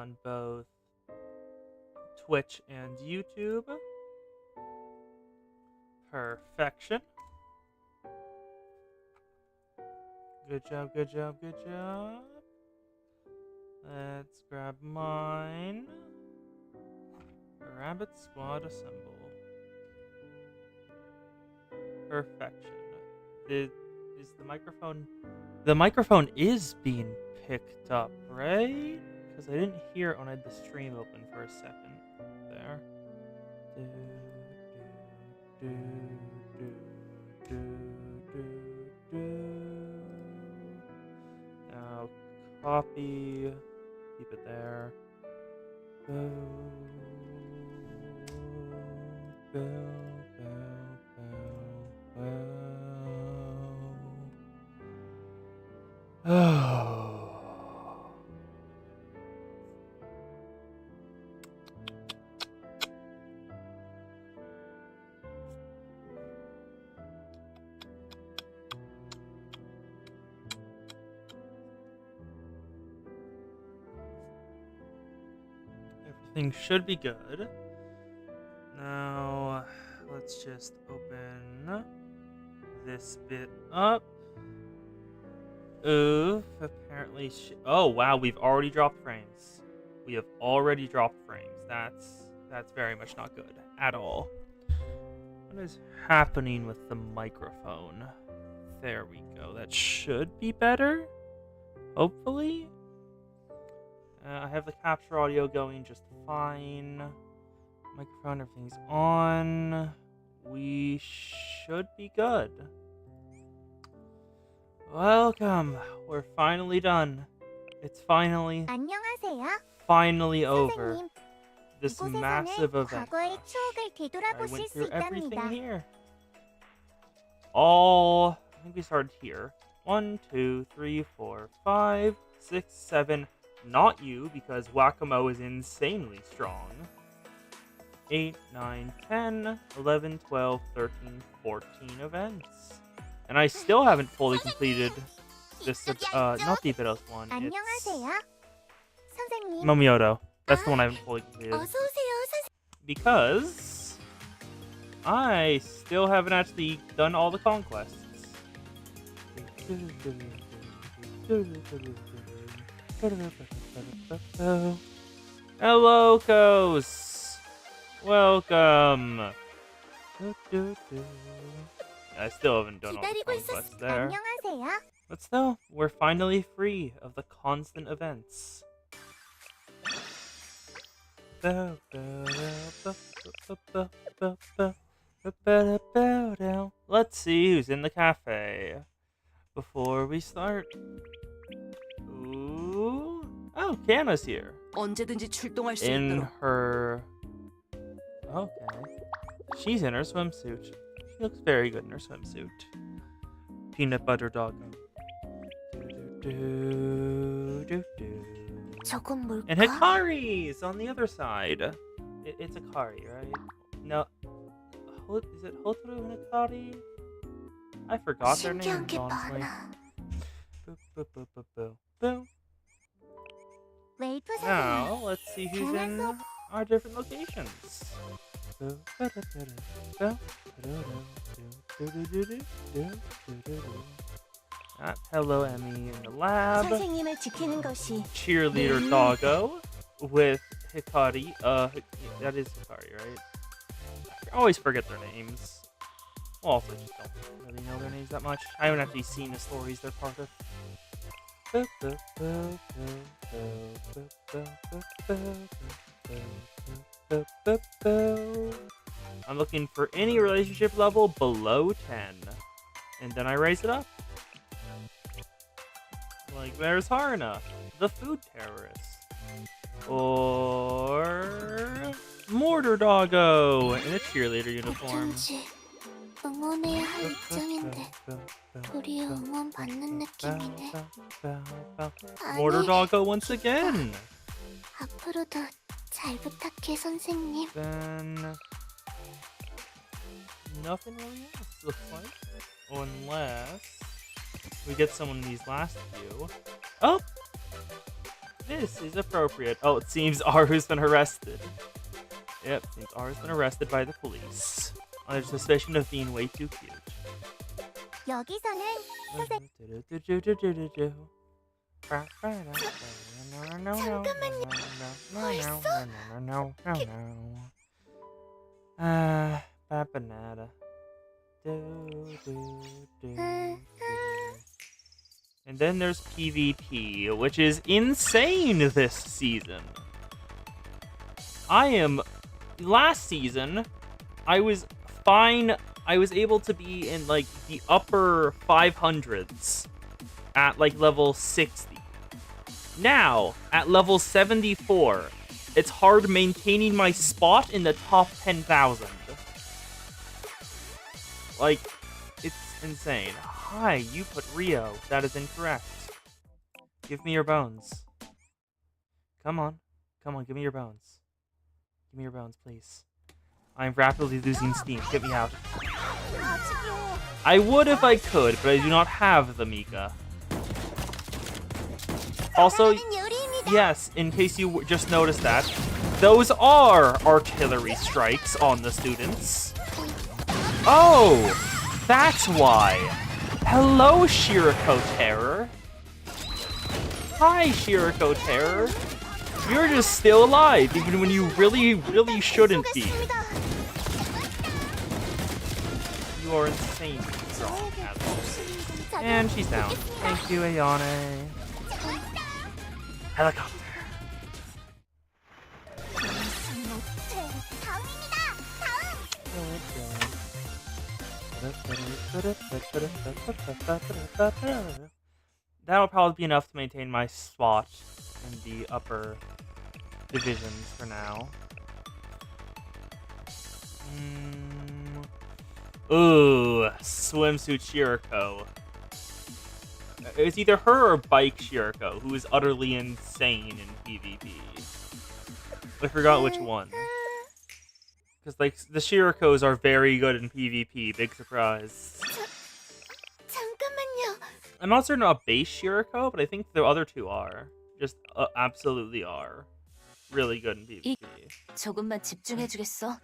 on both Twitch and YouTube. Perfection. Good job, good job, good job. Let's grab mine. Rabbit Squad assemble. Perfection. Is the microphone... The microphone is being picked up, right? Because I didn't hear it when I had the stream open for a second. There. Now copy. Keep it there. Oh. Everything should be good. Now, let's just open this bit up. Oof, apparently oh wow, we've already dropped frames. We have already dropped frames. That's very much not good at all. What is happening with the microphone? There we go. That should be better. Hopefully. I have the capture audio going just fine. Microphone, everything's on. We should be good. Welcome. We're finally done. It's finally over. This massive event. I went through everything here. I think we started here. 1, 2, 3, 4, 5, 6, 7. Not you, because Whack-A-Mo is insanely strong. 8, 9, 10, 11, 12, 13, 14 events. And I still haven't fully completed this, not the Abydos one, it's Momioto. That's the one I haven't fully completed. Because I still haven't actually done all the conquests. Hello, Kos! Welcome! I still haven't done all the conquests there. But still, we're finally free of the constant events. Let's see who's in the cafe before we start. Ooh. Oh, Kana's here. In her... Okay. She's in her swimsuit. She looks very good in her swimsuit. Peanut butter doggo. And Hikari's on the other side. It's Hikari, right? No. Is it Hotaru and Hikari? I forgot their names, honestly. Boo. Now, let's see who's in our different locations. Hello, Emmy in the lab. Cheerleader Doggo with Hikari. That is Hikari, right? I always forget their names. Well, also just don't really know their names that much. I haven't actually seen the stories they're part of. I'm looking for any relationship level below 10. And then I raise it up. Like, there's Haruna, the food terrorist. Or... Mortar Doggo in a cheerleader uniform. Mortar Doggo once again. Then... nothing really else, looks like. Unless... we get someone in these last few. Oh! This is appropriate. Oh, it seems Aru's been arrested. Yep, seems Aru's been arrested by the police. Under suspicion of being way too cute. 여기서는 Papanada. And then there's PvP, which is insane this season. Last season, I was fine. I was able to be in like the upper 500s at like level 60. Now, at level 74, it's hard maintaining my spot in the top 10,000. Like, it's insane. Hi, you put Rio. That is incorrect. Give me your bones. Come on. Come on, give me your bones. Give me your bones, please. I'm rapidly losing steam. Get me out. I would if I could, but I do not have the Mika. Also, yes, in case you just noticed that, those are artillery strikes on the students. Oh, that's why. Hello, Shiriko Terror. Hi, Shiriko Terror. You're just still alive, even when you really, really shouldn't be. You are insanely strong, as always. And she's down. Thank you, Ayane. Helicopter. That'll probably be enough to maintain my spot in the upper divisions for now. Ooh, swimsuit Shiriko. It's either her or Bike Shiriko, who is utterly insane in PvP. I forgot which one. Because, like, the Shirikos are very good in PvP, big surprise. I'm not certain about base Shiriko, but I think the other two are. Just absolutely are. Really good in PvP. 조금만 집중해주겠어?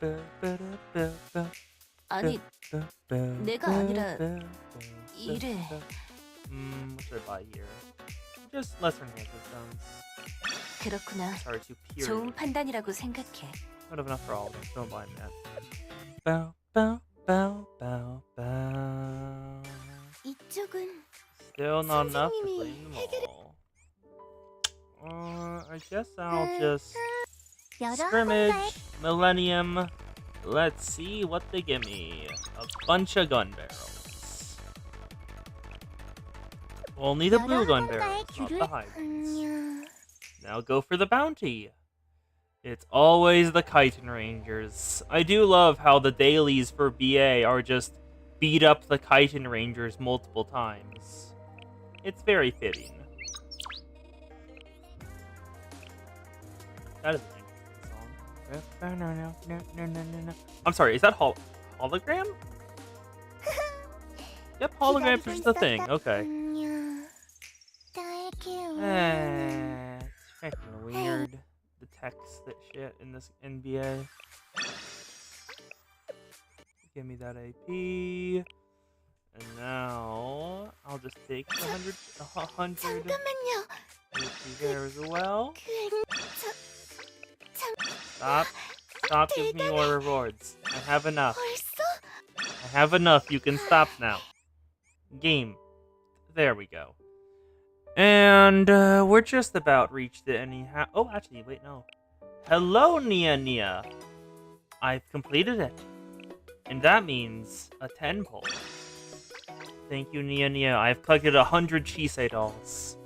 아니, 내가 아니라 이래. What should I buy here? Just lesser enhancement stones. 그렇구나. Sorry, superior. 좋은 판단이라고 생각해. Not enough for all of them. Don't buy them that. Bow, bow, bow, bow, bow. 이쪽은 Still not enough to clean them all. I guess I'll just scrimmage, Millennium. Let's see what they give me. A bunch of gun barrels. Only the blue gun barrels, not the hybrids. Now go for the bounty. It's always the Chitin Rangers. I do love how the dailies for BA are just beat up the Chitin Rangers multiple times. It's very fitting. That is a song. I'm sorry, is that hologram? Yep, holograms are just a thing. Okay. It's freaking weird. The text that shit in this NBA. Give me that AP. And now I'll just take the 100 AP there as well. Stop giving me more rewards. I have enough. I have enough. You can stop now. Game. There we go. And we're just about reached it anyhow. Oh, actually, wait, no. Hello, Nia Nia. I've completed it. And that means a 10 pull. Thank you, Nia Nia. I've collected 100 Chisei dolls.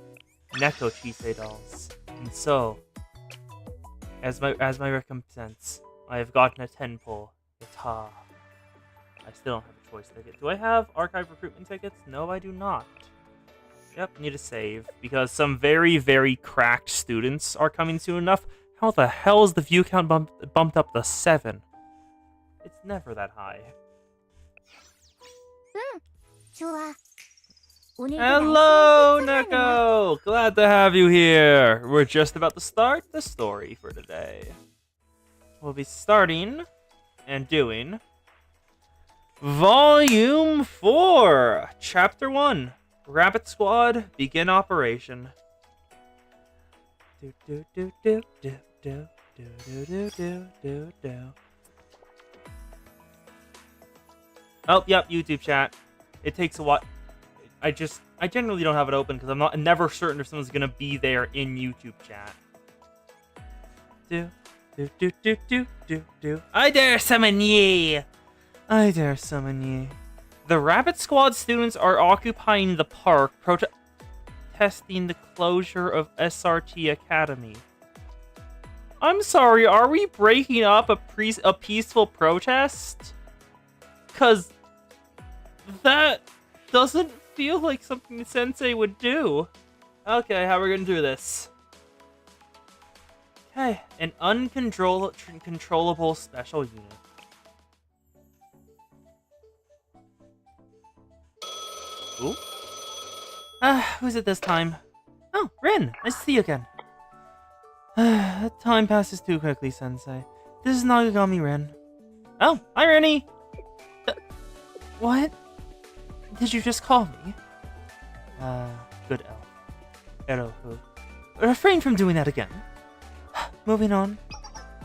Neko Chisei dolls. And so, as my recompense, I have gotten a 10 pull. Ita. I still don't have a choice ticket. Do I have archive recruitment tickets? No, I do not. Yep, need a save, because some very, very cracked students are coming soon enough. How the hell is the view count bumped up to 7? It's never that high. 좋아. Hello, Neko! Glad to have you here. We're just about to start the story for today. We'll be starting and doing Volume 4, Chapter 1, Rabbit Squad, Begin Operation. Do do do do do do do do do do do. Oh, yep, YouTube chat. It takes a while. I generally don't have it open because I'm never certain if someone's gonna be there in YouTube chat. Do do do do do do do. I dare summon ye. I dare summon ye. The Rabbit Squad students are occupying the park, protesting the closure of SRT Academy. I'm sorry, are we breaking up a peaceful protest? Cause that doesn't feel like something Sensei would do. Okay, how are we gonna do this? Okay, an uncontrollable special unit. Ooh. Who's it this time? Oh, Rin! Nice to see you again. Time passes too quickly, Sensei. This is Nagagami Rin. Oh, hi, Rennie! What? Did you just call me? Good elf. Erohu. Refrain from doing that again. Moving on.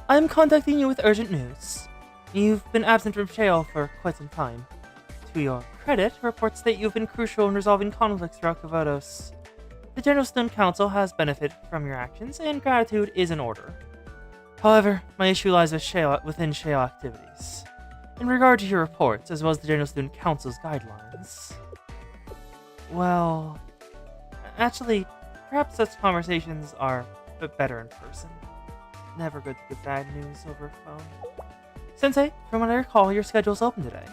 I am contacting you with urgent news. You've been absent from jail for quite some time. To your credit, reports state you've been crucial in resolving conflicts throughout Kavodos. The General Student Council has benefited from your actions, and gratitude is in order. However, my issue lies within Sheo activities. In regard to your reports, as well as the General Student Council's guidelines. Well, actually, perhaps such conversations are a bit better in person. Never good to give bad news over phone. Sensei, from what I recall, your schedule's open today.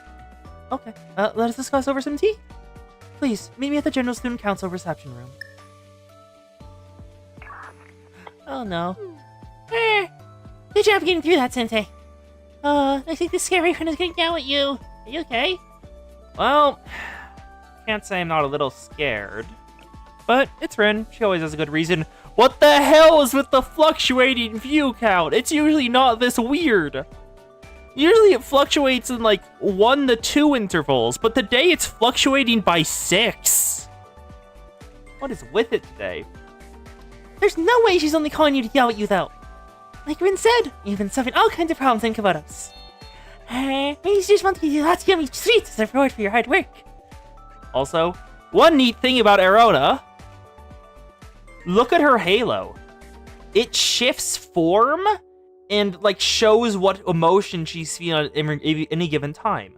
Okay, let us discuss over some tea. Please, meet me at the General Student Council reception room. Oh no. Good job getting through that, Sensei. I think the scary one is getting down with you. Are you okay? Well, can't say I'm not a little scared. But it's Rin. She always has a good reason. What the hell is with the fluctuating view count? It's usually not this weird. Usually it fluctuates in like 1 to 2 intervals, but today it's fluctuating by 6. What is with it today? There's no way she's only calling you to yell at you though. Like Rin said, you've been suffering all kinds of problems in Kavodos. Maybe you just want to give you lots of yummy sweets as a reward for your hard work. Also, one neat thing about Erona. Look at her halo. It shifts form and like shows what emotion she's feeling at any given time.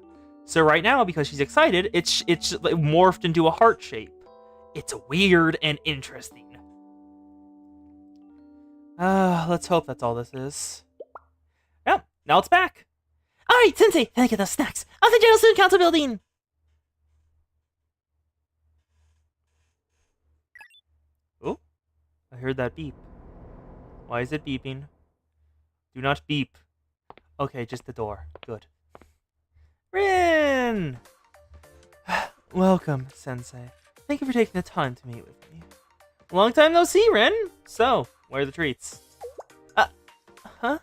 So right now, because she's excited, it's like morphed into a heart shape. It's weird and interesting. Let's hope that's all this is. Yeah, now it's back. Alright, Sensei, can I get those snacks? Off the General Student Council building! Oh, I heard that beep. Why is it beeping? Do not beep. Okay, just the door. Good. Rin! Welcome, Sensei. Thank you for taking the time to meet with me. Long time no see, Rin! So, where are the treats? Huh?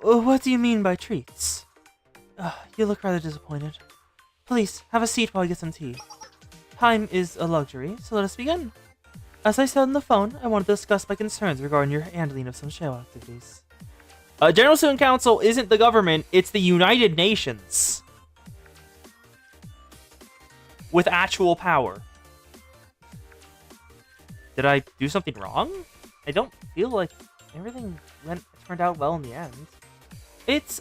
What do you mean by treats? You look rather disappointed. Please, have a seat while I get some tea. Time is a luxury, so let us begin. As I said on the phone, I want to discuss my concerns regarding your handling of some Sheo activities. General Student Council isn't the government, it's the United Nations. With actual power. Did I do something wrong? I don't feel like everything turned out well in the end. It's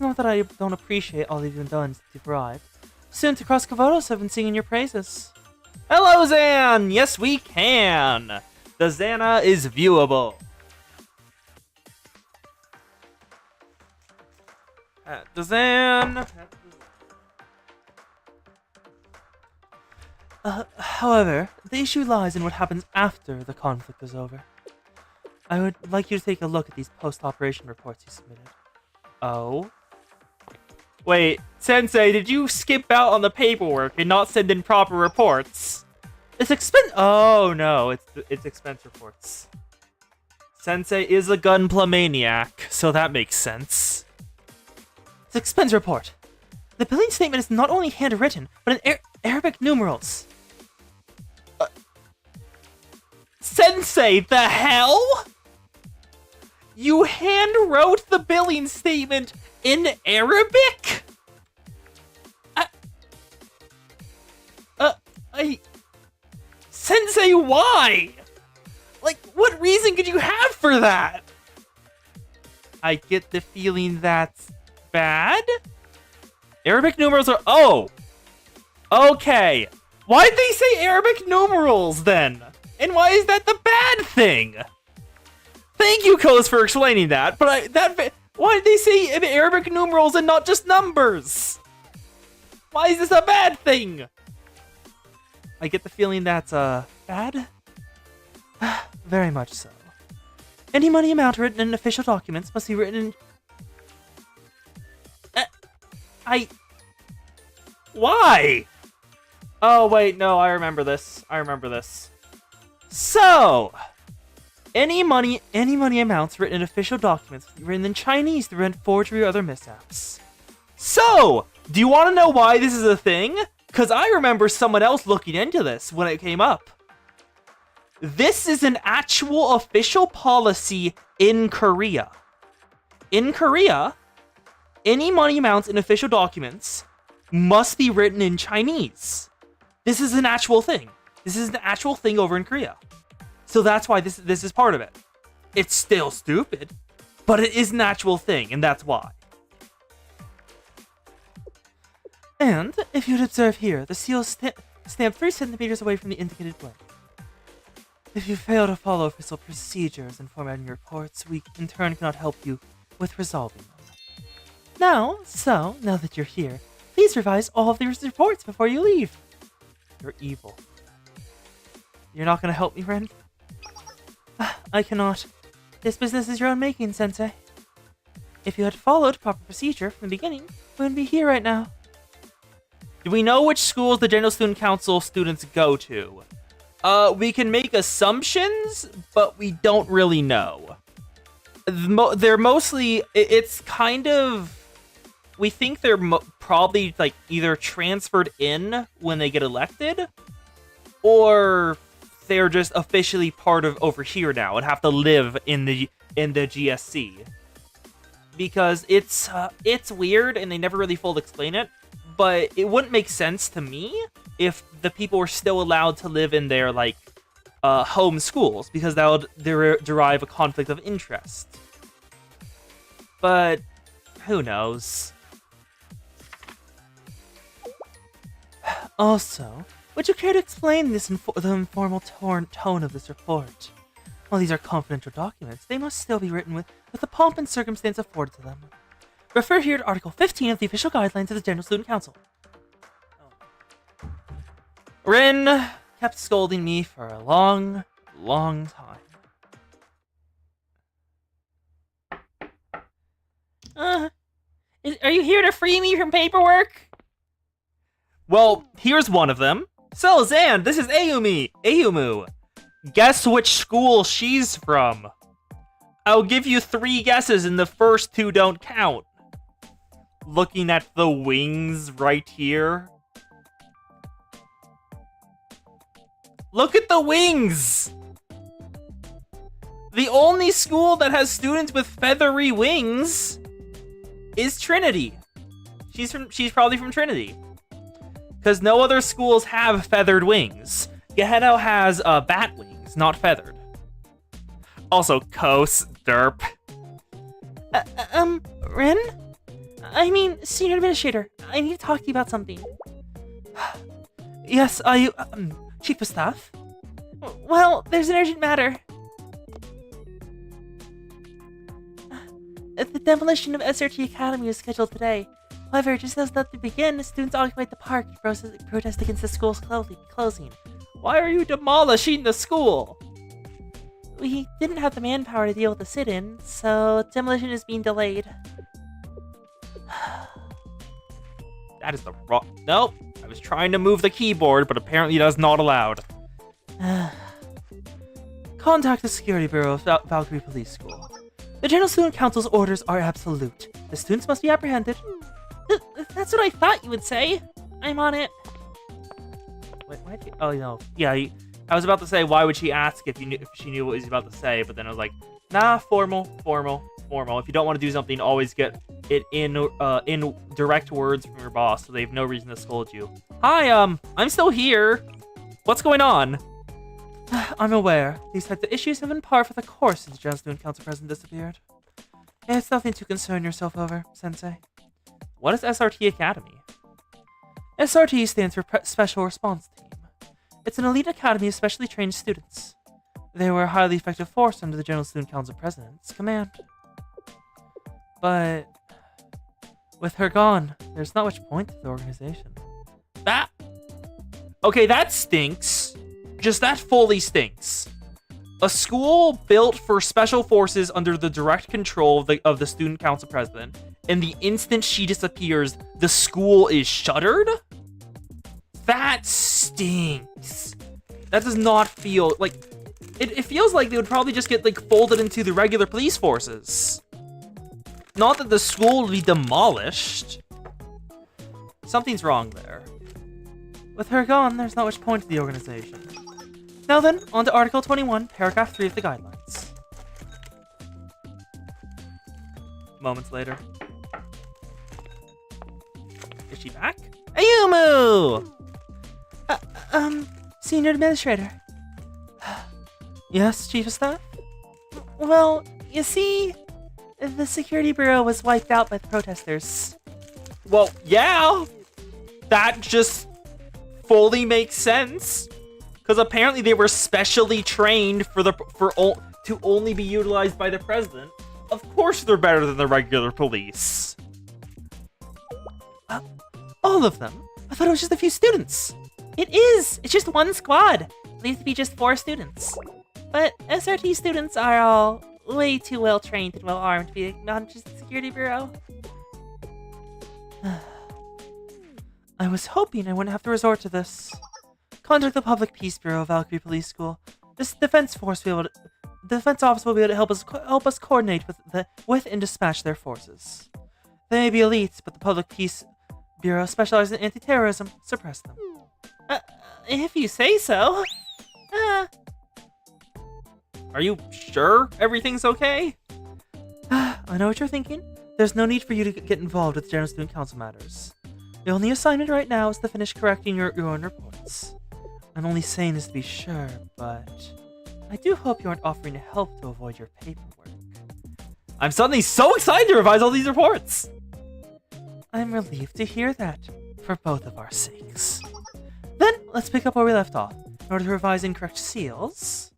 not that I don't appreciate all you've done to arrive. Students across Kavodos have been singing your praises. Hello, Zan! Yes, we can! The Zana is viewable. The Zan... However, the issue lies in what happens after the conflict is over. I would like you to take a look at these post-operation reports you submitted. Oh? Wait, Sensei, did you skip out on the paperwork and not send in proper reports? It's expense. Oh no, it's expense reports. Sensei is a gunpla-maniac, so that makes sense. It's expense report. The billing statement is not only handwritten, but in Arabic numerals. Sensei, the hell? You hand-wrote the billing statement in Arabic? Sensei, why? Like, what reason could you have for that? I get the feeling that's bad? Arabic numerals are... Oh! Okay. Why'd they say Arabic numerals, then? And why is that the bad thing? Thank you, Coase, for explaining that, but why did they say Arabic numerals and not just numbers? Why is this a bad thing? I get the feeling that's, bad? Very much so. Any money amount written in official documents must be written in... Why? Oh, wait, no, I remember this. So, any money amounts written in official documents must be written in Chinese to prevent forgery or other mishaps. So, do you want to know why this is a thing? Because I remember someone else looking into this when it came up. This is an actual official policy in Korea. In Korea, any money amounts in official documents must be written in Chinese. This is an actual thing. This is an actual thing over in Korea. So that's why this is part of it. It's still stupid, but it is an actual thing, and that's why. And, if you'd observe here, the seal is stamped 3 centimeters away from the indicated blank. If you fail to follow official procedures and formatting your reports, we in turn cannot help you with resolving them. Now that you're here, please revise all of these reports before you leave. You're evil. You're not gonna help me, Ren? I cannot. This business is your own making, Sensei. If you had followed proper procedure from the beginning, we wouldn't be here right now. Do we know which schools the General Student Council students go to? We can make assumptions, but we don't really know. They're mostly... It's kind of... We think they're probably, like, either transferred in when they get elected, or they're just officially part of over here now and have to live in the GSC. Because it's weird, and they never really fully explain it, but it wouldn't make sense to me if the people were still allowed to live in their, like, home schools, because that would derive a conflict of interest. But who knows? Also, would you care to explain the informal tone of this report? While these are confidential documents, they must still be written with the pomp and circumstance afforded to them. Refer here to Article 15 of the Official Guidelines of the General Student Council. Rin kept scolding me for a long, long time. Are you here to free me from paperwork? Well, here's one of them. So, Zan, this is Ayumu. Guess which school she's from. I'll give you 3 guesses and the first 2 don't count. Looking at the wings right here. Look at the wings! The only school that has students with feathery wings is Trinity. She's probably from Trinity. Because no other schools have feathered wings. Gehenna has bat wings, not feathered. Also, Coase, derp. Ren? I mean, Senior Administrator, I need to talk to you about something. Yes, Chief of Staff? Well, there's an urgent matter. The demolition of SRT Academy is scheduled today. However, just as that to begin, students occupied the park to protest against the school's closing. Why are you demolishing the school? We didn't have the manpower to deal with the sit-in, so demolition is being delayed. That is the wrong... Nope. I was trying to move the keyboard, but apparently that's not allowed. Contact the Security Bureau of Valkyrie Police School. The General Student Council's orders are absolute. The students must be apprehended. That's what I thought you would say. I'm on it. Wait, why did you... Oh, no. Yeah, I was about to say, why would she ask if she knew what he was about to say, but then I was like, nah, formal. If you don't want to do something, always get it in direct words from your boss, so they have no reason to scold you. Hi, I'm still here. What's going on? I'm aware. These types of issues have been par for the course since the General Student Council President disappeared. It's nothing to concern yourself over, Sensei. What is SRT Academy? SRT stands for Special Response Team. It's an elite academy of specially trained students. They were a highly effective force under the General Student Council President's command. But with her gone, there's not much point to the organization. Okay, that stinks. Just that fully stinks. A school built for special forces under the direct control of the Student Council President, and the instant she disappears, the school is shuttered? That stinks. That does not feel like... It feels like they would probably just get, like, folded into the regular police forces. Not that the school would be demolished. Something's wrong there. With her gone, there's not much point to the organization. Now then, on to Article 21, Paragraph 3 of the Guidelines. Moments later. Is she back? Ayumu! Senior Administrator. Yes, Chief of Staff? Well, you see, the Security Bureau was wiped out by the protesters. Well, yeah! That just fully makes sense. Because apparently they were specially trained to only be utilized by the president. Of course they're better than the regular police. All of them? I thought it was just a few students. It is! It's just one squad. It needs to be just 4 students. But SRT students are all way too well trained and well armed to be not just the Security Bureau. I was hoping I wouldn't have to resort to this. Contact the Public Peace Bureau of Valkyrie Police School. This defense office will be able to help us coordinate with and dispatch their forces. They may be elites, but the Public Peace Bureau specializes in anti-terrorism. Suppress them. If you say so. Are you sure everything's okay? I know what you're thinking. There's no need for you to get involved with General Student Council matters. The only assignment right now is to finish correcting your own reports. I'm only saying this to be sure, but I do hope you aren't offering to help to avoid your paperwork. I'm suddenly so excited to revise all these reports! I'm relieved to hear that, for both of our sakes. Then, let's pick up where we left off. In order to revise incorrect seals...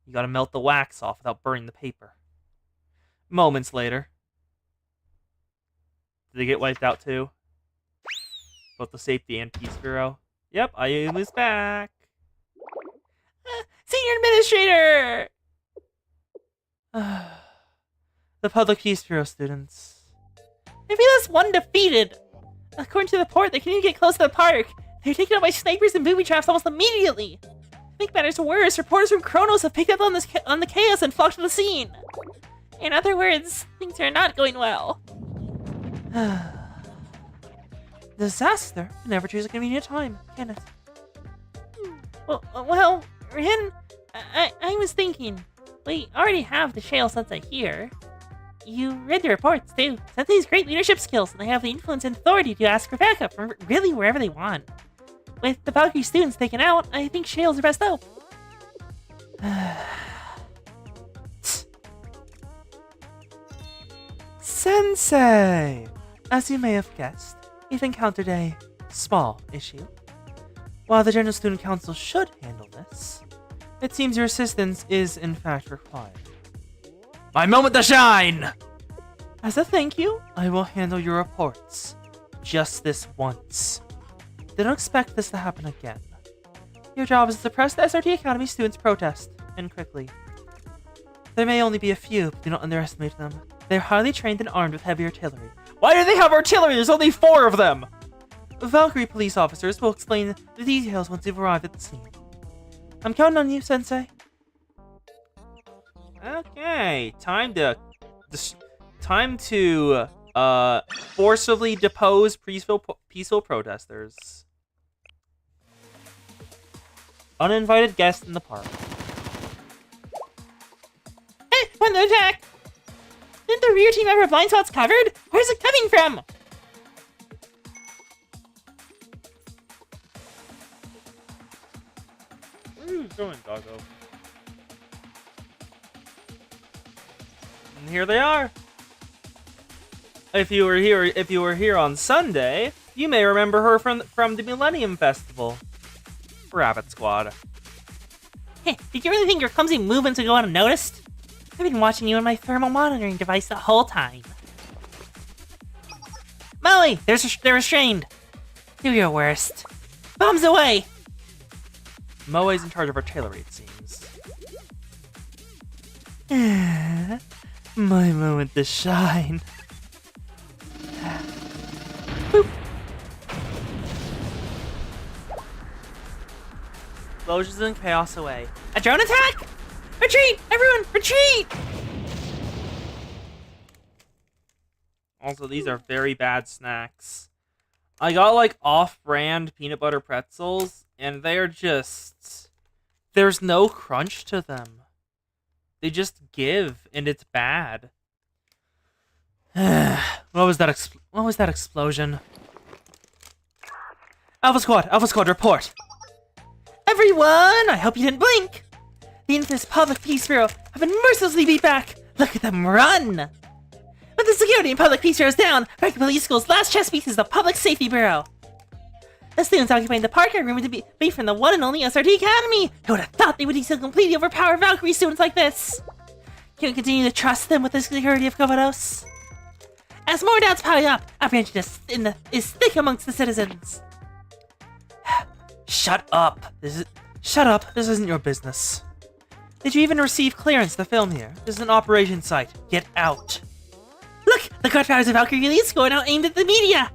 You gotta melt the wax off without burning the paper. Moments later. Did they get wiped out too? Both the Safety and Peace Bureau. Yep, Ayumu's back. Senior Administrator! The Public Peace Bureau students. I feel that's one defeated. According to the report, they can't even get close to the park. They're taken out by snipers and booby traps almost immediately. To make matters worse, reporters from Kronos have picked up on the chaos and flocked to the scene. In other words, things are not going well. Disaster can never choose a convenient time, can it? Well, Rin, I was thinking, we already have the Shale Sensei here. You read the reports, too. Sensei's great leadership skills, and they have the influence and authority to ask for backup from really wherever they want. With the Valkyrie students taken out, I think Shale's the best hope. Sensei! As you may have guessed, we've encountered a small issue. While the General Student Council should handle this, it seems your assistance is in fact required. My moment to shine! As a thank you, I will handle your reports. Just this once. Don't expect this to happen again. Your job is to suppress the SRT Academy students' protest, and quickly. There may only be a few, but do not underestimate them. They're highly trained and armed with heavy artillery. Why do they have artillery? There's only 4 of them! Valkyrie police officers will explain the details once you've arrived at the scene. I'm counting on you, Sensei. Okay, time to forcibly depose peaceful protesters. Uninvited guest in the park. Hey, when the attack! Didn't the rear team have our blind spots covered? Where's it coming from? Where are you going, doggo? And here they are. If you were here on Sunday, you may remember her from the Millennium Festival. Rabbit Squad. Hey, did you really think your clumsy movements would go unnoticed? I've been watching you on my thermal monitoring device the whole time. Molly, they're restrained. Do your worst. Bombs away! Moe's in charge of artillery, it seems. My moment to shine. Boop. Explosions and chaos away. A drone attack? Retreat! Everyone, retreat! Also, these are very bad snacks. I got like off-brand peanut butter pretzels, and they're just... There's no crunch to them. They just give, and it's bad. What was that explosion? Alpha Squad, report. Everyone, I hope you didn't blink. The infamous Public Peace Bureau have been mercilessly beat back. Look at them run. With the security in Public Peace Bureau's down, Valkyrie Police School's last chess piece is the Public Safety Bureau. The students occupying the park are rumored to be from the one and only SRT Academy. Who would have thought they would so completely overpower Valkyrie students like this? Can we continue to trust them with the security of Govados? As more doubts pile up, apprehension is thick amongst the citizens. Shut up. This isn't your business. Did you even receive clearance to film here? This is an operation site. Get out. Look, the card powers of Valkyrie Police School are now aimed at the media.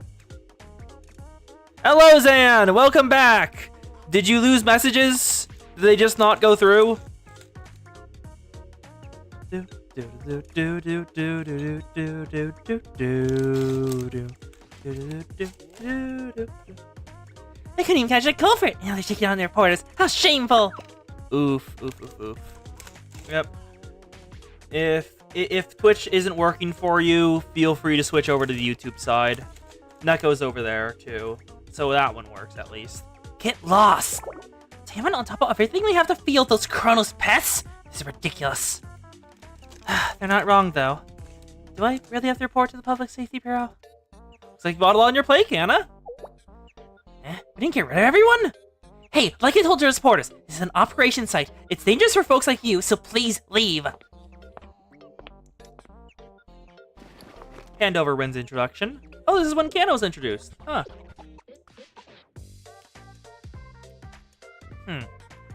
Hello, Zan! Welcome back! Did you lose messages? Did they just not go through? They couldn't even catch a culprit. Now they're taking on their reporters. How shameful! Oof. Yep. If Twitch isn't working for you, feel free to switch over to the YouTube side. And that goes over there, too. So that one works, at least. Get lost! Damn it, on top of everything we have to field those Chronos pests? This is ridiculous. They're not wrong, though. Do I really have to report to the Public Safety Bureau? Looks like you bought a lot on your plate, Anna. We didn't get rid of everyone? Hey, like I told your reporters, this is an operation site. It's dangerous for folks like you, so please leave. Hand over Rin's introduction. Oh, this is when Kano was introduced. Huh.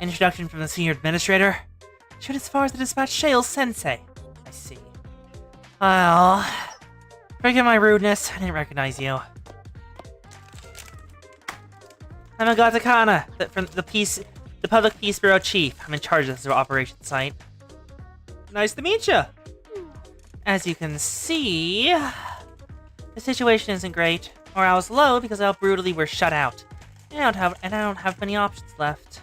Introduction from the senior administrator. Shoot as far as the dispatch Shale Sensei. I see. Well, forgive my rudeness. I didn't recognize you. I'm Agata Kana, from the Public Peace Bureau Chief. I'm in charge of this operation site. Nice to meet you. As you can see, the situation isn't great. Morale's low because of how brutally we're shut out. I don't have many options left.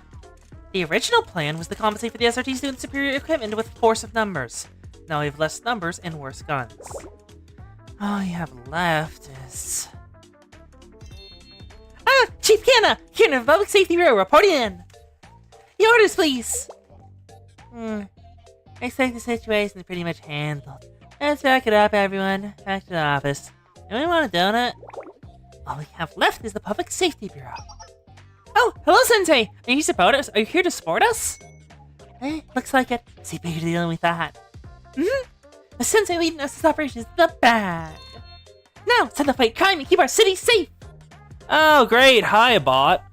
The original plan was to compensate for the SRT students' superior equipment with force of numbers. Now we have less numbers and worse guns. All we have left is... Ah! Chief Kana! Here in the Public Safety Bureau, reporting in! Your orders, please! I think the situation is pretty much handled. Let's back it up, everyone. Back to the office. Anyone want a donut? All we have left is the Public Safety Bureau. Oh, hello, Sensei! Are you here to support us? Looks like it. See, bigger deal than we thought. The Sensei leading us this operation is the bag. Now, it's time to fight crime and keep our city safe! Oh, great. Hi, bot.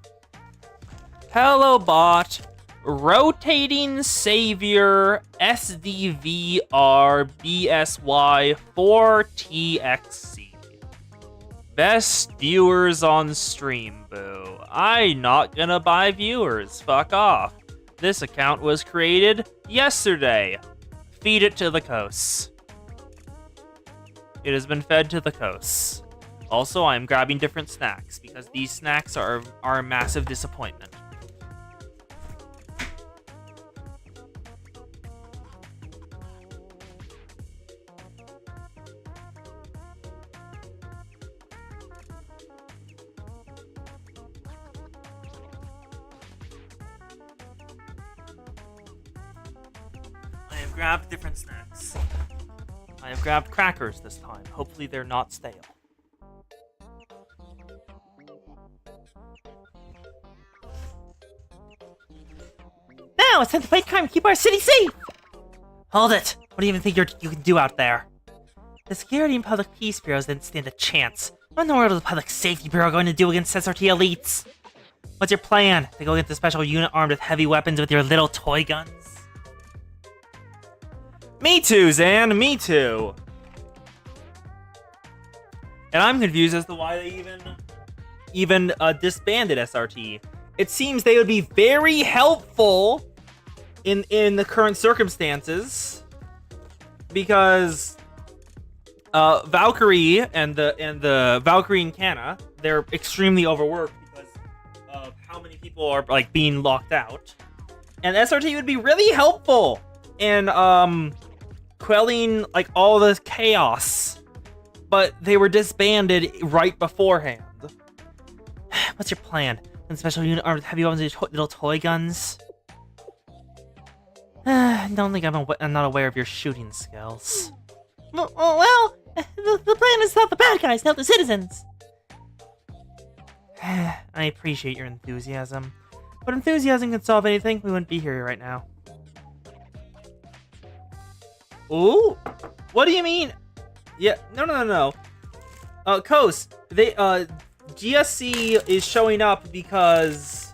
Hello, bot. Rotating Savior SDVR BSY 4TXC. Best viewers on stream, boo. I not gonna buy viewers, fuck off. This account was created yesterday. Feed it to the coasts. It has been fed to the coasts. Also, I am grabbing different snacks because these snacks are a massive disappointment. I have grabbed different snacks. I have grabbed crackers this time. Hopefully they're not stale. Now it's time to fight crime and keep our city safe! Hold it! What do you even think you can do out there? The Security and Public Peace Bureaus didn't stand a chance. What in the world is the Public Safety Bureau going to do against SRT elites? What's your plan? To go get the special unit armed with heavy weapons with your little toy guns? Me too, Zan. Me too. And I'm confused as to why they even disbanded SRT. It seems they would be very helpful in the current circumstances because Valkyrie and the Valkyrie and Canna, they're extremely overworked because of how many people are like being locked out. And SRT would be really helpful in quelling like all this chaos, but they were disbanded right beforehand. What's your plan? And special unit armed with heavy weapons and little toy guns? Don't think I'm not aware of your shooting skills. Well, the plan is to stop the bad guys, not the citizens. I appreciate your enthusiasm, but enthusiasm can solve anything. We wouldn't be here right now. Ooh, what do you mean? Yeah, no. Kos, GSC is showing up because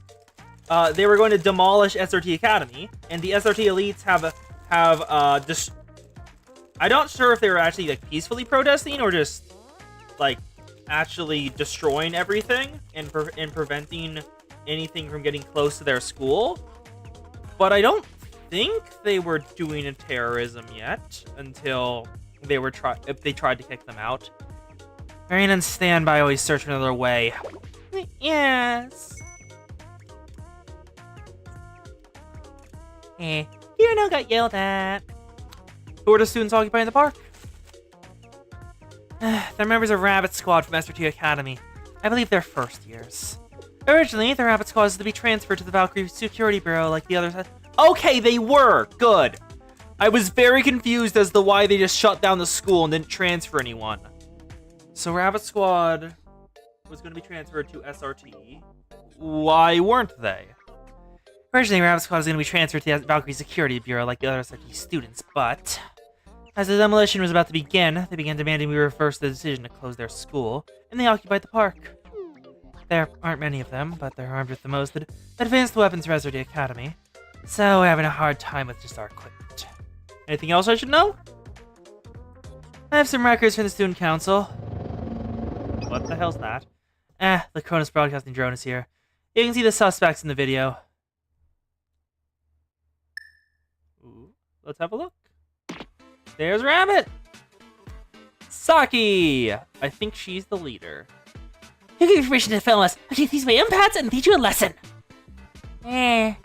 they were going to demolish SRT Academy, and the SRT elites have I'm not sure if they were actually like peacefully protesting or just like actually destroying everything and preventing anything from getting close to their school. But I don't think they were doing a terrorism yet until if they tried to kick them out. Remain on standby, always search for another way. Yes. Hero got yelled at. Who are the students occupying the park? They're members of Rabbit Squad from SRT Academy. I believe they're first years. Originally, the Rabbit Squad was to be transferred to the Valkyrie Security Bureau like the others had. Okay, they were. Good. I was very confused as to why they just shut down the school and didn't transfer anyone. So Rabbit Squad was going to be transferred to SRT. Why weren't they? Originally, Rabbit Squad was going to be transferred to the Valkyrie Security Bureau like the other SRT students, but as the demolition was about to begin, they began demanding we reverse the decision to close their school, and they occupied the park. There aren't many of them, but they're armed with the most advanced weapons for SRT Academy, so we're having a hard time with just our equipment. Anything else I should know? I have some records from the Student Council. What the hell's that? The Cronus Broadcasting drone is here. You can see the suspects in the video. Ooh, let's have a look. There's Rabbit! Saki! I think she's the leader. You give permission to film us. I'll take these my empaths and teach you a lesson. Now,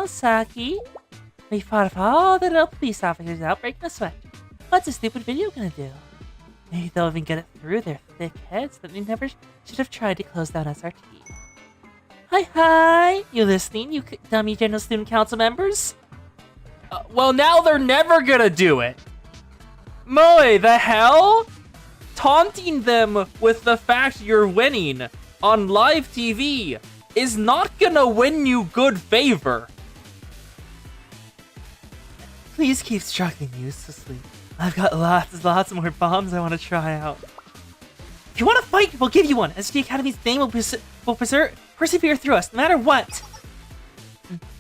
Saki. We fought off all the little police officers without breaking a sweat. What's a stupid video gonna do? Maybe they'll even get it through their thick heads that we never should have tried to close down SRT. Hi! You listening, you dummy General Student Council members? Well, now they're never gonna do it. Moe, the hell? Taunting them with the fact you're winning on live TV is not gonna win you good favor. Please keep striking uselessly. I've got lots more bombs I want to try out. If you want to fight, we'll give you one. SRT Academy's name will persevere through us, no matter what.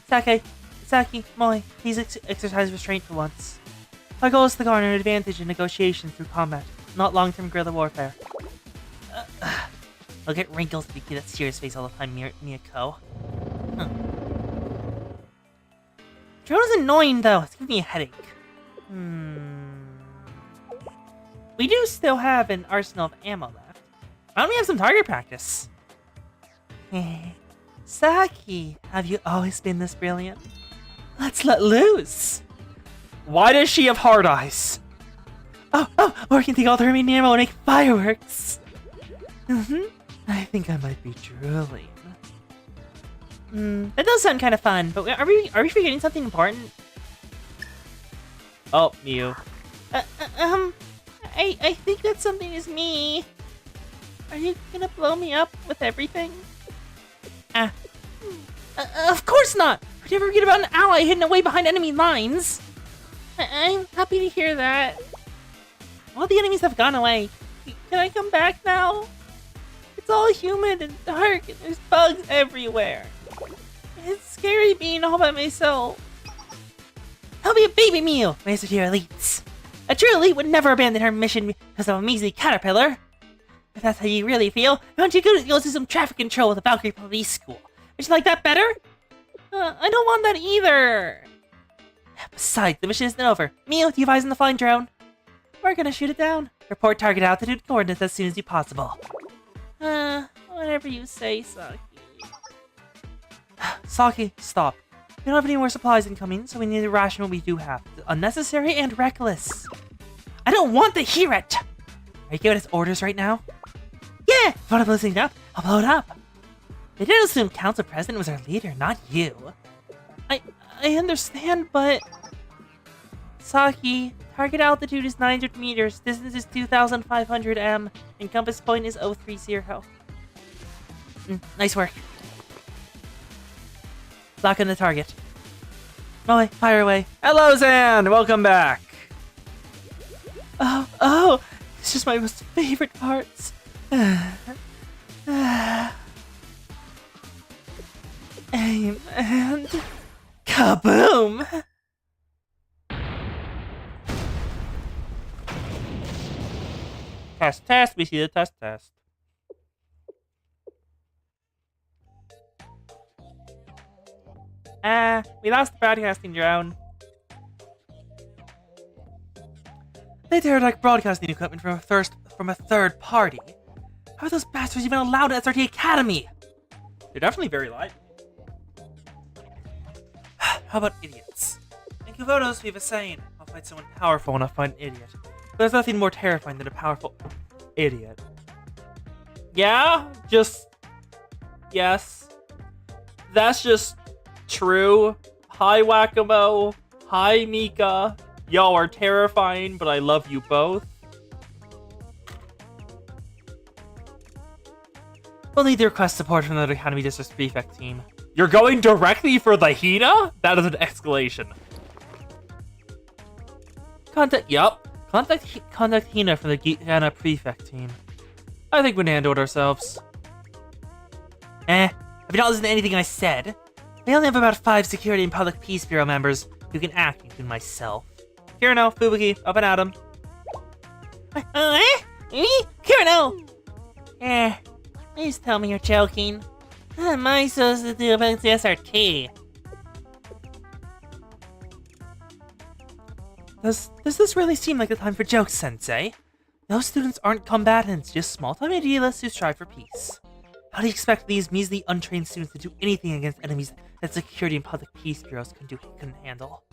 Saki, Moi, please exercise restraint for once. Our goal is to garner an advantage in negotiation through combat, not long-term guerrilla warfare. I'll get wrinkles if you keep that serious face all the time, Miyako. Drone is annoying, though. It's giving me a headache. We do still have an arsenal of ammo left. Why don't we have some target practice? Saki, have you always been this brilliant? Let's let loose. Why does she have hard eyes? Or we can take all the remaining ammo and make fireworks. I think I might be drooling. That does sound kind of fun, but are we forgetting something important? Oh, Miu. I think that something is me. Are you gonna blow me up with everything? Of course not! Would you ever forget about an ally hidden away behind enemy lines? I'm happy to hear that. All the enemies have gone away. Can I come back now? It's all humid and dark and there's bugs everywhere. It's scary being all by myself. I'll be a baby Miu, raised to your elites. A true elite would never abandon her mission because of a measly caterpillar. If that's how you really feel, why don't you go do some traffic control with the Valkyrie Police School? Would you like that better? I don't want that either. Besides, the mission isn't over. Miu, do you have eyes on the flying drone? We're gonna shoot it down. Report target altitude coordinates as soon as possible. Whatever you say, Saki. Saki, stop. We don't have any more supplies incoming, so we need to ration what we do have. It's unnecessary and reckless. I don't want to hear it! Are you giving us orders right now? Yeah! If I'm listening up, I'll blow it up. They did assume Council President was our leader, not you. I understand, but... Saki, target altitude is 900 meters, distance is 2,500 m, and compass point is 030. Nice work. Lock in the target. Molly, fire away. Hello, Zan! Welcome back. Oh, it's just my most favorite parts. Aim and kaboom! Test, we see the test. We lost the broadcasting drone. They tear like broadcasting equipment from a third party. How are those bastards even allowed at SRT Academy? They're definitely very lively. How about idiots? In Kuvotos, we have a saying, I'll fight someone powerful when I find an idiot. But there's nothing more terrifying than a powerful idiot. Yeah? Yes. That's just true. Hi, Wakamo. Hi, Mika. Y'all are terrifying, but I love you both. We'll need to request support from the Academy District Prefect team. You're going directly for the Hina? That is an escalation. Contact Hina from the Hina Prefect team. I think we can handle it ourselves. If you don't listen to anything I said, we only have about 5 Security and Public Peace Bureau members who can act, including myself. Kirino, Fubuki, up and at 'em. Me? Kirino! Please tell me you're joking. What am I supposed to do about the SRT? Does this really seem like the time for jokes, Sensei? Those students aren't combatants, just small-time idealists who strive for peace. How do you expect these measly, untrained students to do anything against enemies that Security and Public Peace Bureaus couldn't handle?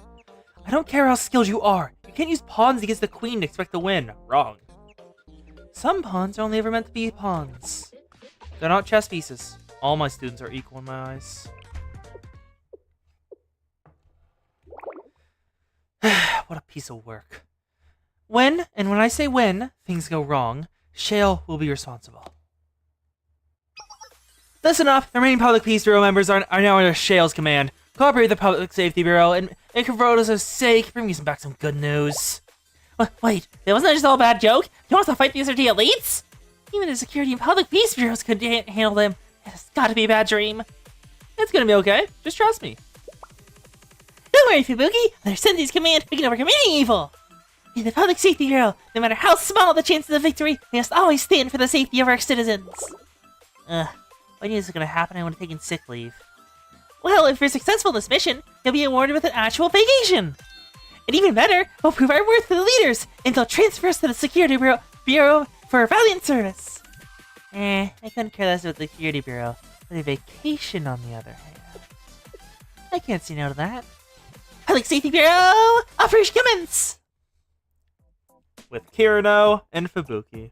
I don't care how skilled you are. You can't use pawns against the queen to expect to win. Wrong. Some pawns are only ever meant to be pawns. They're not chess pieces. All my students are equal in my eyes. What a piece of work. When I say when, things go wrong, Shale will be responsible. Listen up, the remaining Public Peace Bureau members are now under Shale's command. Cooperate with the Public Safety Bureau, and for Kuvotos' sake, bring me back some good news. Wait, wasn't that just all a bad joke? You want us to fight the SRT elites? Even the Security and Public Peace Bureaus couldn't handle them. It's gotta be a bad dream. It's gonna be okay, just trust me. Don't worry, Fubuki. Under Sensei's command, we can overcome any evil. In the Public Safety Bureau, no matter how small the chances of victory, we must always stand for the safety of our citizens. When is it gonna happen? I want to take sick leave. Well, if we're successful in this mission, you'll be awarded with an actual vacation. And even better, we'll prove our worth to the leaders, and they'll transfer us to the Security Bureau for valiant service. I couldn't care less about the Security Bureau. But a vacation, on the other hand. I can't say no to that. Public Safety Bureau, operation commence! With Kirino and Fubuki.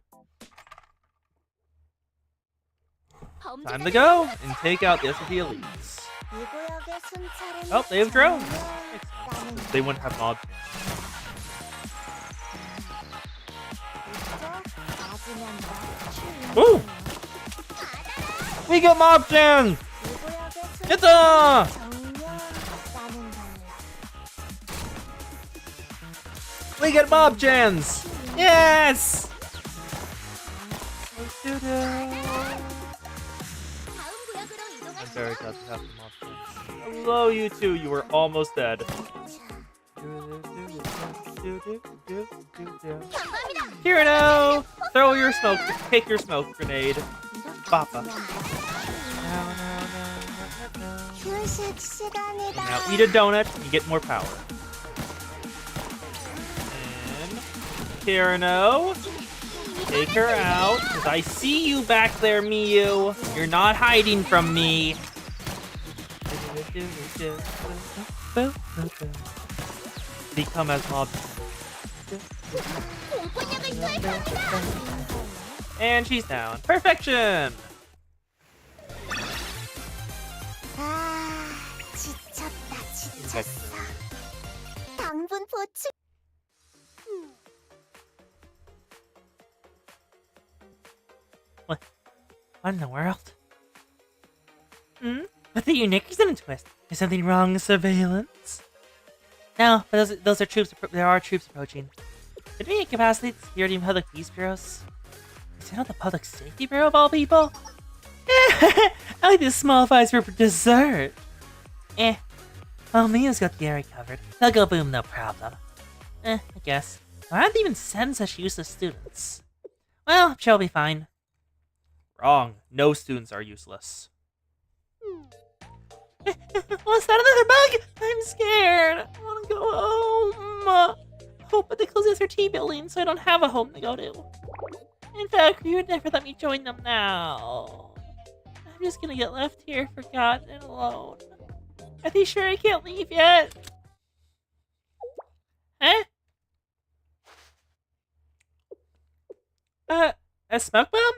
Time to go and take out the SFP elites. Oh, they have drones. They wouldn't have mob. Ooh! We got mob gen! Yatta! We get mob gens! Yes! I'm very glad to have the mob gens. Hello, you two. You were almost dead. Kirino! Throw your smoke. Take your smoke grenade. Bappa. Now eat a donut and you get more power. And Kirino, take her out, because I see you back there, Miyu. You're not hiding from me. Become as mob. And she's down. Perfection! What in the world? But the Unicorns didn't twist. Is something wrong with surveillance? No, but those are troops. There are troops approaching. Did we incapacitate the Security and Public Peace Bureaus? Is it not the Public Safety Bureau of all people? I like this small fries for dessert. Well, Mia's got the area covered. They'll go boom, no problem. I guess. Why don't they even send such useless students? Well, I'm sure I'll be fine. Wrong. No students are useless. What's that, another bug? I'm scared. I want to go home. Oh, but they closed the SRT building, so I don't have a home to go to. In fact, you would never let me join them now. I'm just gonna get left here, forgotten and alone. Are they sure I can't leave yet? Huh? A smoke bomb?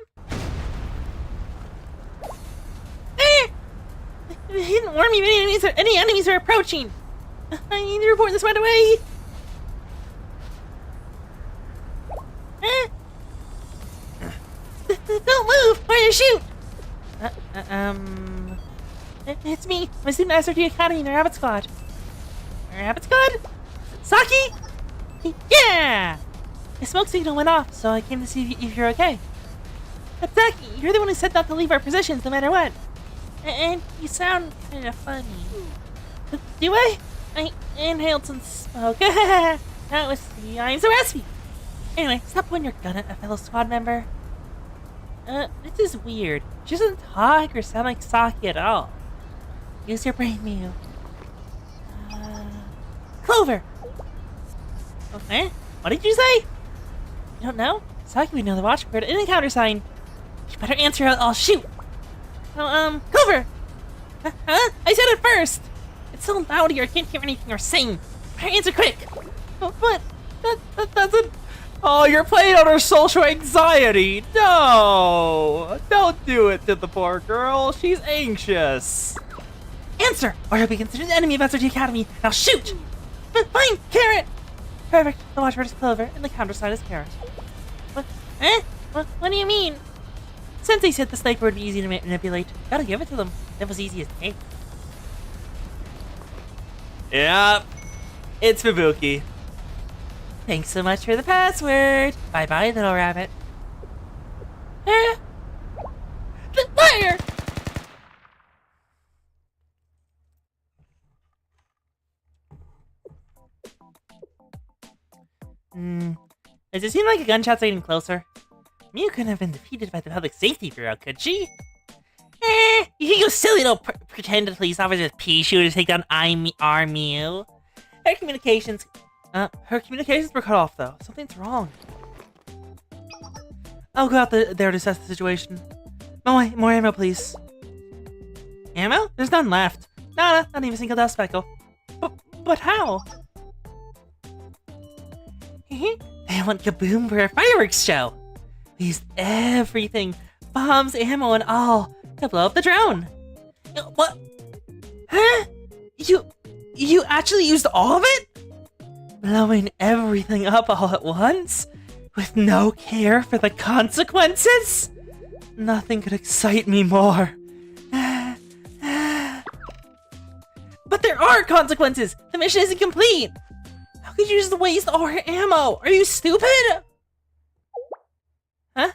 They didn't warn me any enemies are approaching. I need to report this right away. Don't move! Or you shoot! It's me. I'm a student at SRT Academy in the Rabbit Squad. Rabbit Squad? Saki? Yeah! The smoke signal went off, so I came to see if you're okay. But Saki, you're the one who said not to leave our positions no matter what. And you sound kind of funny. Do I? I inhaled some smoke. That was the I'm so raspy. Anyway, stop pointing your gun at a fellow squad member. This is weird. She doesn't talk or sound like Saki at all. Use your brain, Miu. Clover! Okay, what did you say? You don't know? Saki would know the watchword and the counter sign. You better answer or I'll shoot. Oh, Clover! Huh? I said it first! It's so loud here, I can't hear anything you're saying. Better answer quick! But, that doesn't... Oh, you're playing on her social anxiety. No! Don't do it to the poor girl. She's anxious. Answer, or you'll be considered an enemy of SRT Academy. Now shoot! Fine, Carrot! Perfect. The watchword is Clover, and the countersign is Carrot. What? What do you mean? Sensei said the sniper would be easy to manipulate. Gotta give it to them. That was easy as cake. Yeah, it's Fubuki. Thanks so much for the password. Bye-bye, little rabbit. Fire! Does it seem like the gunshots are getting closer? Mew couldn't have been defeated by the Public Safety Bureau, could she? You think those silly little pretend police officers pea shooter to take down our Mew? Her communications were cut off, though. Something's wrong. I'll go out there to assess the situation. More ammo, please. Ammo? There's none left. Nada, not even a single dust speckle. But how? They want Kaboom for a fireworks show. We used everything, bombs, ammo, and all, to blow up the drone. What? Huh? You actually used all of it? Blowing everything up all at once? With no care for the consequences? Nothing could excite me more. But there are consequences! The mission isn't complete! How could you just waste all her ammo? Are you stupid? Huh?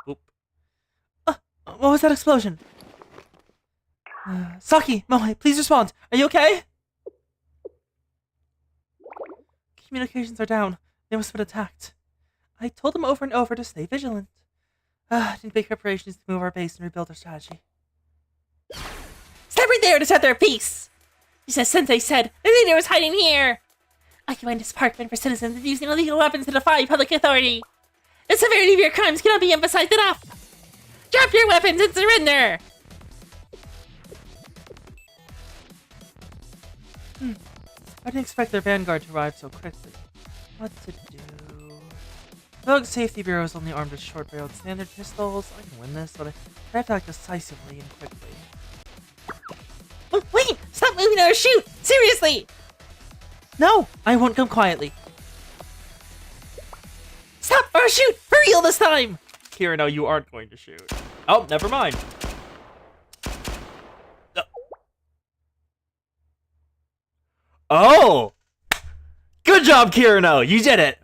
Oop. What was that explosion? Saki, Moe, please respond. Are you okay? Communications are down. They must have been attacked. I told them over and over to stay vigilant. Need big preparations to move our base and rebuild our strategy. Step right there to set their peace! Just as Sensei said, the leader was hiding here! Occupying this park meant for citizens and using illegal weapons to defy public authority. The severity of your crimes cannot be emphasized enough! Drop your weapons and surrender! I didn't expect their vanguard to arrive so quickly. What to do? The Public Safety Bureau is only armed with short-barreled standard pistols. I can win this, but I have to act decisively and quickly. Wait! Stop moving or shoot! Seriously! No! I won't come quietly. Stop or shoot! For real this time! Kira, no, you aren't going to shoot. Oh, never mind. Oh! Good job, Kirino! You did it!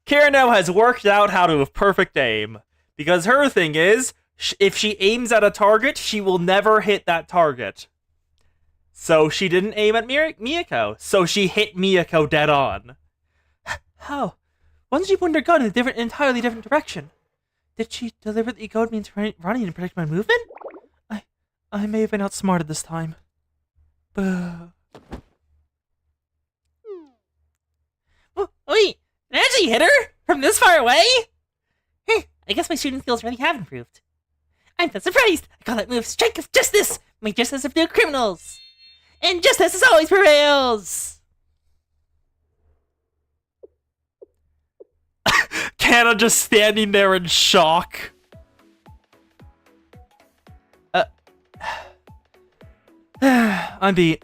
Kirino has worked out how to have perfect aim. Because her thing is, if she aims at a target, she will never hit that target. So she didn't aim at Miyako. So she hit Miyako dead on. How? Why didn't she point her gun in an entirely different direction? Did she deliberately code me into running and predict my movement? I may have been outsmarted this time. Boo. Wait, did I actually hit her? From this far away? I guess my shooting skills really have improved. I'm not surprised. I call that move Strike of Justice. My justice of new criminals. And justice always prevails. Kana just standing there in shock. I'm beat.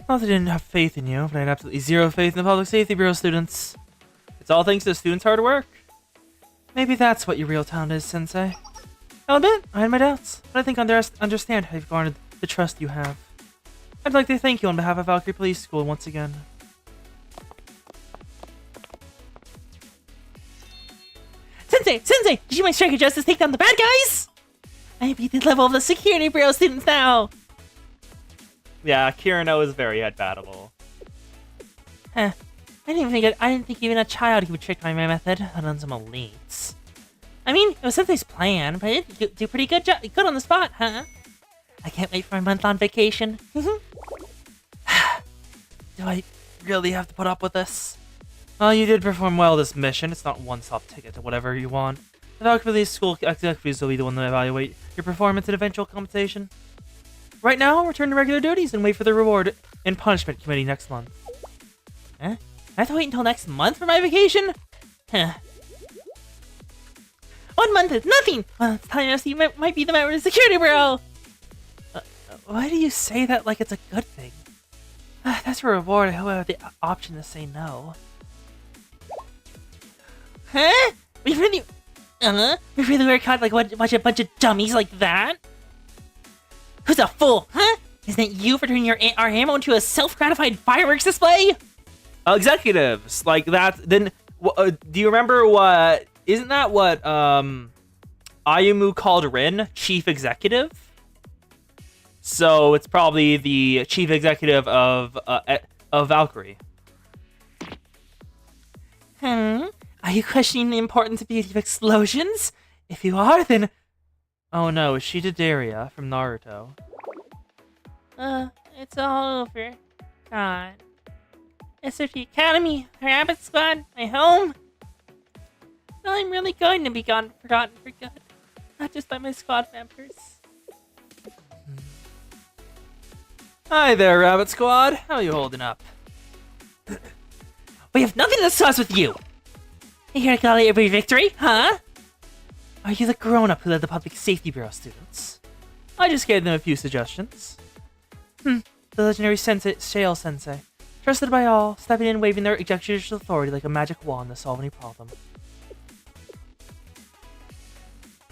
Not that I didn't have faith in you, but I had absolutely zero faith in the Public Safety Bureau students. It's all thanks to the students' hard work. Maybe that's what your real talent is, Sensei. I'll admit, I had my doubts, but I think I understand how you've garnered the trust you have. I'd like to thank you on behalf of Valkyrie Police School once again. Sensei! Did you my Strike of Justice take down the bad guys? I beat the level of the Security Bureau students now! Yeah, Kirino is very head-battable. I didn't think even a child could trick my method, let alone some elites. I mean, it was Sensei's plan, but it did do pretty good on the spot, huh? I can't wait for my month-long vacation. Do I really have to put up with this? Well, you did perform well this mission. It's not a one-stop ticket to whatever you want. The Valkyrie Police School executives will be the one to evaluate your performance and eventual compensation. Right now, return to regular duties and wait for the reward and punishment committee next month. Huh? I have to wait until next month for my vacation? Huh. 1 month is nothing! Well, it's telling us you might be the member of the Security Bureau! Why do you say that like it's a good thing? That's a reward. I hope I have the option to say no. Huh? We really were caught like a bunch of dummies like that? Who's a fool, huh? Isn't it you for turning our ammo into a self-gratified fireworks display? Executives like that. Then do you remember what? Isn't that what Ayumu called Rin? Chief executive. So it's probably the chief executive of Valkyrie. Are you questioning the importance of beauty of explosions? If you are, then... Oh no, is she Daria from Naruto? It's all over. God. SRT Academy, Rabbit Squad, my home. Well, I'm really going to be forgotten for good. Not just by my squad members. Hi there, Rabbit Squad. How are you holding up? We have nothing to discuss with you! You here to celebrate every victory, huh? Are you the grown-up who led the Public Safety Bureau students? I just gave them a few suggestions. The legendary Shale Sensei. Trusted by all, stepping in waving their executive authority like a magic wand to solve any problem.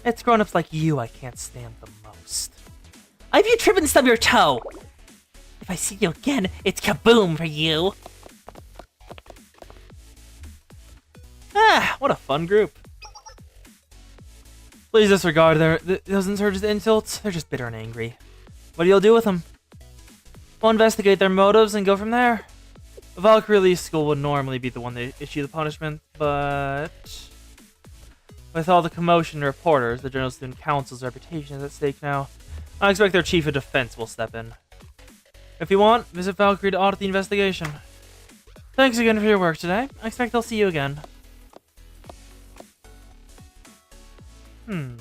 It's grown-ups like you I can't stand the most. I have you trip and stub your toe! If I see you again, it's kaboom for you! What a fun group. Please disregard those insurgents' insults. They're just bitter and angry. What do you do with them? We'll investigate their motives and go from there. Valkyrie Elite School would normally be the one to issue the punishment, but... with all the commotion and reporters, the General Student Council's reputation is at stake now. I expect their Chief of Defense will step in. If you want, visit Valkyrie to audit the investigation. Thanks again for your work today. I expect I'll see you again. I'm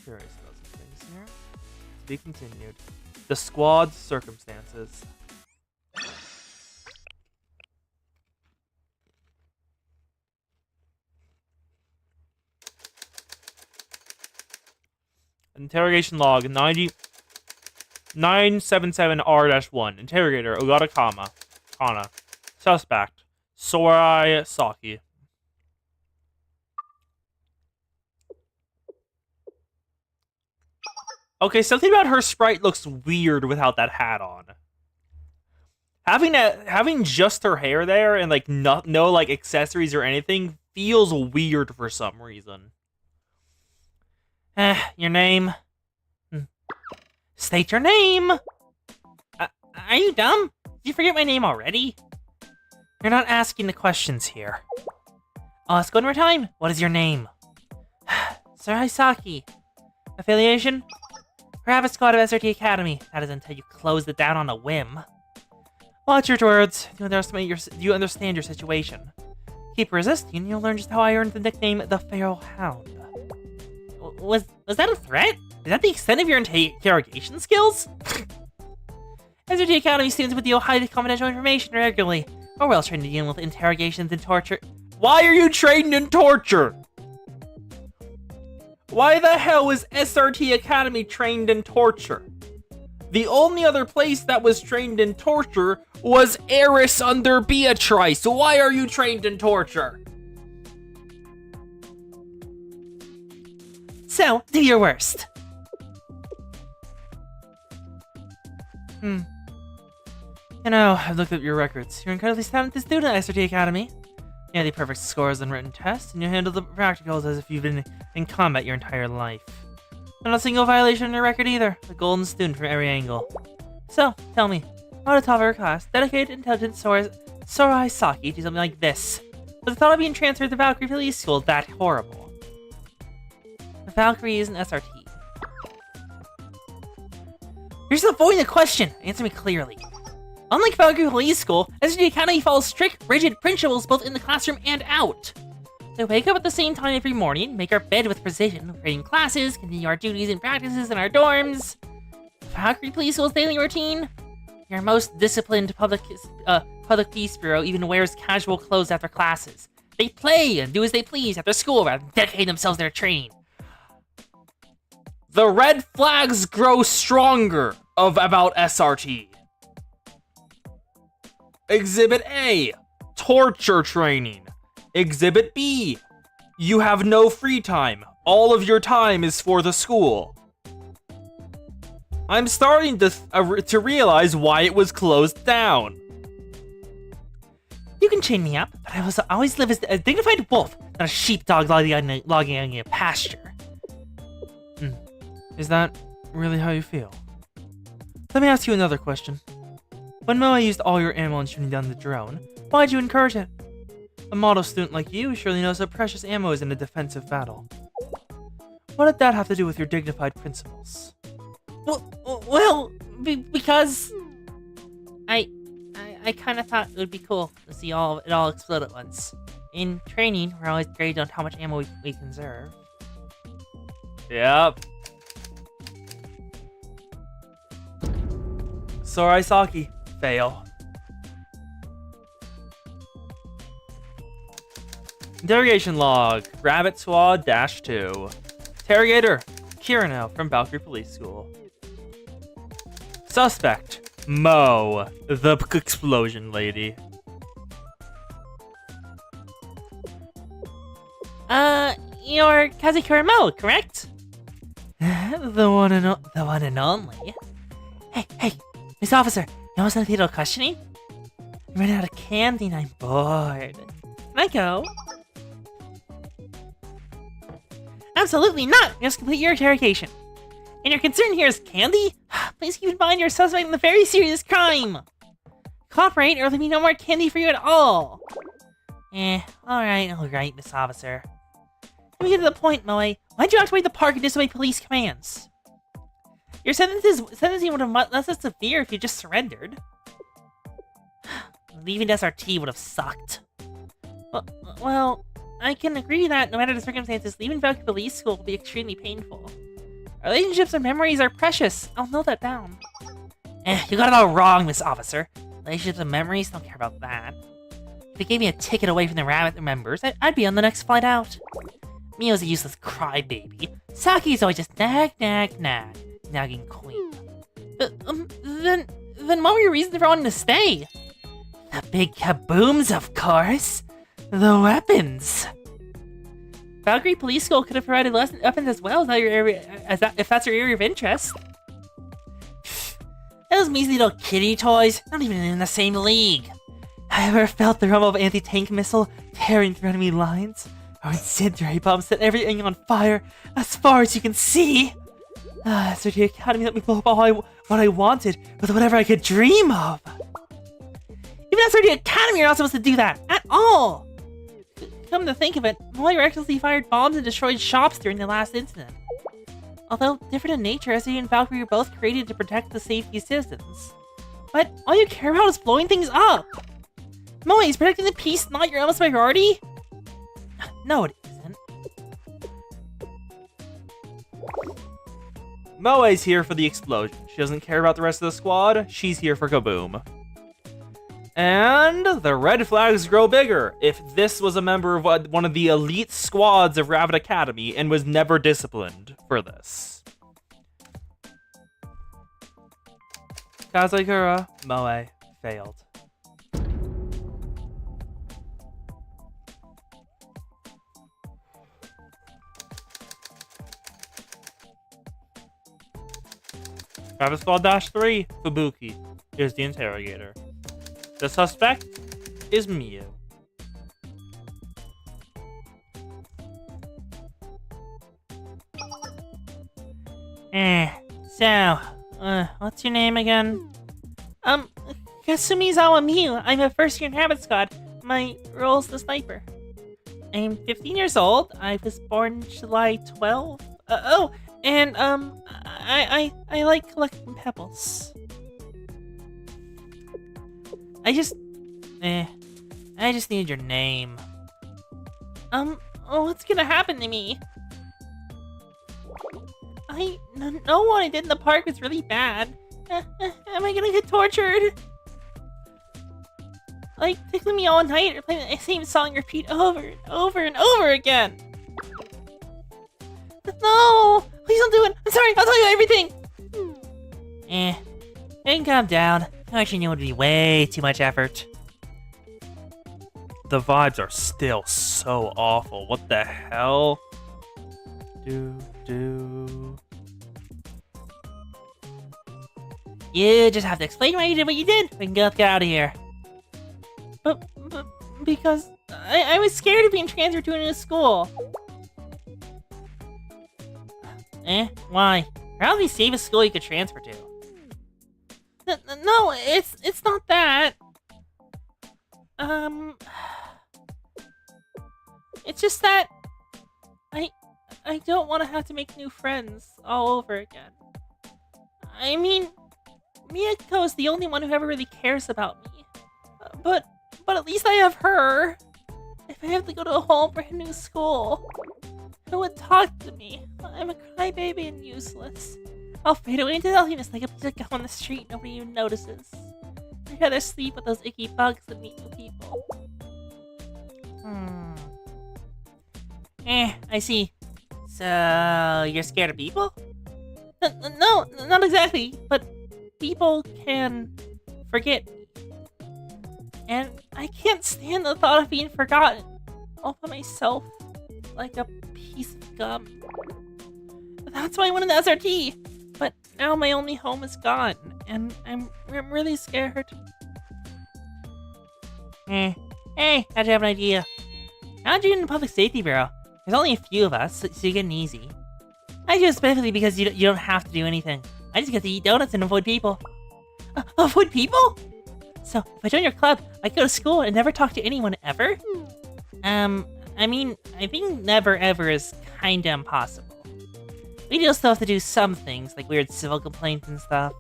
curious about some things here. To be continued. The squad's circumstances. Interrogation log 977R-1. Interrogator Ogata Kana. Suspect Sorai Saki. Okay, something about her sprite looks weird without that hat on. Having just her hair there and like no like accessories or anything feels weird for some reason. Your name? State your name! Are you dumb? Did you forget my name already? You're not asking the questions here. Let's go one more time. What is your name? Sir Saki. Affiliation? Rabbit Squad of SRT Academy. That is until you closed it down on a whim. Watch your words. Do you understand your situation? Keep resisting, and you'll learn just how I earned the nickname the Feral Hound. Was that a threat? Is that the extent of your interrogation skills? SRT Academy students would deal highly confidential information regularly. We're well trained in dealing with interrogations and torture. Why are you trained in torture? Why the hell is SRT Academy trained in torture? The only other place that was trained in torture was Eris under Beatrice. So why are you trained in torture? So, do your worst. You know, I've looked at your records. You're an incredibly talented student at SRT Academy. You have the perfect scores on written tests, and you handle the practicals as if you've been in combat your entire life. Not a single violation on your record either. A golden student from every angle. So, tell me, how did top of her class, dedicated, intelligent Sorai Saki do something like this? Was the thought of being transferred to Valkyrie Police School that horrible? The Valkyrie is an SRT. You're just avoiding the question. Answer me clearly. Unlike Valkyrie Police School, SRT Academy follows strict, rigid principles both in the classroom and out. They wake up at the same time every morning, make our bed with precision, reading classes, continue our duties and practices in our dorms. Valkyrie Police School's daily routine? Your most disciplined public peace bureau even wears casual clothes after classes. They play and do as they please after school rather than dedicating themselves to their training. The red flags grow stronger about SRT. Exhibit A, torture training. Exhibit B, you have no free time. All of your time is for the school. I'm starting to realize why it was closed down. You can chain me up, but I always live as a dignified wolf, not a sheepdog logging on a pasture. Is that really how you feel. Let me ask you another question. When Moe used all your ammo in shooting down the drone, why'd you encourage it? A model student like you surely knows how precious ammo is in a defensive battle. What did that have to do with your dignified principles? Well, because I kind of thought it would be cool to see it all explode at once. In training, we're always graded on how much ammo we conserve. Yep. Sorai Saki. Fail. Interrogation log. Rabbit Squad -2. Interrogator. Kirano from Valkyrie Police School. Suspect. Mo, the explosion lady. You're Kazekura Mo, correct? the one and only. Hey, Miss Officer, you almost done theater questioning? I ran out of candy and I'm bored. Can I go? Absolutely not! You must complete your interrogation. And your concern here is candy? Please keep in mind you're a suspect in a very serious crime! Cooperate or there'll be no more candy for you at all! Alright, Miss Officer. Let me get to the point, Moe. Why'd you activate the park and disobey police commands? Your sentencing would have been less severe if you just surrendered. Leaving SRT would have sucked. Well, I can agree that no matter the circumstances, leaving Valkyrie Police School will be extremely painful. Relationships and memories are precious. I'll note that down. You got it all wrong, Miss Officer. Relationships and memories, don't care about that. If they gave me a ticket away from the rabbit members, I'd be on the next flight out. Mio's a useless crybaby. Saki's always just nagging queen. Then what were your reasons for wanting to stay? The big kabooms, of course. The weapons. Valkyrie Police School could have provided weapons as well if that's your area of interest. Those measly little kitty toys, not even in the same league. Have you ever felt the rumble of anti-tank missile tearing through enemy lines? Or incendiary bombs set everything on fire as far as you can see? SRT Academy let me blow up what I wanted with whatever I could dream of. Even SRT Academy are not supposed to do that at all. Come to think of it, Molly recklessly fired bombs and destroyed shops during the last incident. Although different in nature, SRT and Valkyrie were both created to protect the safety of citizens. But all you care about is blowing things up. Moe, is protecting the peace not your utmost priority? No, it isn't. Moe's here for the explosion. She doesn't care about the rest of the squad. She's here for kaboom. And the red flags grow bigger. If this was a member of one of the elite squads of Rabbit Academy and was never disciplined for this. Kazekura Moe failed. Rabbit Squad -3, Fubuki is the interrogator. The suspect is Miu. What's your name again? Kasumizawa Miu. I'm a first-year in Rabbit Squad. My role's the sniper. I'm 15 years old. I was born July 12th. I like collecting pebbles. I just need your name. What's gonna happen to me? I know what I did in the park was really bad. Am I gonna get tortured? Like, tickling me all night or playing the same song repeat over and over and over again. No! Please don't do it! I'm sorry, I'll tell you everything! You can calm down. I actually knew it would be way too much effort. The vibes are still so awful. What the hell? You just have to explain why you did what you did. We can get out of here. But because I was scared of being transferred to a new school. Why? Probably the safest school you could transfer to. No, it's not that. It's just that I don't want to have to make new friends all over again. I mean, Miyako is the only one who ever really cares about me. But at least I have her. If I have to go to a whole brand new school, who would talk to me? I'm a crybaby and useless. I'll fade away into nothingness like a piece of gum on the street nobody even notices. I'd rather sleep with those icky bugs than meet new people. I see. So, you're scared of people? No, not exactly, but people can forget me. And I can't stand the thought of being forgotten all by myself like a piece of gum. That's why I wanted the SRT, but now my only home is gone, and I'm really scared. Hey, how'd you have an idea? How'd you get in the Public Safety Bureau? There's only a few of us, so you get in easy. I do it specifically because you don't have to do anything. I just get to eat donuts and avoid people. Avoid people? So, if I join your club, I go to school and never talk to anyone ever? I mean, I think never ever is kinda impossible. We do still have to do some things, like weird civil complaints and stuff.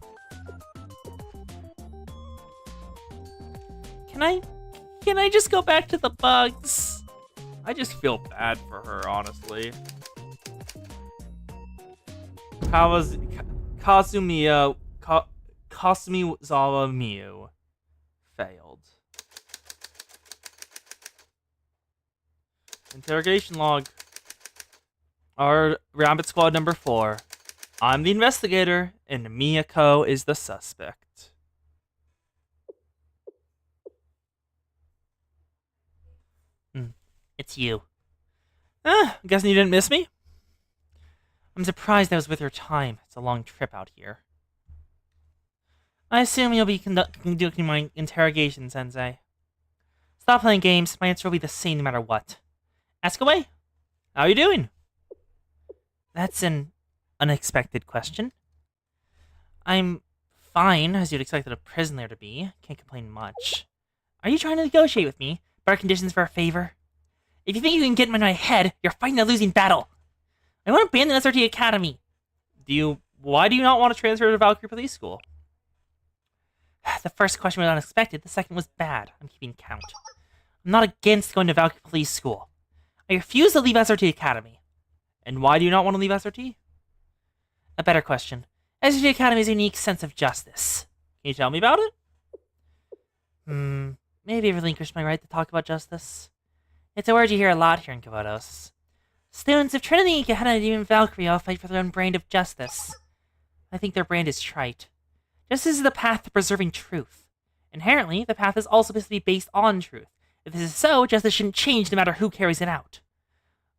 Can I just go back to the bugs? I just feel bad for her, honestly. Kazumizawa Miu failed. Interrogation log. Our Rabbit Squad number 4. I'm the investigator, and Miyako is the suspect. It's you. Guessing you didn't miss me? I'm surprised I was with your time. It's a long trip out here. I assume you'll be conducting my interrogation, Sensei. Stop playing games. My answer will be the same no matter what. Ask away. How are you doing? That's an unexpected question. I'm fine, as you'd expect a prisoner to be. Can't complain much. Are you trying to negotiate with me? Better conditions for a favor? If you think you can get in my head, you're fighting a losing battle. I want to abandon SRT Academy. Why do you not want to transfer to Valkyrie Police School? The first question was unexpected. The second was bad. I'm keeping count. I'm not against going to Valkyrie Police School. I refuse to leave SRT Academy. And why do you not want to leave SRT? A better question. SRT Academy's unique sense of justice. Can you tell me about it? Maybe I relinquished my right to talk about justice. It's a word you hear a lot here in Kavodos. Students of Trinity, Gehenna, and even Valkyrie all fight for their own brand of justice. I think their brand is trite. Justice is the path to preserving truth. Inherently, the path is also supposed to be based on truth. If this is so, justice shouldn't change no matter who carries it out.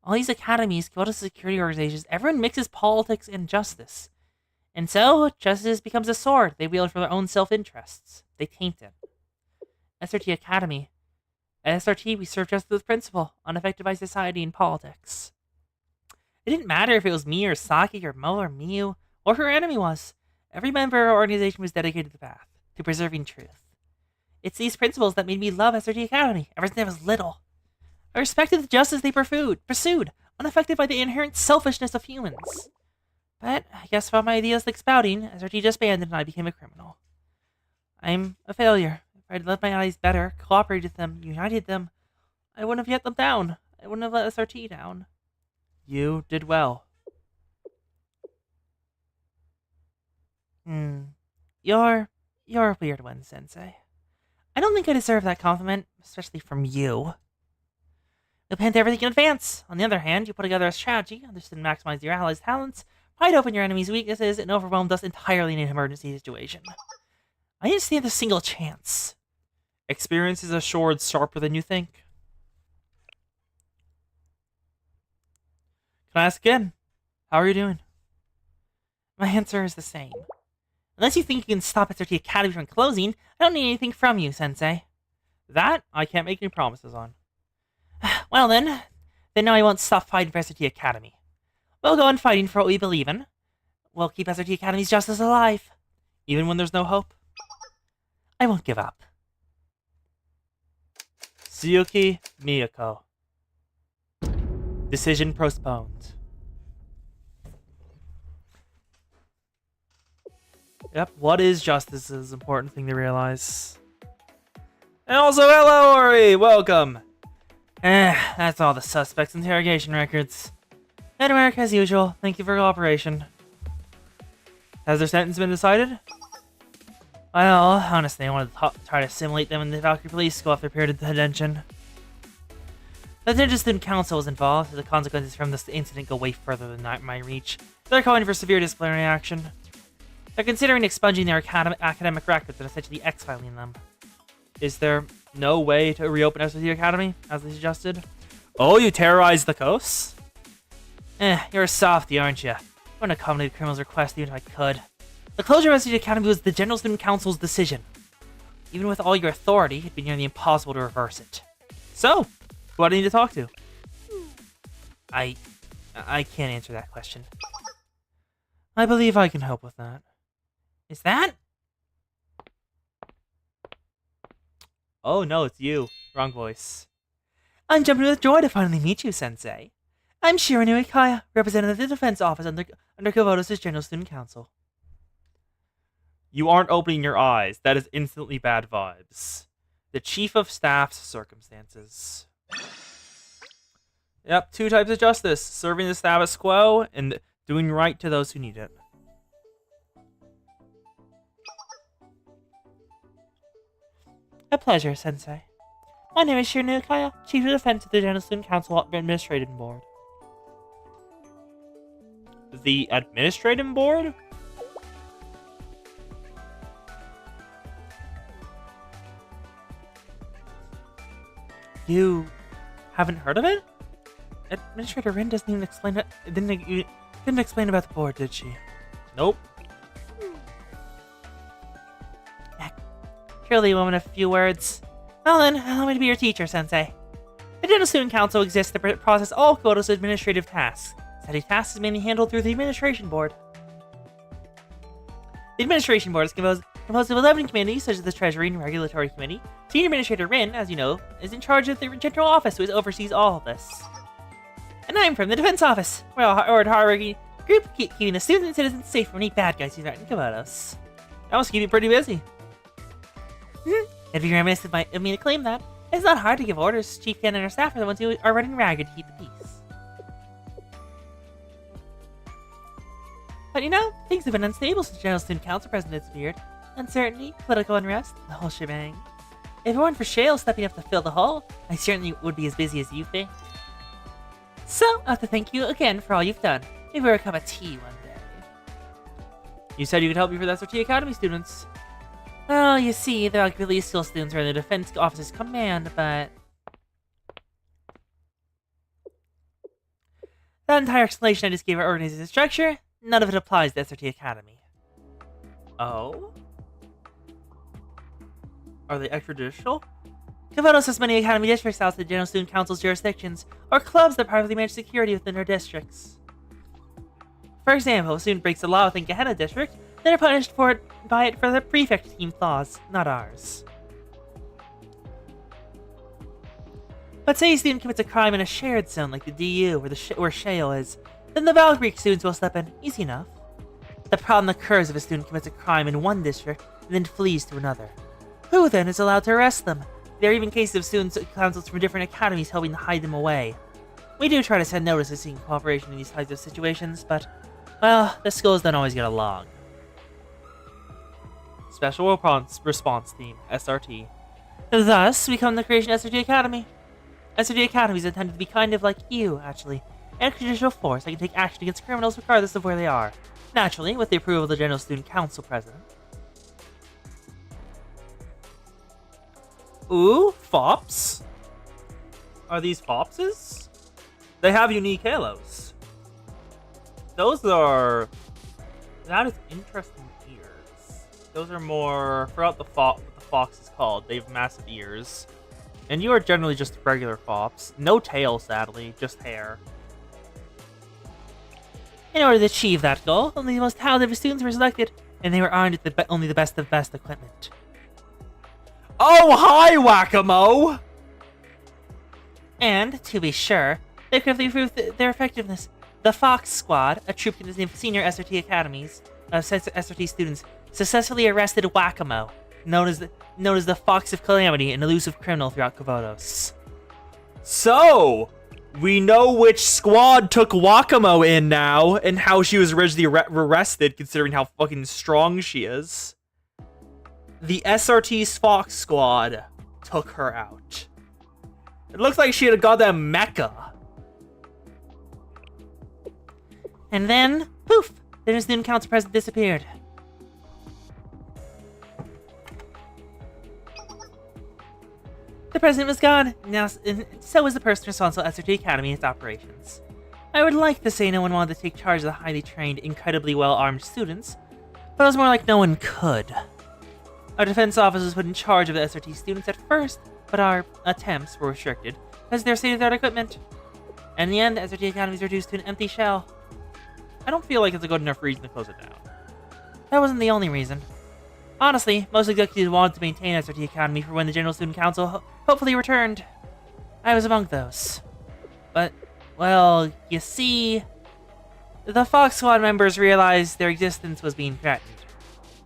All these academies, Kavodos security organizations, everyone mixes politics and justice. And so, justice becomes a sword they wield for their own self-interests. They taint it. SRT Academy. At SRT, we serve justice with principle, unaffected by society and politics. It didn't matter if it was me or Saki or Mo or Miu, or who our enemy was. Every member of our organization was dedicated to the path, to preserving truth. It's these principles that made me love SRT Academy ever since I was little. I respected the justice they pursued, unaffected by the inherent selfishness of humans. But I guess for my idealistic spouting, SRT disbanded and I became a criminal. I'm a failure. If I'd let my eyes better, cooperated with them, united them, I wouldn't have let them down. I wouldn't have let SRT down. You did well. You're a weird one, Sensei. I don't think I deserve that compliment, especially from you. You plan to everything in advance. On the other hand, you put together a strategy, understood and maximize your allies' talents, pried open your enemy's weaknesses, and overwhelmed us entirely in an emergency situation. I didn't stand a single chance. Experience is a sword sharper than you think. Can I ask again? How are you doing? My answer is the same. Unless you think you can stop SRT Academy from closing, I don't need anything from you, Sensei. That, I can't make any promises on. Well then no, I won't stop fighting for SRT Academy. We'll go on fighting for what we believe in. will keep SRT Academy's justice alive. Even when there's no hope? I won't give up. Tsuyuki Miyako. Decision postponed. Yep, what is justice is an important thing to realize. And also, hello, Ori! Welcome! That's all the suspects' interrogation records. Head to work as usual. Thank you for cooperation. Has their sentence been decided? Well, honestly, I wanted to try to assimilate them in the Valkyrie Police School after a period of detention. The Ninja Student Council was involved, so the consequences from this incident go way further than my reach. They're calling for severe disciplinary action. They're considering expunging their academic records and essentially exiling them. Is there no way to reopen SRT Academy, as they suggested? Oh, you terrorized the coast? You're a softie, aren't you? I wouldn't accommodate the criminal's request even if I could. The closure of SRT Academy was the General Student Council's decision. Even with all your authority, it'd be nearly impossible to reverse it. So, who do I need to talk to? I can't answer that question. I believe I can help with that. Is that? Oh no, it's you. Wrong voice. I'm jumping with joy to finally meet you, Sensei. I'm Shiranu Ikaya, representative of the defense office under Kovotos' General Student Council. You aren't opening your eyes. That is instantly bad vibes. The Chief of Staff's circumstances. Yep, 2 types of justice. Serving the status quo and doing right to those who need it. A pleasure, Sensei. My name is Shiranu Ikaya, Chief of Defense of the General Student Council Administrative Board. The Administrative Board? You haven't heard of it? Administrator Rin doesn't even explain it. Didn't explain about the board, did she? Nope. Surely a woman of few words. Well then, allow me to be your teacher, Sensei. The General Student Council exists to process all Kovotos' administrative tasks. Such tasks is mainly handled through the Administration Board. The Administration Board is composed of 11 committees, such as the Treasury and Regulatory Committee. Senior Administrator Rin, as you know, is in charge of the General Office, who oversees all of this. And I'm from the Defense Office. We're a hard-working group keeping the students and citizens safe from any bad guys who threaten Kovotos. That must keep you pretty busy. It'd be remiss of me to claim that. It's not hard to give orders. Chief Ken and our staff are the ones who are running ragged to keep the peace. But you know, things have been unstable since General Student Council President disappeared. Uncertainty, political unrest, the whole shebang. If it weren't for Shale stepping up to fill the hole, I certainly would be as busy as you've been. So, I have to thank you again for all you've done. Maybe we're a cup of tea one day. You said you could help me for the SRT Academy students. Well, you see, the Valkyrie Police School students are in the Defense Office's command, but... that entire explanation I just gave our organizational structure, none of it applies to SRT Academy. Oh? Are they extrajudicial? Kovotos has many academy districts outside the General Student Council's jurisdictions, or clubs that privately manage security within their districts. For example, if a student breaks the law within Gehenna District, they're punished by it for the prefect team clause, not ours. But say a student commits a crime in a shared zone like the DU where Shale is, then the Valkyrie students will step in, easy enough. The problem occurs if a student commits a crime in one district and then flees to another. Who then is allowed to arrest them? There are even cases of students councils from different academies helping to hide them away. We do try to send notices seeking cooperation in these types of situations, but, well, the schools don't always get along. Special Response Team, SRT. Thus, we come to the creation of SRT Academy. SRT Academy is intended to be kind of like you, actually. An extrajudicial force that can take action against criminals regardless of where they are. Naturally, with the approval of the General Student Council President. Ooh, fops? Are these fopses? They have unique halos. That is interesting ears. Those are more, I forgot what the fox is called. They have massive ears. And you are generally just regular fops. No tail, sadly, just hair. In order to achieve that goal, only the most talented students were selected, and they were armed with only the best of best equipment. Oh, hi, Whack-A-Mo! And, to be sure, they quickly proved their effectiveness. The Fox Squad, a troop consisting of senior SRT academies, SRT students, successfully arrested Whack-A-Mo, known as the Fox of Calamity, an elusive criminal throughout Kovotos. So, we know which squad took Whack-A-Mo in now, and how she was originally arrested, considering how fucking strong she is. The SRT's Fox Squad took her out. It looks like she had a goddamn mecha. And then, poof, the student council president disappeared. The president was gone, now, and so was the person responsible at SRT Academy and its operations. I would like to say no one wanted to take charge of the highly trained, incredibly well-armed students, but it was more like no one could. Our defense office was put in charge of the SRT students at first, but our attempts were restricted because of their state-of-the-art equipment. In the end, the SRT Academy was reduced to an empty shell. I don't feel like it's a good enough reason to close it down. That wasn't the only reason. Honestly, most executives wanted to maintain SRT Academy for when the General Student Council hopefully returned. I was among those. But, well, you see, the Fox Squad members realized their existence was being threatened.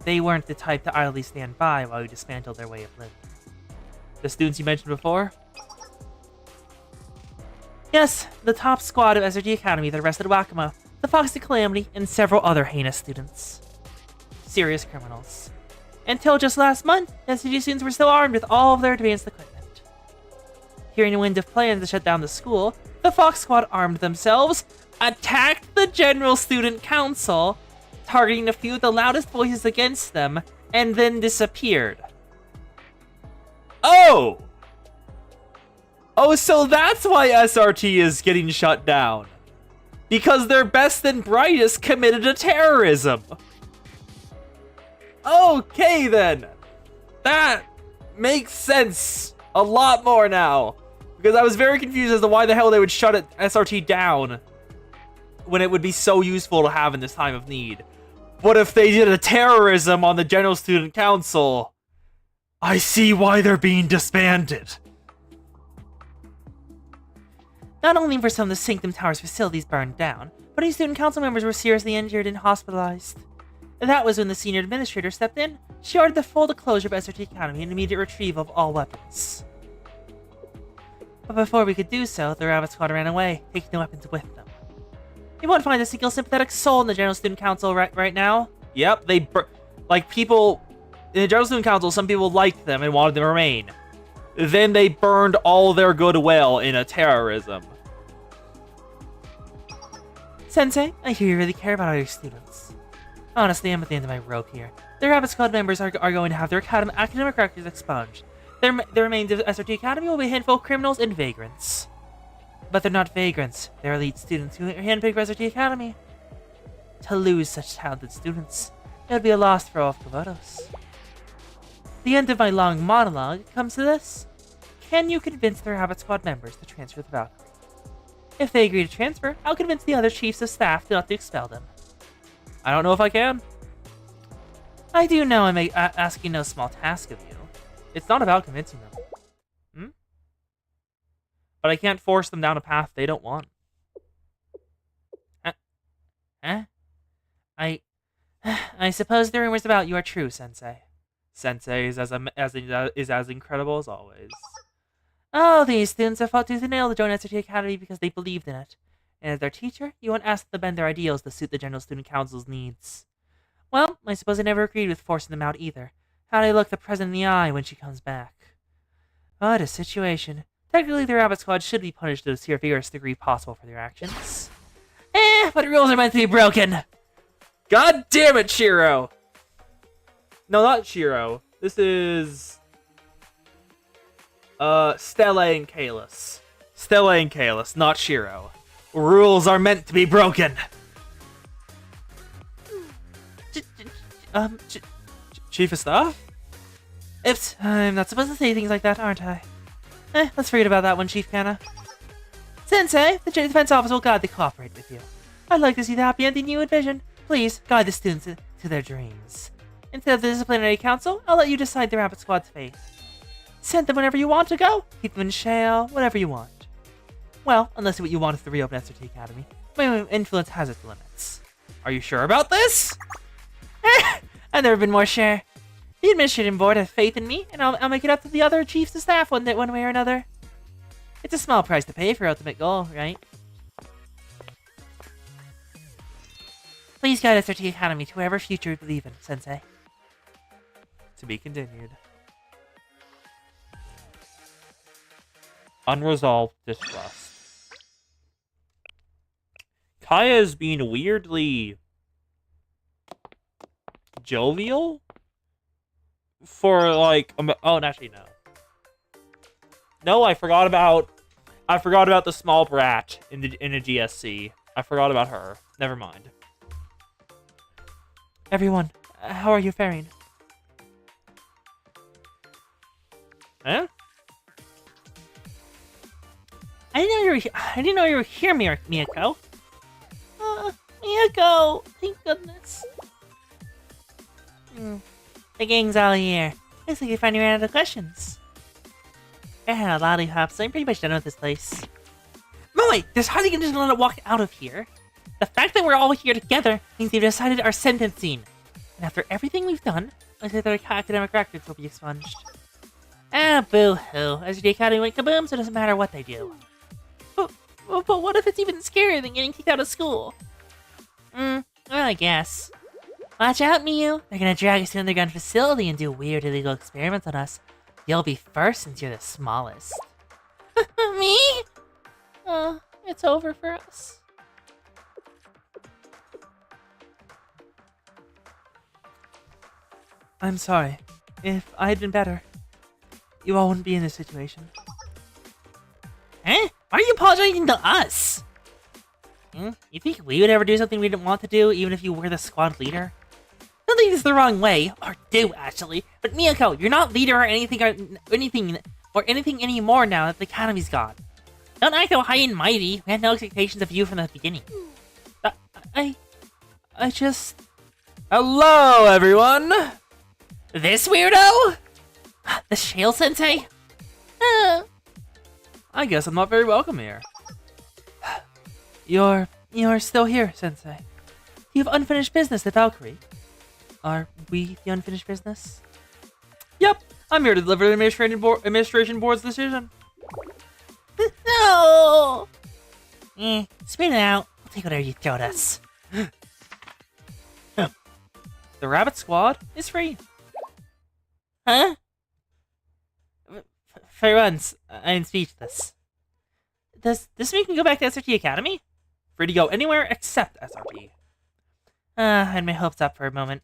They weren't the type to idly stand by while we dismantled their way of living. The students you mentioned before? Yes, the top squad of SRT Academy that arrested Whack-A-Mo, the Fox of Calamity, and several other heinous students. Serious criminals. Until just last month, SRT students were still armed with all of their advanced equipment. Hearing the wind of plans to shut down the school, the Fox Squad armed themselves, attacked the General Student Council, targeting a few of the loudest voices against them, and then disappeared. Oh! Oh, so that's why SRT is getting shut down. Because their best and brightest committed to terrorism. Okay, then. That makes sense a lot more now. Because I was very confused as to why the hell they would shut SRT down when it would be so useful to have in this time of need. But if they did a terrorism on the General Student Council, I see why they're being disbanded. Not only were some of the Sanctum Tower's facilities burned down, but any student council members were seriously injured and hospitalized. That was when the senior administrator stepped in. She ordered the full closure of SRT Academy and immediate retrieval of all weapons. But before we could do so, the Rabbit Squad ran away, taking the weapons with them. You won't find a single sympathetic soul in the General Student Council right now. Yep, like people in the General Student Council, some people liked them and wanted them to remain. Then they burned all their goodwill in a terrorism. Sensei, I hear you really care about all your students. Honestly, I'm at the end of my rope here. The Rabbit Squad members are going to have their academic records expunged. The remains of SRT Academy will be a handful of criminals and vagrants. But they're not vagrants. They're elite students who handpicked for SRT Academy. To lose such talented students, it would be a loss for all of Kovotos. The end of my long monologue comes to this. Can you convince the Rabbit Squad members to transfer the Valkyrie? If they agree to transfer, I'll convince the other chiefs of staff not to expel them. I don't know if I can. I do know I'm asking no small task of you. It's not about convincing them. But I can't force them down a path they don't want. I suppose the rumors about you are true, Sensei. Sensei is as incredible as always. Oh, these students have fought tooth and nail to join SRT Academy because they believed in it. And as their teacher, you won't ask them to bend their ideals to suit the General Student Council's needs. Well, I suppose I never agreed with forcing them out either. How'd I look the president in the eye when she comes back? What a situation. Technically, the Rabbit Squad should be punished to the severest degree possible for their actions. But rules are meant to be broken! God damn it, Shiro! No, not Shiro. This is... Stella and Kalis. Stella and Kalis, not Shiro. Rules are meant to be broken! Chief of Staff? Oops, I'm not supposed to say things like that, aren't I? Let's forget about that one, Chief Kana. Sensei, the Defense Office will gladly cooperate with you. I'd like to see the happy ending you envision. Please, guide the students to their dreams. Instead of the disciplinary council, I'll let you decide the Rabbit Squad's fate. Send them whenever you want to go. Keep them in jail, whatever you want. Well, unless what you want is to reopen SRT Academy. My influence has its limits. Are you sure about this? I've never been more sure. The administrative board has faith in me, and I'll make it up to the other chiefs of staff one way or another. It's a small price to pay for ultimate goal, right? Please guide SRT Academy to wherever future you believe in, Sensei. To be continued. Unresolved distrust. Kaya is being weirdly jovial for like oh, actually no. No, I forgot about the small brat in the GSC. I forgot about her. Never mind. Everyone, how are you faring? Huh? I didn't know you were here, Miyako. Miyako! Thank goodness. The gang's all here. Looks like you finally ran out of questions. I had a lollipop, so I'm pretty much done with this place. No, wait, there's hardly gonna just let it walk out of here. The fact that we're all here together means they've decided our sentencing. And after everything we've done, I think their academic records will be expunged. Ah, boo-hoo. As the Academy went kaboom, so it doesn't matter what they do. But what if it's even scarier than getting kicked out of school? Well, I guess. Watch out, Miyu. They're gonna drag us to an underground facility and do weird illegal experiments on us. You'll be first since you're the smallest. Me? It's over for us. I'm sorry. If I had been better, you all wouldn't be in this situation. Huh? Why are you apologizing to us? You think we would ever do something we didn't want to do, even if you were the squad leader? Don't think this the wrong way, or do actually. But Miyako, you're not leader or anything anymore now that the Academy's gone. Don't act so high and mighty. We had no expectations of you from the beginning. I just... Hello, everyone! This weirdo? The Shale Sensei? I guess I'm not very welcome here. You're still here, Sensei. You have unfinished business at Valkyrie. Are we the unfinished business? Yep, I'm here to deliver the administration board's decision. No! Spit it out. We'll take whatever you throw at us. The Rabbit Squad is free. Huh? For once, I'm speechless. Does this mean we can go back to SRT Academy? Free to go anywhere except SRT. I had my hopes up for a moment.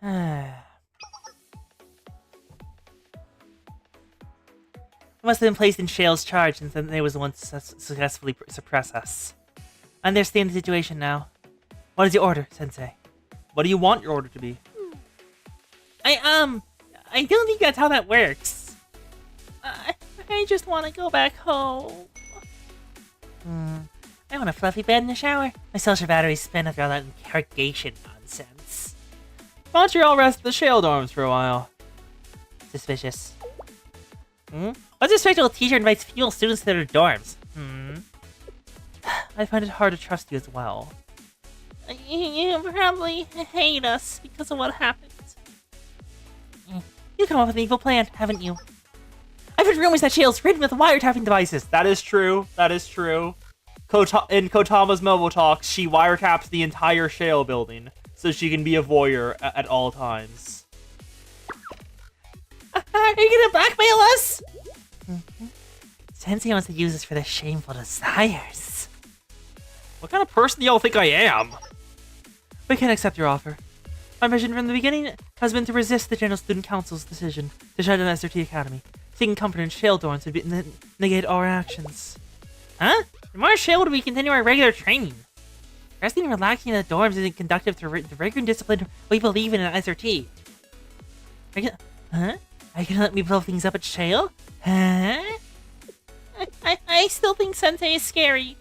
It must have been placed in Shale's charge since they was the one to successfully suppress us. I understand the situation now. What is your order, Sensei? What do you want your order to be? I don't think that's how that works. I just want to go back home. I want a fluffy bed and a shower. My social battery's spin after all that interrogation nonsense. Why don't you all rest at the Shale dorms for a while? Suspicious. What's a special teacher invites female students to their dorms? I find it hard to trust you as well. You probably hate us because of what happened. You come up with an evil plan, haven't you? I've heard rumors that Shale's ridden with wiretapping devices. That is true. That is true. In Kotama's mobile talks, she wiretaps the entire Shale building so she can be a voyeur at all times. Are you gonna blackmail us? Sensei wants to use us for their shameful desires. What kind of person do y'all think I am? We can't accept your offer. Our mission from the beginning has been to resist the General Student Council's decision to shut down SRT Academy. Seeking comfort in Shale dorms would negate our actions. Huh? The more Shale would we continue our regular training? Resting and relaxing in the dorms isn't conductive to the rigor and discipline we believe in at SRT. Are you gonna let me blow things up at Shale? Huh? I still think Sensei is scary.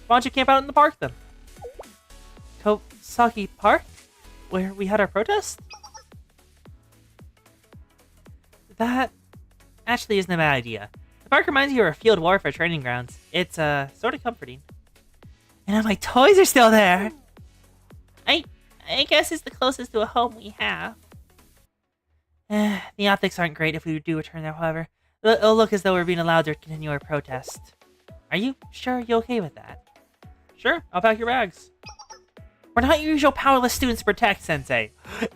Why don't you camp out in the park then? Kosaki Park? Where we had our protest? That actually isn't a bad idea. The park reminds you of our field warfare training grounds. It's, sort of comforting. And my toys are still there! I guess it's the closest to a home we have. The optics aren't great if we do return there, however. It'll look as though we're being allowed to continue our protest. Are you sure you're okay with that? Sure, I'll pack your bags. We're not your usual powerless students to protect, Sensei.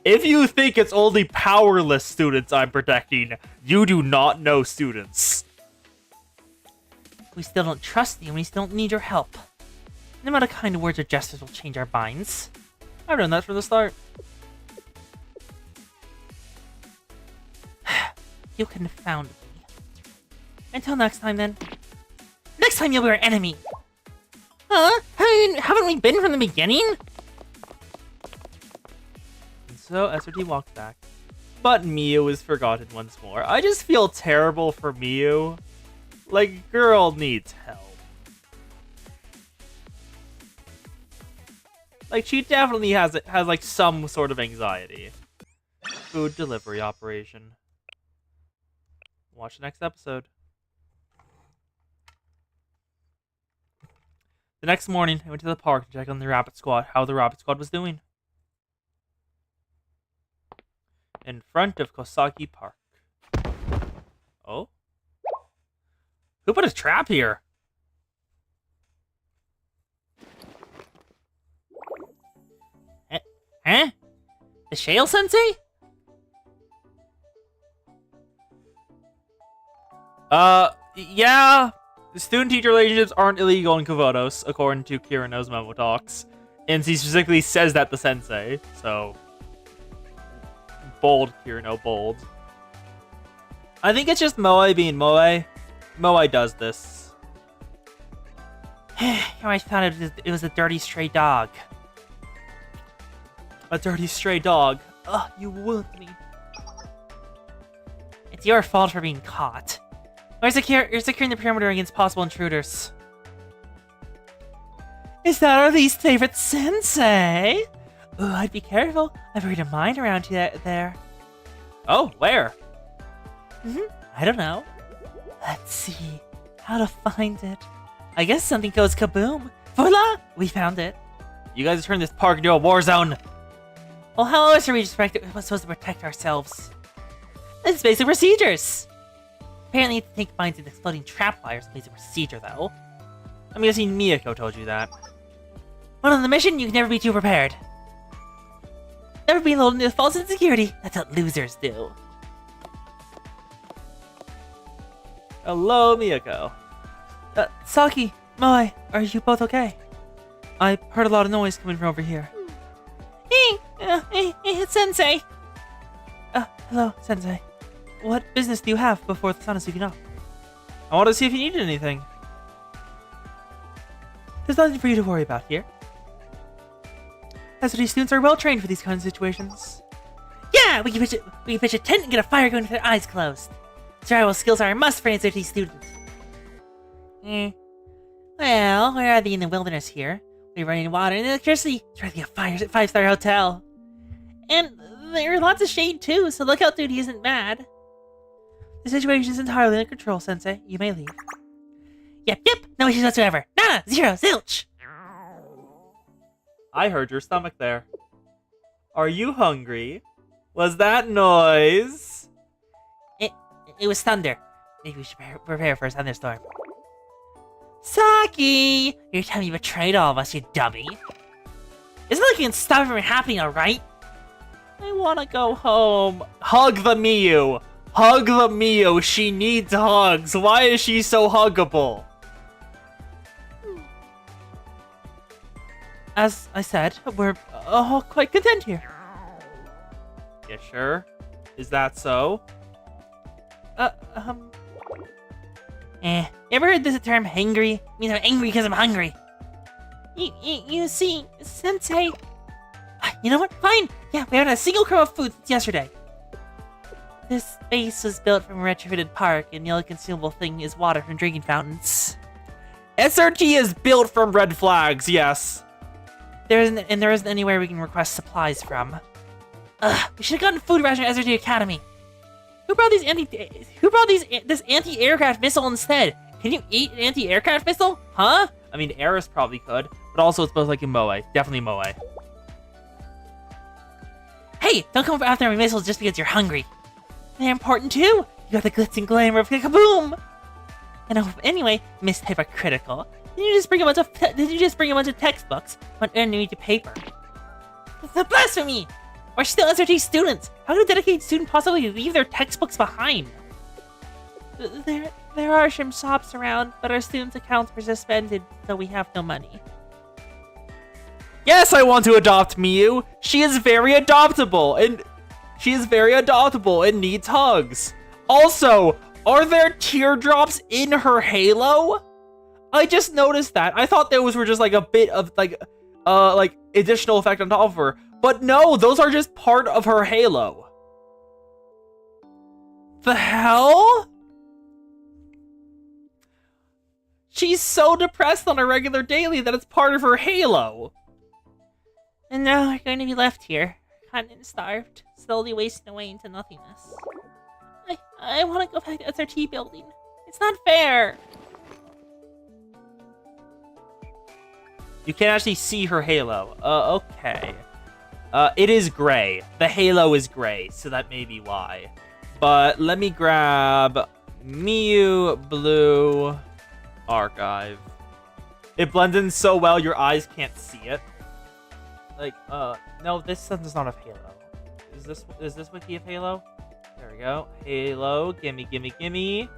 If you think it's only powerless students I'm protecting, you do not know students. We still don't trust you and we still don't need your help. No amount of kind words or gestures will change our minds. I've done that from the start. You confound me. Until next time, then. Next time you'll be our enemy! Huh? Haven't we been from the beginning? And so SRT walked back. But Miu is forgotten once more. I just feel terrible for Miu. Like, girl needs help. Like, she definitely has like some sort of anxiety. Food delivery operation. Watch the next episode. The next morning, I went to the park to check on the Rabbit Squad, how the Rabbit Squad was doing. In front of Kosaki Park. Oh? Who put a trap here? Huh? The Shale Sensei? Yeah. The student-teacher relationships aren't illegal in Kavotos, according to Kirino's memo talks. And he specifically says that the sensei, so... Bold, Kirino, bold. I think it's just Moe being Moe. Moe does this. I found it was a dirty stray dog. A dirty stray dog. Ugh, you wound me. It's your fault for being caught. You're securing the perimeter against possible intruders. Is that our least favorite sensei? Ooh, I'd be careful. I've heard a mine around there. Oh, where? I don't know. Let's see. How to find it. I guess something goes kaboom. Voila! We found it. You guys turned this park into a war zone. Well, how else are we supposed to protect ourselves? This is basic procedures. Apparently, to take mines and exploding trap wires is basic procedure, though. I'm guessing Miyako told you that. When on the mission, you can never be too prepared. Never be lulled into false insecurity. That's what losers do. Hello, Miyako. Saki, Moe, are you both okay? I heard a lot of noise coming from over here. Hey, Sensei. Hello, Sensei. What business do you have before the sun is leaving off? I want to see if you needed anything. There's nothing for you to worry about here. SRT students are well trained for these kinds of situations. Yeah, we can pitch a tent and get a fire going with their eyes closed. Survival skills are a must for an SRT student. Well, we're already in the wilderness here. We're running water and electricity. It's really a 5-star hotel. And there are lots of shade too, so lookout duty isn't bad. The situation is entirely under control, Sensei. You may leave. Yep, no issues whatsoever. Nada, zero, zilch. I heard your stomach there. Are you hungry? Was that noise? It was thunder. Maybe we should prepare for a thunderstorm. Saki! You're telling me you betrayed all of us, you dummy. Isn't like you can stop it from happening, alright? I want to go home. Hug the Miu. Hug the Miu. She needs hugs. Why is she so huggable? As I said, we're all quite content here. Yeah, sure. Is that so? You ever heard this term hangry? It means I'm angry because I'm hungry. You see, Sensei... You know what? Fine! Yeah, we haven't had a single crumb of food since yesterday. This base was built from a retrofitted park, and the only consumable thing is water from drinking fountains. SRT is built from red flags, yes. There isn't anywhere we can request supplies from. We should have gotten food ration at SRT Academy. Who brought this anti-aircraft missile instead? Can you eat an anti-aircraft missile? Huh? I mean, Eris probably could, but also it's both like in Moe. Definitely Moe. Hey, don't come after my missiles just because you're hungry. They're important too. You got the glitz and glamour of kaboom. And anyway, Miss Hypocritical, did you just bring a bunch of textbooks on enemy to paper? The blasphemy! We're still SRT students. How could a dedicated student possibly leave their textbooks behind? There are some shops around, but our students' accounts were suspended, so we have no money. Yes, I want to adopt Miu. She is very adoptable and needs hugs. Also, are there teardrops in her halo? I just noticed that. I thought those were just like a bit of like additional effect on top of her. But no, those are just part of her halo. The hell? She's so depressed on a regular daily that it's part of her halo. And now we're going to be left here, kind of starved, slowly wasting away into nothingness. I want to go back to SRT building. It's not fair. You can actually see her halo. Okay. It is gray. The halo is gray, so that may be why. But let me grab Miu Blue Archive. It blends in so well your eyes can't see it. Like, no, this one does not have halo. Is this wiki of halo? There we go. Halo, gimme.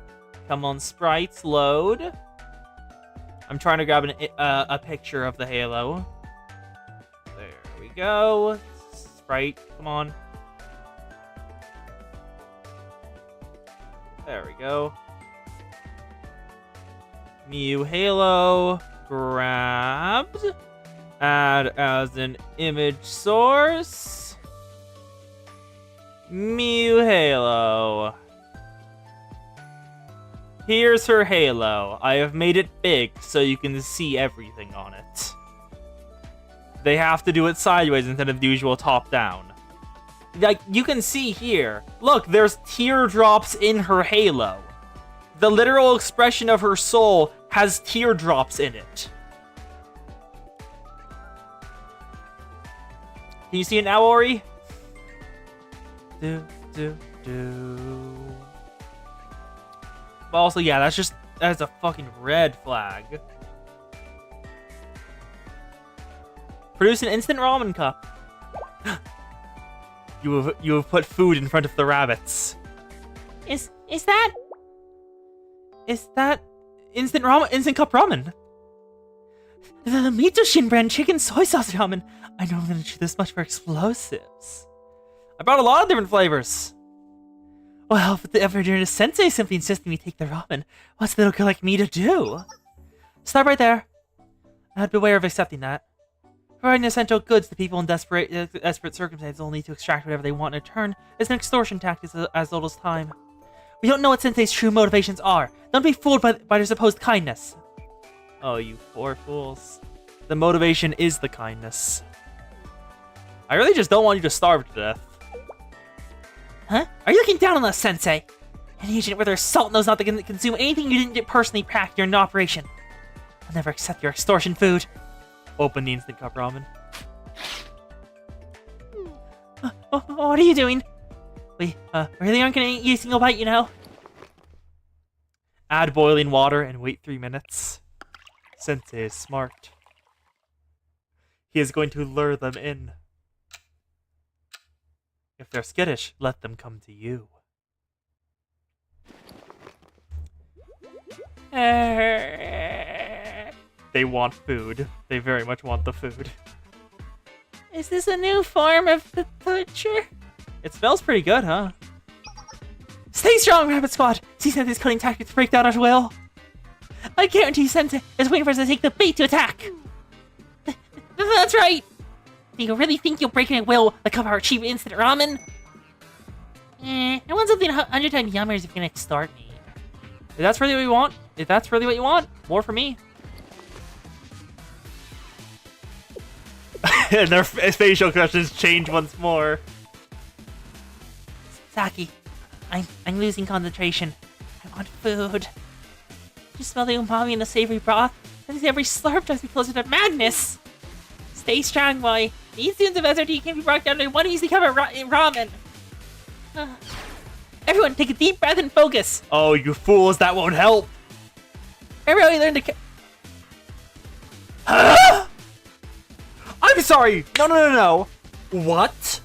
Come on, sprites, load. I'm trying to grab a picture of the halo. There we go. Sprite, come on. There we go. Miu Halo grabbed. Add as an image source. Miu Halo. Here's her halo. I have made it big so you can see everything on it. They have to do it sideways instead of the usual top down. Like, you can see here. Look, there's teardrops in her halo. The literal expression of her soul has teardrops in it. Can you see it now, Ori? But also, yeah, that's a fucking red flag. Produce an instant ramen cup. You have put food in front of the rabbits. Is that Instant cup ramen? The Mitoshin brand chicken soy sauce ramen. I know I'm gonna chew this much for explosives. I brought a lot of different flavors. Well, if the Everdearness Sensei simply insisted we take the ramen, what's a little girl like me to do? Stop right there. I'd beware of accepting that. Providing essential goods to people in desperate circumstances will need to extract whatever they want in return is an extortion tactic as old as time. We don't know what Sensei's true motivations are. Don't be fooled by their supposed kindness. Oh, you poor fools. The motivation is the kindness. I really just don't want you to starve to death. Huh? Are you looking down on us, Sensei? An agent with her salt knows not to consume anything you didn't personally pack during an operation. I'll never accept your extortion food. Open the instant cup ramen. What are you doing? We really aren't gonna eat a single bite, you know? Add boiling water and wait 3 minutes. Sensei is smart. He is going to lure them in. If they're skittish, let them come to you. They want food. They very much want the food. Is this a new form of the butcher? It smells pretty good, huh? Stay strong, Rabbit Squad! See Sensei's cunning tactics break down at will. I guarantee Sensei is waiting for us to take the bait to attack. That's right! Do you really think you'll break at will the cup of our cheap instant ramen? I want something 100 times yummier if you're gonna extort me. If that's really what you want, more for me. And their facial expressions change once more. Saki, I'm losing concentration. I want food. You smell the umami and the savory broth? And every slurp drives me closer to madness. Stay strong, boy. These students of SRT can be brought down to one easy cup of ramen. Everyone, take a deep breath and focus. Oh, you fools, that won't help. Remember how you learned to... I'm sorry. No. What?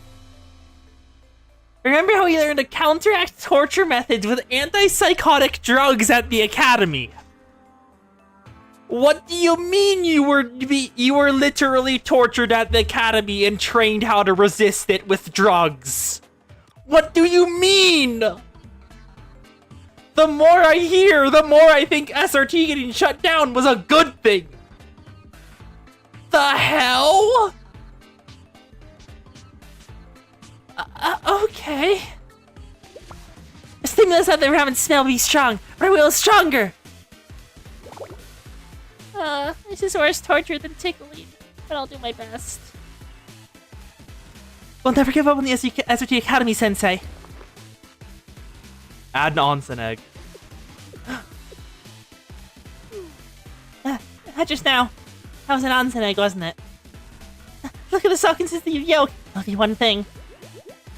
Remember how you learned to counteract torture methods with antipsychotic drugs at the academy? What do you mean you were literally tortured at the academy and trained how to resist it with drugs? What do you mean? The more I hear, the more I think SRT getting shut down was a good thing. The hell? Okay. The stimulus of the ramen smell will be strong, but our will is stronger. This is worse torture than tickling, but I'll do my best. We'll never give up on the SRT Academy, Sensei. Add an onsen egg. Just now. That was an onsen egg, wasn't it? Look at the soft consistency of yolk. Only one thing.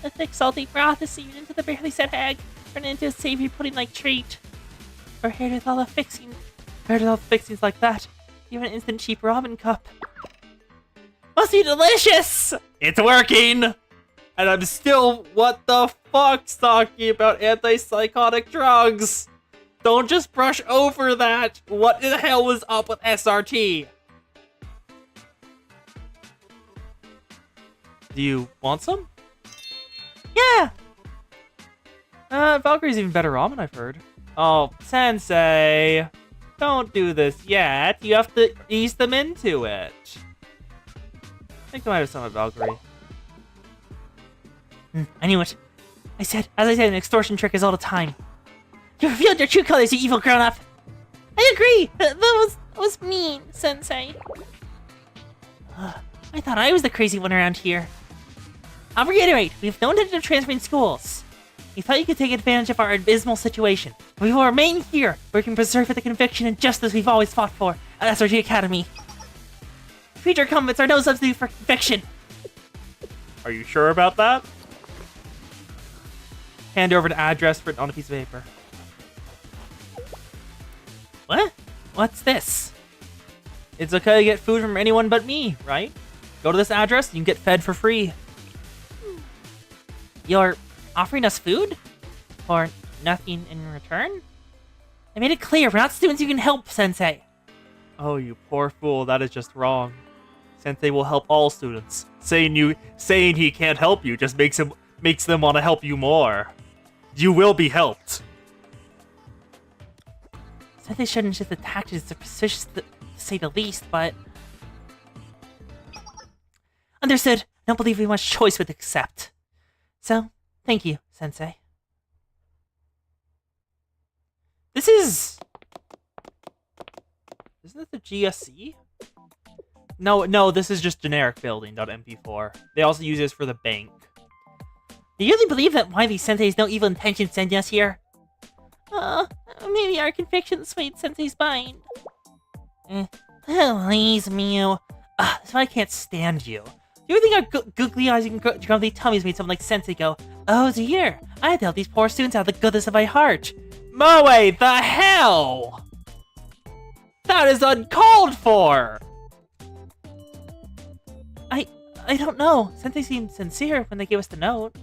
The thick, salty broth is seeping into the barely set egg, turning into a savory pudding-like treat. Prepared with all the fixings like that. Even an instant cheap ramen cup. Must be delicious! It's working! And I'm still, what the fuck's talking about antipsychotic drugs? Don't just brush over that! What the hell was up with SRT? Do you want some? Yeah! Valkyrie's even better ramen, I've heard. Oh, Sensei! Don't do this yet. You have to ease them into it. I think I might have some at Valkyrie. I knew it. As I said, an extortion trick is all the time. You revealed your true colors, you evil grown-up! I agree! That was mean, Sensei. I thought I was the crazy one around here. I'll reiterate, we have no intention of transferring schools. We thought you could take advantage of our abysmal situation. We will remain here, where we can preserve the conviction and justice we've always fought for at SRT Academy. Future convicts are no substitute for conviction. Are you sure about that? Hand over an address written on a piece of paper. What? What's this? It's okay to get food from anyone but me, right? Go to this address and you can get fed for free. You're offering us food? For nothing in return? I made it clear, we're not students you can help, Sensei. Oh, you poor fool, that is just wrong. Sensei will help all students. Saying he can't help you just makes them want to help you more. You will be helped. Sensei shouldn't just attack as suspicious to say the least, but... Understood. I don't believe we have much choice with accept. So, thank you, Sensei. Isn't it the GSC? No, this is just generic building.mp4. They also use this for the bank. Do you really believe that why these Sensei's no evil intentions sent us here? Maybe our conviction swayed Sensei's mind. Please, Mew. That's why I can't stand you. Do you think our googly eyes and grumbly tummies made someone like Sensei go, oh dear, I had to help these poor students out of the goodness of my heart? Moe, the hell? That is uncalled for! I don't know. Sensei seemed sincere when they gave us the note.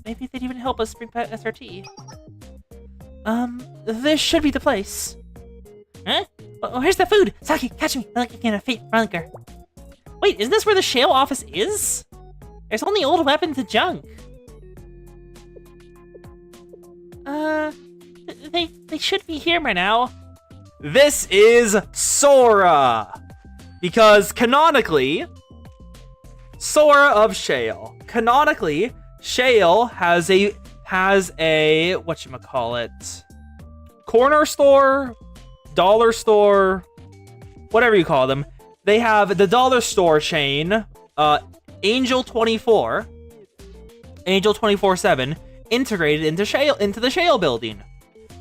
Maybe they'd even help us bring back SRT. This should be the place. Huh? Oh, here's the food! Saki, catch me! Like I can a fate runker. Wait, isn't this where the Shale office is? There's only old weapons and junk. They should be here by now. This is Sora! Because canonically, Sora of Shale. Canonically, Shale has has a whatchamacallit, corner store, dollar store, whatever you call them. They have the dollar store chain, Angel 24, Angel 24/7, integrated into the Shale building.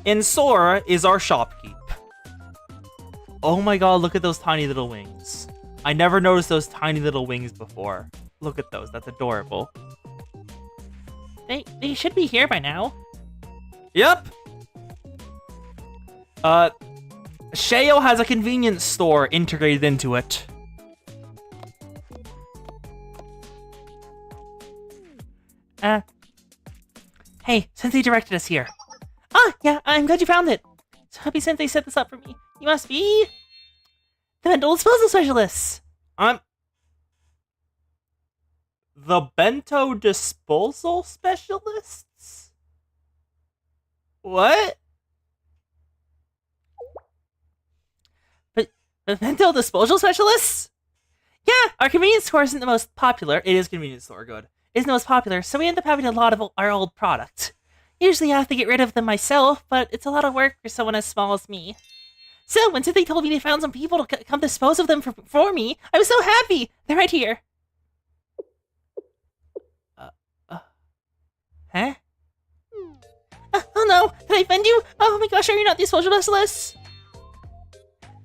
And Sora is our shopkeep. Oh my god, look at those tiny little wings. I never noticed those tiny little wings before. Look at those, that's adorable. They should be here by now. Yep. Shale has a convenience store integrated into it. Hey, Sensei directed us here. Ah, yeah, I'm glad you found it. So happy Sensei set this up for me. You must be the mental disposal specialist. I'm the bento disposal specialists? What? But mental disposal specialists? Yeah, our convenience store isn't the most popular. It is convenience store, good. Isn't the most popular, so we end up having a lot of our old products. Usually I have to get rid of them myself, but it's a lot of work for someone as small as me. So, when Sensei told me they found some people to come dispose of them for me, I was so happy! They're right here. Huh? Oh no! Did I offend you? Oh my gosh, are you not the social specialists?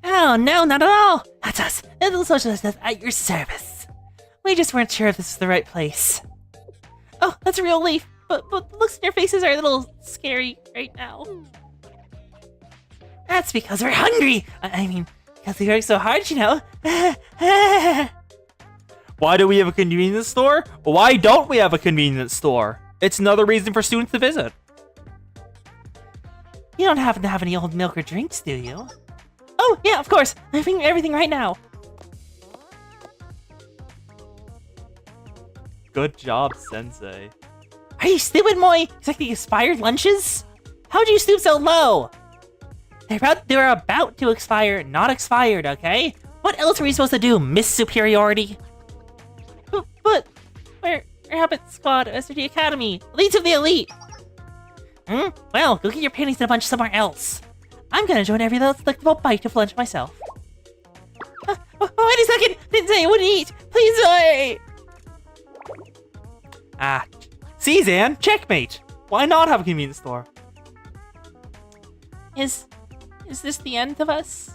Oh no, not at all! That's us, the social specialists at your service. We just weren't sure if this was the right place. Oh, that's a real relief, but the looks in your faces are a little scary right now. That's because we're hungry! I mean, because we work so hard, you know. Why do we have a convenience store? Why don't we have a convenience store? It's another reason for students to visit. You don't happen to have any old milk or drinks, do you? Oh, yeah, of course. I'm bringing everything right now. Good job, Sensei. Are you stupid, Moi? Expecting expired lunches? How'd you stoop so low? They're about to expire, not expired, okay? What else are we supposed to do, Miss Superiority? But we're Habit Squad, SRG Academy, elites of the elite. Well, go get your panties in a bunch somewhere else. I'm gonna join every little delectable bite of lunch myself. Wait a second! Didn't say I wouldn't eat! Please wait! See, Zan, checkmate. Why not have a convenience store? Is this the end of us?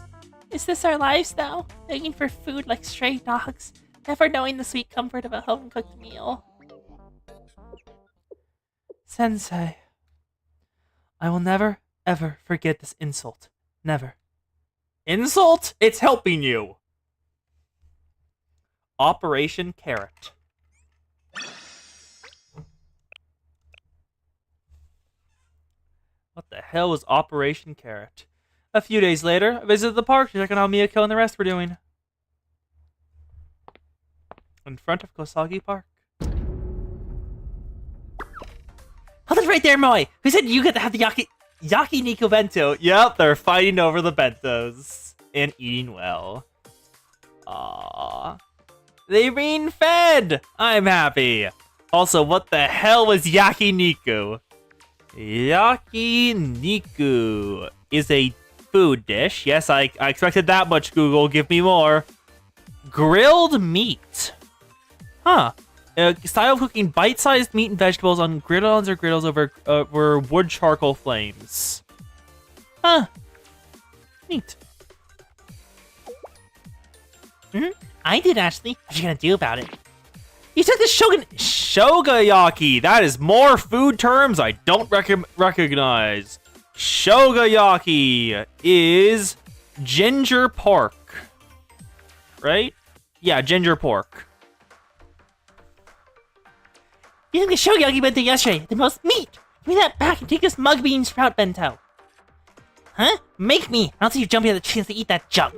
Is this our lives now? Begging for food like stray dogs, never knowing the sweet comfort of a home-cooked meal. Sensei, I will never, ever forget this insult. Never. Insult? It's helping you. Operation Carrot. What the hell was Operation Carrot? A few days later, I visited the park to check on how Miyako and the rest were doing. In front of Kosagi Park. Hold it right there, Moi! Who said you get to have the Yakiniku bento? Yep, they're fighting over the bentos. And eating well. Aww. They're being fed! I'm happy. Also, what the hell was yakiniku? Yakiniku is a food dish. Yes, I expected that much, Google. Give me more. Grilled meat. Huh. Style of cooking bite-sized meat and vegetables on griddles or griddles over wood charcoal flames. Huh. Neat. I did, actually. What are you gonna do about it? You took the Shogayaki. That is more food terms I don't recognize. Shogayaki is ginger pork. Right? Yeah, ginger pork. You took the shogyaki bento yesterday. The most meat. Give me that back and take this mug bean sprout bento. Huh? Make me. I don't see you jumping at the chance to eat that junk.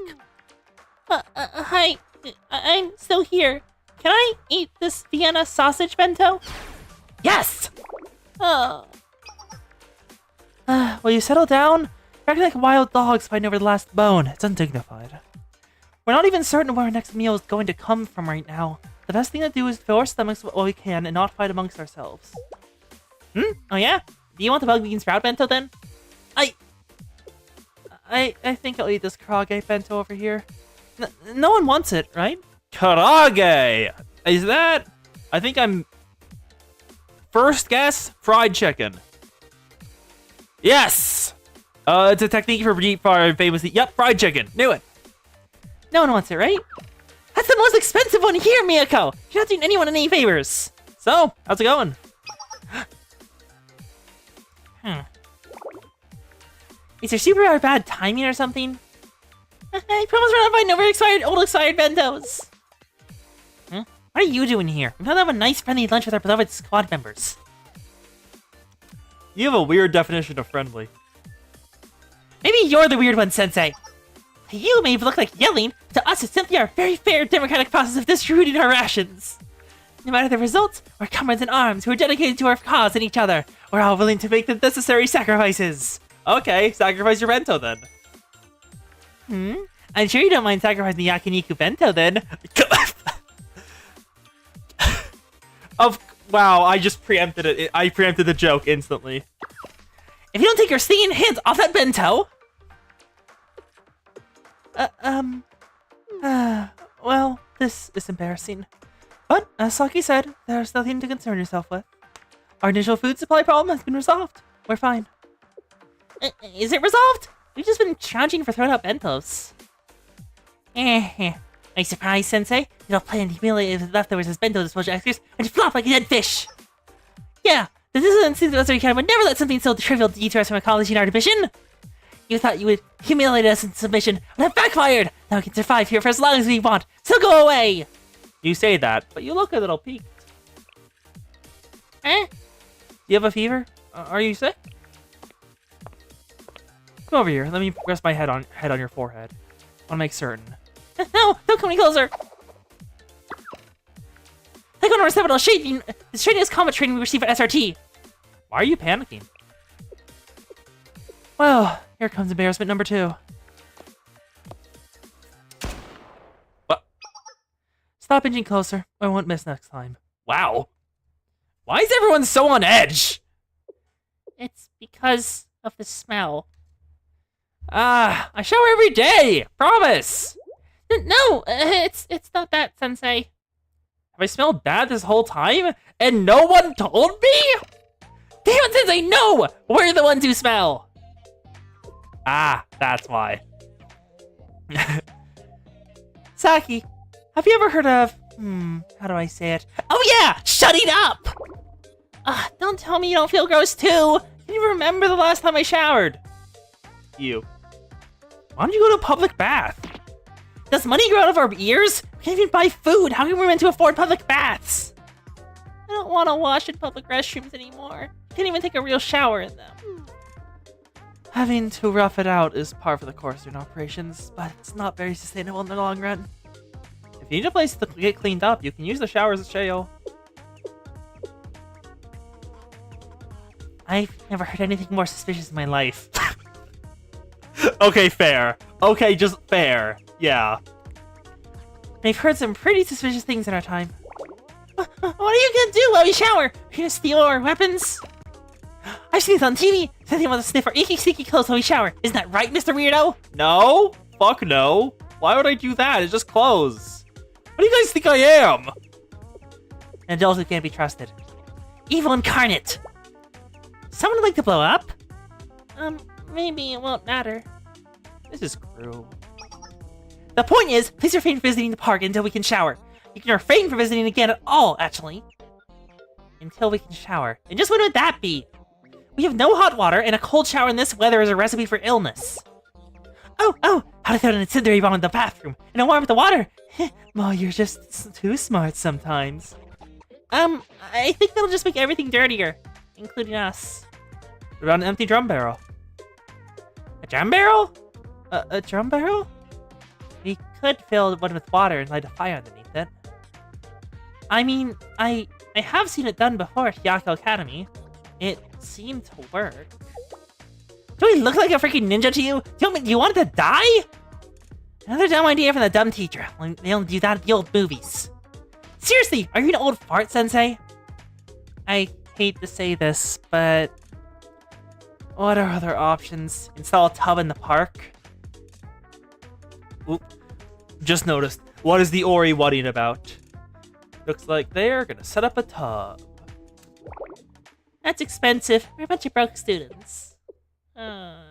Hi. I'm still here. Can I eat this Vienna sausage bento? Yes! Oh. Will you settle down? You're acting like wild dogs fighting over the last bone. It's undignified. We're not even certain where our next meal is going to come from right now. The best thing to do is fill our stomachs while we can and not fight amongst ourselves. Oh yeah? Do you want the bug bean sprout bento then? I think I'll eat this karage bento over here. No one wants it, right? Karage! Is that... I think I'm... First guess, fried chicken. Yes! It's a technique for deep fried famously... Yep, fried chicken. Knew it. No one wants it, right? That's the most expensive one here, Miyako! You're not doing anyone any favors! So, how's it going? Is there super bad timing or something? I promise we're not buying overexpired, old expired bentos! What are you doing here? We've had to have a nice friendly lunch with our beloved squad members. You have a weird definition of friendly. Maybe you're the weird one, Sensei. To you, it may look like yelling. To us, it's simply our very fair democratic process of distributing our rations. No matter the results, we're comrades in arms who are dedicated to our cause and each other. We're all willing to make the necessary sacrifices. Okay, sacrifice your bento then. I'm sure you don't mind sacrificing the yakiniku bento then. Wow, I just preempted it. I preempted the joke instantly. If you don't take your stinging hands off that bento... Well, this is embarrassing. But, as Saki said, there's nothing to concern yourself with. Our initial food supply problem has been resolved. We're fine. Is it resolved? We've just been charging for throwing out bentos. Are you surprised, Sensei? You don't plan to humiliate the leftovers as bento disposal extras and flop like a dead fish. Yeah, the Dissident Academy would never let something so trivial detour us from accomplishing our mission. You thought you would humiliate us in submission, but that backfired! Now we can survive here for as long as we want, so go away! You say that, but you look a little peaked. Eh? You have a fever? Are you sick? Come over here. Let me rest my head on your forehead. I want to make certain. No! Don't come any closer! Take on our seminal shading. The shading is combat training we received at SRT. Why are you panicking? Well, here comes embarrassment number 2. What? Stop inching closer. I won't miss next time. Wow. Why is everyone so on edge? It's because of the smell. I shower every day. Promise. No, it's not that, Sensei. Have I smelled bad this whole time? And no one told me? Damn it, Sensei, no! We're the ones who smell. Ah, that's why. Saki, have you ever heard of... how do I say it? Oh yeah! Shut it up! Don't tell me you don't feel gross too! Can you remember the last time I showered? You. Why don't you go to a public bath? Does money grow out of our ears? We can't even buy food! How can we meant to afford public baths? I don't want to wash in public restrooms anymore. Can't even take a real shower in them. Having to rough it out is par for the course in operations, but it's not very sustainable in the long run. If you need a place to get cleaned up, you can use the showers at Sheo. I've never heard anything more suspicious in my life. Okay, fair. Okay, just fair. Yeah. I've heard some pretty suspicious things in our time. What are you gonna do while we shower? Are you gonna steal our weapons? I've seen this on TV. Something wants to sniff our icky sticky clothes while we shower. Isn't that right, Mr. Weirdo? No? Fuck no. Why would I do that? It's just clothes. What do you guys think I am? An adult who can't be trusted. Evil incarnate. Someone would like to blow up? Maybe it won't matter. This is cruel. The point is, please refrain from visiting the park until we can shower. You can refrain from visiting again at all, actually. Until we can shower. And just when would that be? We have no hot water, and a cold shower in this weather is a recipe for illness. Oh, how to throw an incendiary bomb in the bathroom and warm up the water. Well, you're just too smart sometimes. I think that'll just make everything dirtier, including us. What about an empty drum barrel? A drum barrel? A drum barrel? We could fill one with water and light a fire underneath it. I mean, I have seen it done before at Hyako Academy. It seemed to work. Do we look like a freaking ninja to you? Do you want to die? Another dumb idea from the dumb teacher. They only do that in the old movies. Seriously, are you an old fart, Sensei? I hate to say this, but what are other options? Install a tub in the park? Oop. Just noticed. What is the Ori worrying about? Looks like they're gonna set up a tub. That's expensive. We're a bunch of broke students. Malay,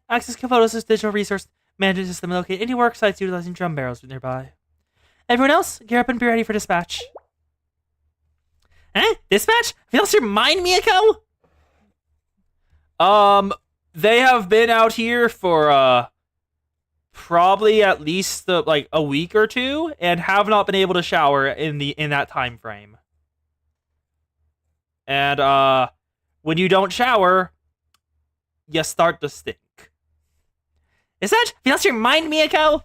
access Kofotos' digital resource management system and locate any work sites utilizing drum barrels nearby. Everyone else, gear up and be ready for dispatch. Huh? Dispatch? Feels your mind, Miyako? They have been out here for, probably at least, like, a week or two, and have not been able to shower in that time frame. And, when you don't shower, you start to stink. Dispatch? Feels your mind, Miyako?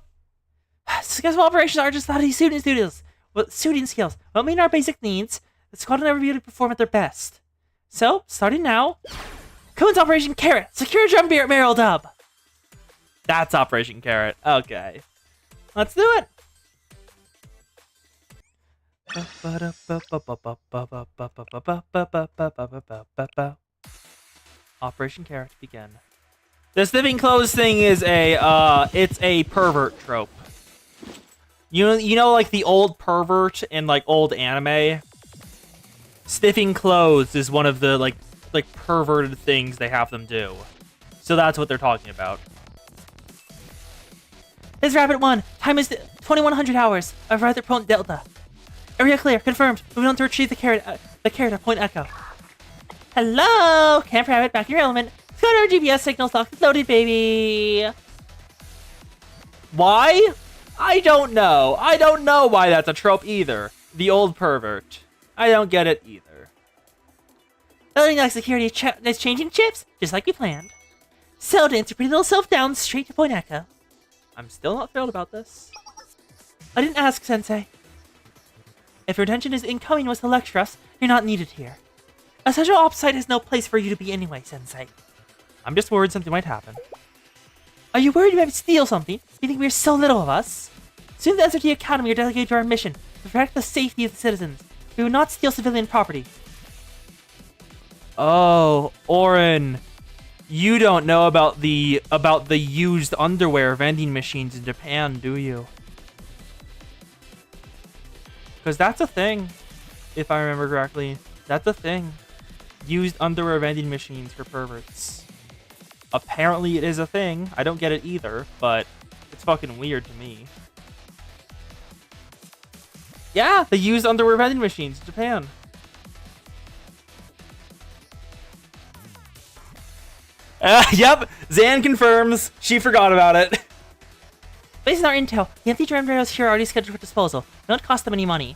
Successful operations are just study student skills. What mean our basic needs? The squad will never be able to perform at their best. So, starting now, Cohen's Operation Carrot. Secure drum barrel dub. That's Operation Carrot. Okay. Let's do it. Operation Carrot, begin. The sniffing clothes thing is it's a pervert trope. You know, like the old pervert in like old anime. Sniffing clothes is one of the like perverted things they have them do. So that's what they're talking about. This is Rabbit 1. Time is 2100 hours. I've arrived at Point Delta. Area clear. Confirmed. Moving on to retrieve the carrot at Point Echo. Hello! Camp Rabbit, back in your element. Let's go to our GPS signal stock. It's loaded, baby. Why? I don't know. I don't know why that's a trope either. The old pervert. I don't get it either. Loading like security is changing chips, just like we planned. So dance your pretty little self down straight to Point Echo. I'm still not thrilled about this. I didn't ask, Sensei. If your attention is incoming was to lecture us, you're not needed here. A central ops site has no place for you to be anyway, Sensei. I'm just worried something might happen. Are you worried we might steal something? You think we are so little of us? Soon the SRT Academy are delegated to our mission to protect the safety of the citizens. We will not steal civilian property. Oh, Orin, you don't know about the used underwear vending machines in Japan, do you? Because that's a thing, if I remember correctly. That's a thing. Used underwear vending machines for perverts. Apparently it is a thing. I don't get it either, but it's fucking weird to me. Yeah, the used underwear vending machines in Japan. Yep, Zan confirms. She forgot about it. Based on our intel, the empty drum barrels here are already scheduled for disposal. They don't cost them any money.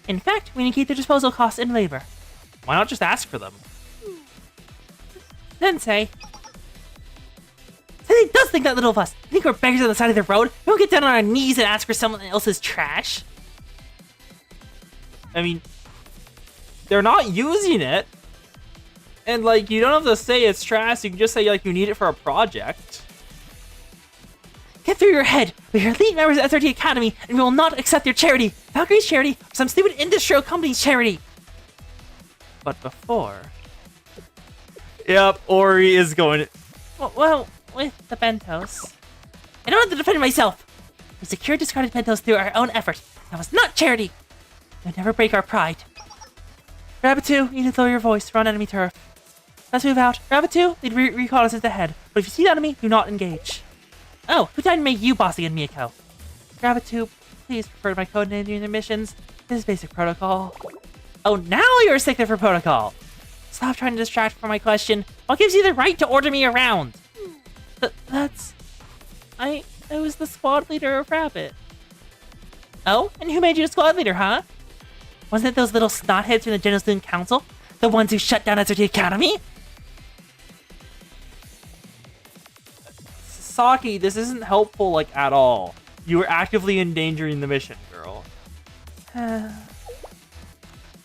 In fact, we negate their disposal costs in labor. Why not just ask for them? Sensei does think that little of us. You think we're beggars on the side of the road? We won't get down on our knees and ask for someone else's trash. I mean, they're not using it. And, like, you don't have to say it's trash. You can just say, like, you need it for a project. Get through your head. We are elite members of SRT Academy, and we will not accept your charity. Valkyrie's charity, or some stupid industrial company's charity. But before... Yep, Ori is going... Well, with the bentos. I don't have to defend myself. We secured discarded bentos through our own effort. That was not charity. We never break our pride. Rabbit 2, you need to lower your voice. We're on enemy turf. Let's move out. Rabbit 2, lead reconnaissance ahead. But if you see the enemy, do not engage. Oh, who died to make you boss again, Miyako? Rabbit 2, please refer to my code name during the missions. This is basic protocol. Oh, now you're a stickler for protocol. Stop trying to distract from my question. What gives you the right to order me around? That's... I was the squad leader of Rabbit. Oh? And who made you the squad leader, huh? Wasn't it those little snotheads from the General Student Council? The ones who shut down SRT Academy? Saki, this isn't helpful, like, at all. You are actively endangering the mission, girl.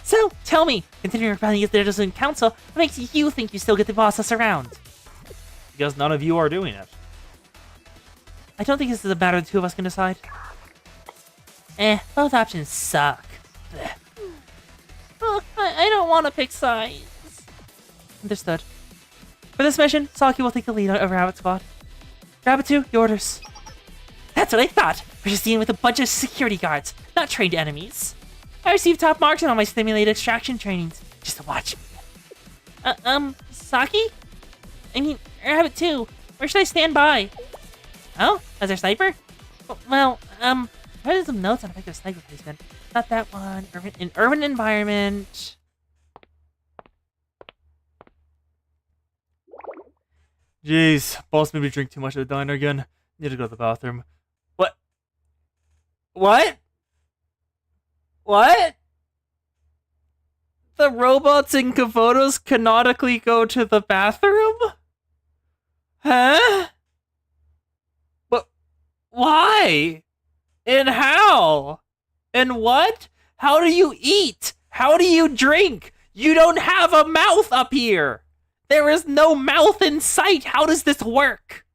So, tell me, considering you're planning against the General Student Council, what makes you think you still get to boss us around? Because none of you are doing it. I don't think this is a matter the two of us can decide. Both options suck. Blech. don't want to pick sides. Understood. For this mission, Saki will take the lead over Rabbit Squad. Rabbit 2, your orders. That's what I thought. We're just dealing with a bunch of security guards, not trained enemies. I received top marks in all my simulated extraction trainings. Just to watch me. Saki? I mean, Rabbit 2. Where should I stand by? Oh, as our sniper? Well, I read some notes on effective sniper placement. Not that one. Urban environment. Jeez, boss made me drink too much at the diner again. Need to go to the bathroom. What? What? What? The robots in Kavotos canonically go to the bathroom? Huh? But why? And how? And what? How do you eat? How do you drink? You don't have a mouth up here. There is no mouth in sight. How does this work?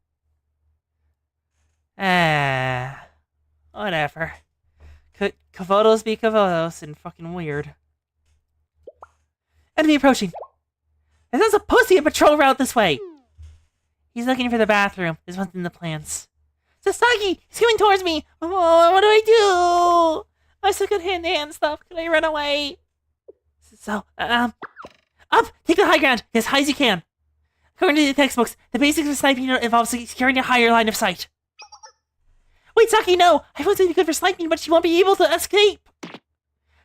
Whatever. Could Kavotos be Kavotos and fucking weird. Enemy approaching. There's not supposed to be a patrol route this way. He's looking for the bathroom. There's one in the plans. Sasaki! He's coming towards me! Oh, what do I do? I'm so good hand-to-hand stuff. Can I run away? So, up! Take the high ground! As high as you can! According to the textbooks, the basics of sniping involves securing a higher line of sight. Wait, Saki, no! I want to be good for sniping, but she won't be able to escape!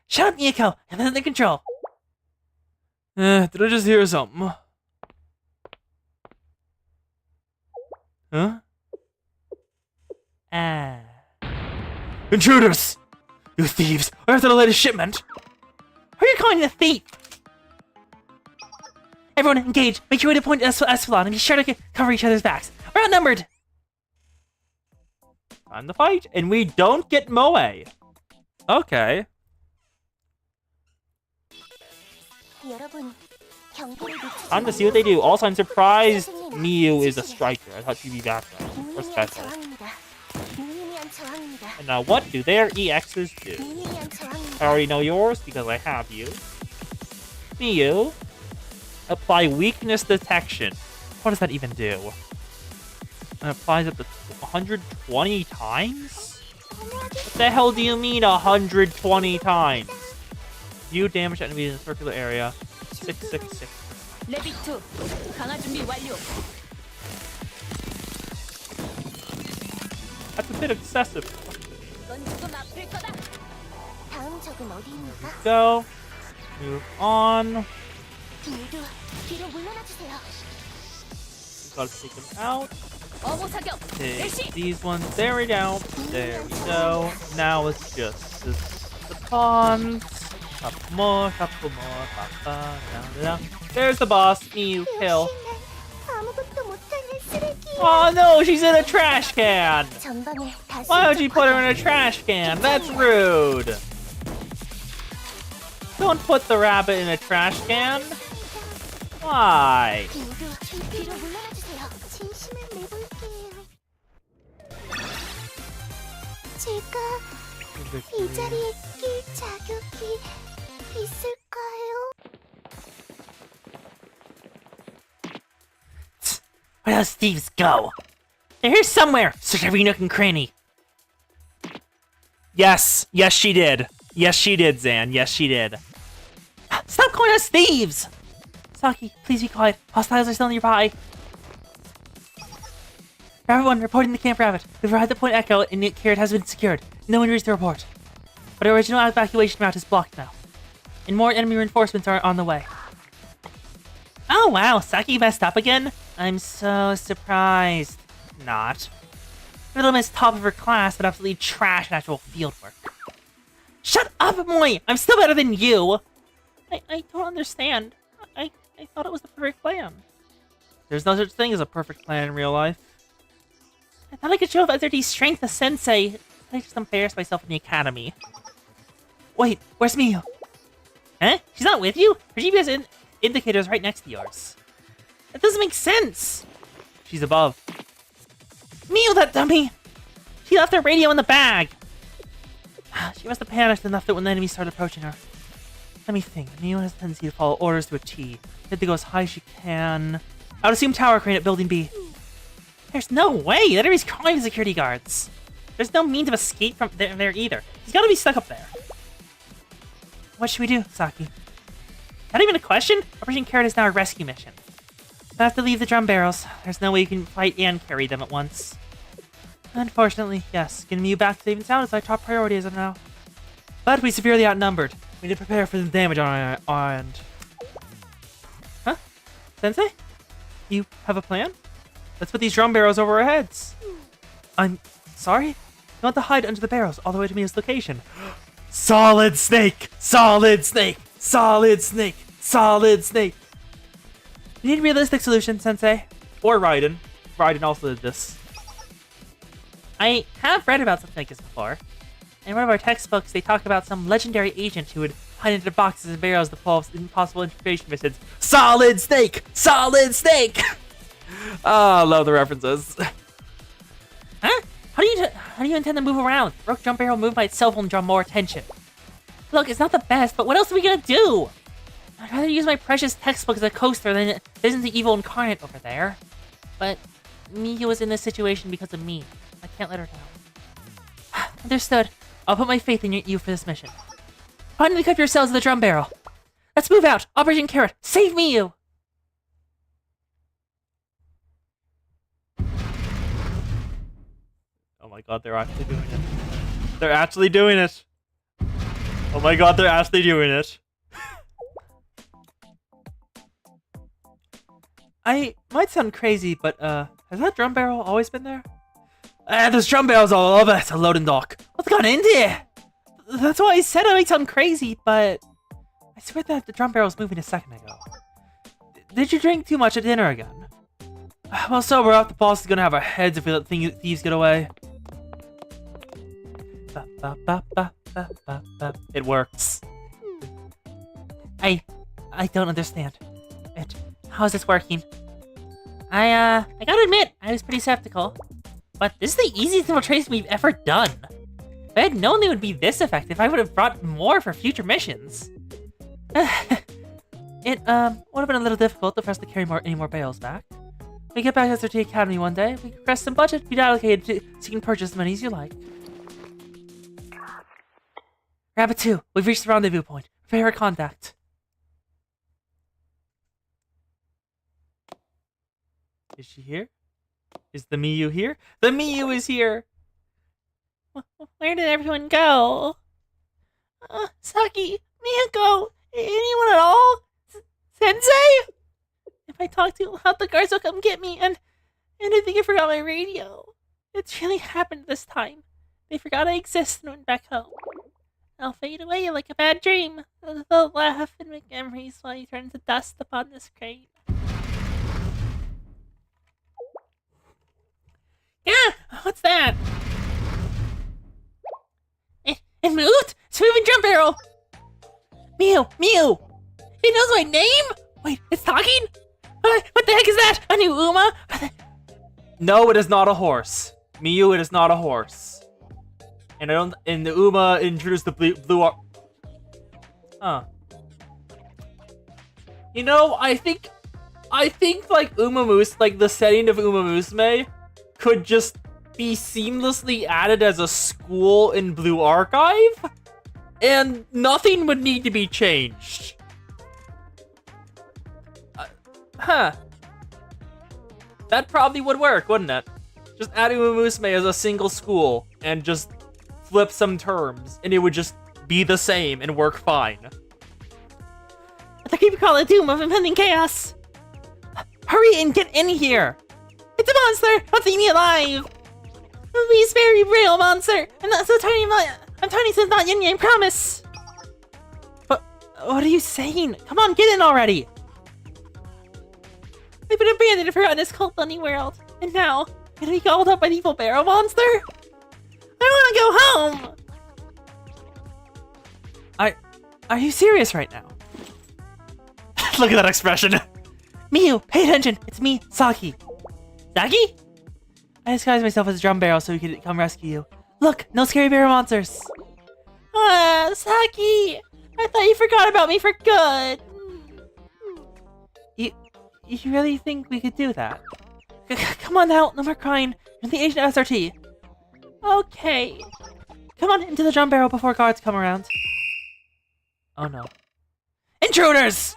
Shut up, Miyako! I'm under control. Did I just hear something? Huh? Intruders! You thieves! We're after the latest shipment! Who are you calling a thief? Everyone, engage! Make your way to Point Espelon and be sure to cover each other's backs. We're outnumbered! Time to fight, and we don't get Moe. Okay. Time to see what they do. Also, I'm surprised Miyu is a striker. I thought she'd be background or special. And now, what do their EXs do? I already know yours because I have you. Miyu, apply weakness detection. What does that even do? It applies up to 120 times? What the hell do you mean 120 times? View damage enemies in a circular area. 666. That's a bit excessive. Go. Move on. Gotta take them out. Take these ones. There we go. There we go. Now it's just the pawns. Couple more. Down. There's the boss. Miyu, kill. Oh no, she's in a trash can! Why would you put her in a trash can? That's rude! Don't put the rabbit in a trash can! Why? Where those thieves go? They're here somewhere! Search every nook and cranny. Yes, she did. Yes, she did, Zan. Yes, she did. Stop calling us thieves! Saki, please be quiet. Hostiles are still nearby. Rabbit 1, reporting the Camp Rabbit. We've arrived at Point Echo and the carrot has been secured. No one reached the report. But our original evacuation route is blocked now. And more enemy reinforcements are on the way. Oh wow, Saki messed up again? I'm so surprised. Not. Riddle is top of her class, but absolutely trash at actual fieldwork. Shut up, Moi! I'm still better than you! I don't understand. I thought it was the perfect plan. There's no such thing as a perfect plan in real life. I thought I could show off SRT's strength as sensei. I just embarrassed myself in the academy. Wait, where's Miyu? Huh? She's not with you? Her GPS indicator is right next to yours. That doesn't make sense! She's above. Miyu, that dummy! She left her radio in the bag! She must have panicked and left it when the enemy started approaching her. Let me think. Miu has a tendency to follow orders to a T. Hit to go as high as she can. I would assume tower crane at building B. There's no way! That is calling security guards. There's no means of escape from there either. He's gotta be stuck up there. What should we do, Saki? Not even a question? Operation Carrot is now a rescue mission. I have to leave the drum barrels. There's no way you can fight and carry them at once. Unfortunately, yes. Getting Miu back to safe and sound is our top priority as of now. But we're severely outnumbered. We need to prepare for the damage on our end. Huh? Sensei? You have a plan? Let's put these drum barrels over our heads. I'm sorry? You want to hide under the barrels all the way to Miu's location. Solid Snake! Solid Snake! Solid Snake! Solid Snake! You need a realistic solution, Sensei. Or Raiden. Raiden also did this. I have read about something like this before. In one of our textbooks, they talk about some legendary agent who would hide into boxes and barrels to pull impossible information missions. Solid Snake! Solid Snake! Oh, I love the references. Huh? How do you intend to move around? Rogue jump barrel move by itself will draw more attention. Look, it's not the best, but what else are we gonna do? I'd rather use my precious textbook as a coaster than isn't the evil incarnate over there. But Miu was in this situation because of me. I can't let her down. Understood. I'll put my faith in you for this mission. Finally equip yourselves with the drum barrel. Let's move out. Operation Carrot. Save Miu! Oh my god, they're actually doing it. They're actually doing it. Oh my god, they're actually doing it. I might sound crazy, but has that drum barrel always been there? There's drum barrels all over. It's a loading dock. What's gone in there? That's why I said I might sound crazy, but I swear that the drum barrel was moving a second ago. Did you drink too much at dinner again? Well, sober up. The boss is gonna have our heads if we let thieves get away. It works. I don't understand. How's this working? I gotta admit, I was pretty skeptical. But this is the easiest infiltration we've ever done. If I had known they would be this effective, I would have brought more for future missions. It would have been a little difficult for us to carry any more barrels back. When we get back to SRT Academy one day, we can request some budget be allocated so you can purchase as many as you like. Rabbit 2, we've reached the rendezvous point. Prepare our contact. Is she here? Is the Miu here? The Miu is here! Where did everyone go? Saki, Miyako, anyone at all? Sensei? If I talk too loud, the guards will come get me, and I think I forgot my radio. It's really happened this time. They forgot I exist and went back home. I'll fade away like a bad dream. They'll laugh and make memories while you turn to dust upon this crane. Yeah, what's that? It moved? It's moving drum barrel! Miu! It knows my name? Wait, it's talking? What the heck is that? A new Uma? No, it is not a horse. Miu, it is not a horse. And the Uma introduced the blue Huh. You know, I think like like the setting of Uma Musume could just be seamlessly added as a school in Blue Archive, and nothing would need to be changed. That probably would work, wouldn't it? Just add Uma Musume as a single school and just flip some terms, and it would just be the same and work fine. The creepy call a doom of impending chaos. Hurry and get in here! It's a monster! Don't see me alive! He's very real monster! I'm not so tiny, I'm tiny since not Yin Yang, promise! But what are you saying? Come on, get in already! I've been abandoned and forgotten this cult bunny world. And now, I'm gonna be gobbled up by the evil barrel monster? I wanna go home! Are you serious right now? Look at that expression! Miu, pay attention! It's me, Saki! Saki? I disguised myself as a drum barrel so we could come rescue you. Look, no scary barrel monsters! Saki! I thought you forgot about me for good. You really think we could do that? Come on now, no more crying. You're the agent SRT. Okay. Come on into the drum barrel before guards come around. Oh no. Intruders!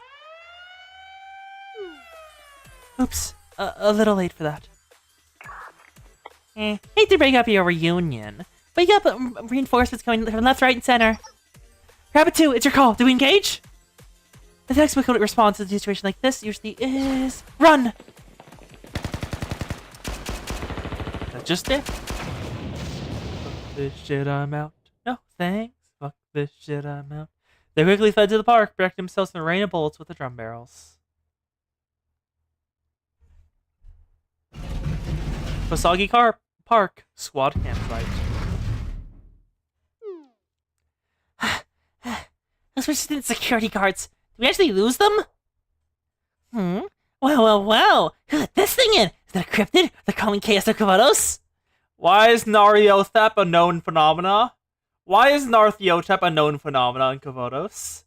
Oops, a little late for that. Hate to break up your reunion, but you got reinforcements coming from left, right, and center. Rabbit 2, it's your call. Do we engage? The textbook response to a situation like this usually is run. That's just it. Fuck this shit, I'm out. No, thanks. Fuck this shit, I'm out. They quickly fled to the park, protecting themselves from a rain of bullets with the drum barrels. Kosagi Park, squad campsite. Those persistent security guards. Did we actually lose them? Well. Who let this thing in? Is that a cryptid? They're calling Chaos of Kavados? Why is Nariothep a known phenomena? Why is Narthiotep a known phenomena in Kavodos?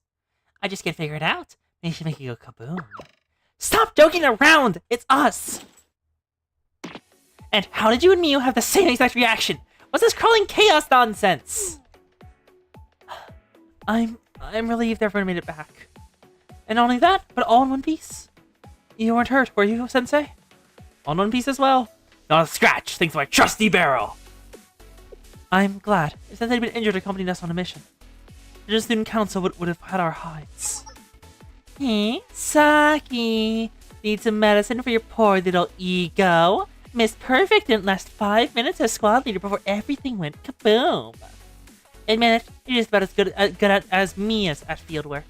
I just can't figure it out. Maybe you should make it go kaboom. Stop joking around! It's us! And how did you and Mew have the same exact reaction? What's this crawling chaos nonsense? I'm relieved everyone made it back. And not only that, but all in one piece. You weren't hurt, were you, Sensei? All in one piece as well. Not a scratch, thanks to my trusty barrel. I'm glad. If Sensei had been injured accompanying us on a mission, the student council would have had our hides. Hey, Saki. Need some medicine for your poor little ego? Miss Perfect didn't last 5 minutes as squad leader before everything went kaboom. Admit it, you're just about as good as me at field work.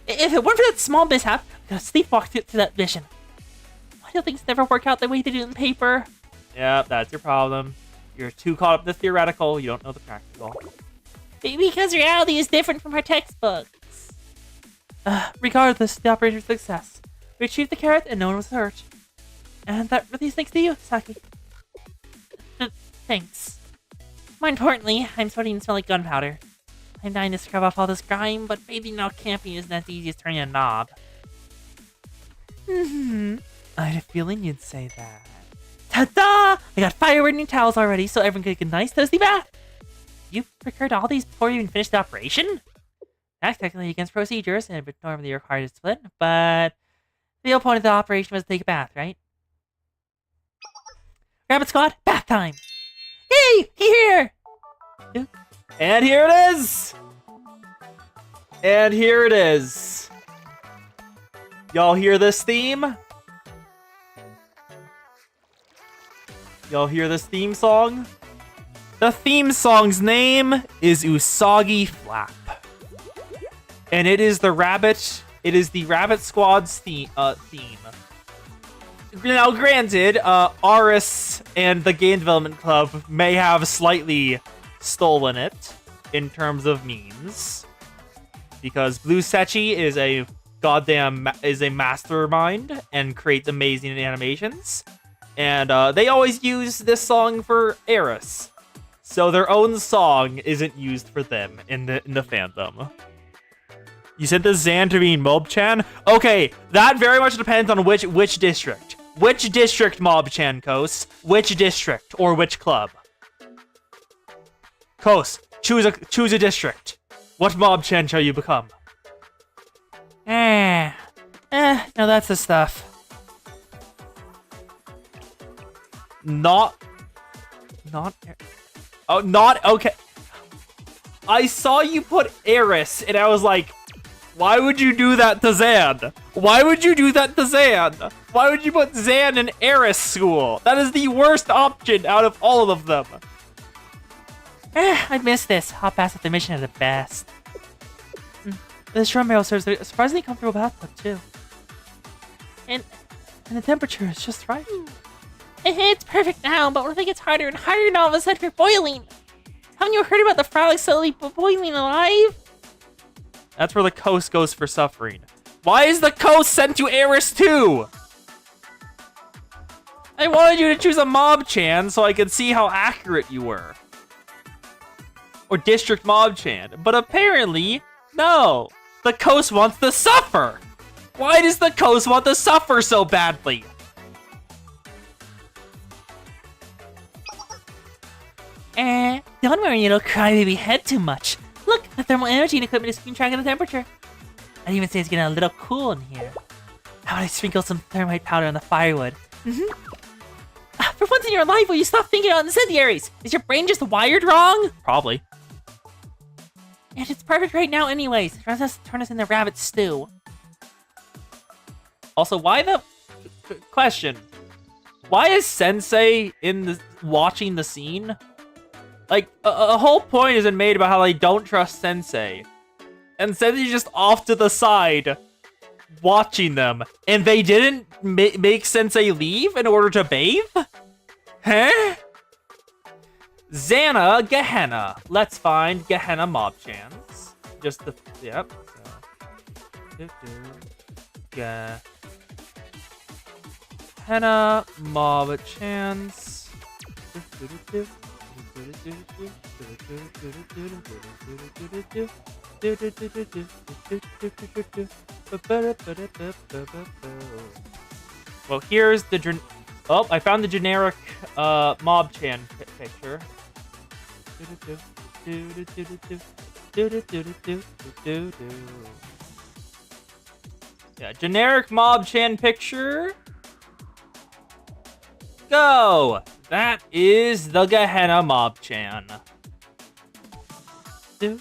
If it weren't for that small mishap, I could have sleepwalked to that mission. Why do things never work out the way they do in paper? Yeah, that's your problem. You're too caught up in the theoretical, you don't know the practical. Because reality is different from our textbooks. Regardless, the operation's success. We achieved the carrot and no one was hurt. And that really is thanks to you, Saki. Thanks. More importantly, I'm starting to smell like gunpowder. I'm dying to scrub off all this grime, but bathing out camping isn't as easy as turning a knob. I had a feeling you'd say that. Ta-da! I got firewood towels already, so everyone can get a nice toasty bath. You procured all these before you even finished the operation? That's technically against procedures, and it would normally require a split, but the whole point of the operation was to take a bath, right? Rabbit Squad, bath time! Yay! Here! And here it is! And here it is. Y'all hear this theme? Y'all hear this theme song? The theme song's name is Usagi Flap. And it is the Rabbit Squad's theme. Now, granted, Aris and the Game Development Club may have slightly stolen it in terms of memes, because Blue Sechi is a mastermind and creates amazing animations, and they always use this song for Aris, so their own song isn't used for them in the fandom. You said the Zan to be Mob-chan? Okay, that very much depends on which district. Which district, Mob-chan, Kos? Which district or which club? Kos, choose a district. What Mob-chan shall you become? No, that's the stuff. Not okay. I saw you put Eris, and I was like, why would you do that to Zan? Why would you do that to Zan? Why would you put Zan in Eris school? That is the worst option out of all of them. I missed this. Hot baths at the mission are the best. This drum barrel serves a surprisingly comfortable bathtub, too. And the temperature is just right. It's perfect now, but what if it gets harder and harder and all of a sudden we're boiling? Haven't you heard about the frog slowly boiling alive? That's where the coast goes for suffering. Why is the coast sent to Eris too? I wanted you to choose a Mob-chan so I could see how accurate you were. Or District Mob-chan. But apparently, No! The coast wants to suffer! Why does the coast want to suffer so badly? Don't worry, you little crybaby head too much. Look, the thermal energy and equipment is keeping track of the temperature. I'd even say it's getting a little cool in here. How about I sprinkle some thermite powder on the firewood? For once in your life, will you stop thinking about incendiaries? Is your brain just wired wrong? Probably. And it's perfect right now anyways. Turn us into rabbit stew. Also, why the... Question. Why is Sensei watching the scene? Like, a whole point has been made about how they don't trust Sensei. And Sensei's just off to the side, watching them. And they didn't make Sensei leave in order to bathe? Huh? Xana Gehenna. Let's find Gehenna Mob-chans. Just the... Yep. Gehenna Mob-chans. Well, here's the... Oh, I found the generic Mob-chan picture. Yeah, generic Mob-chan picture. Go! That is the Gehenna Mob-chan. I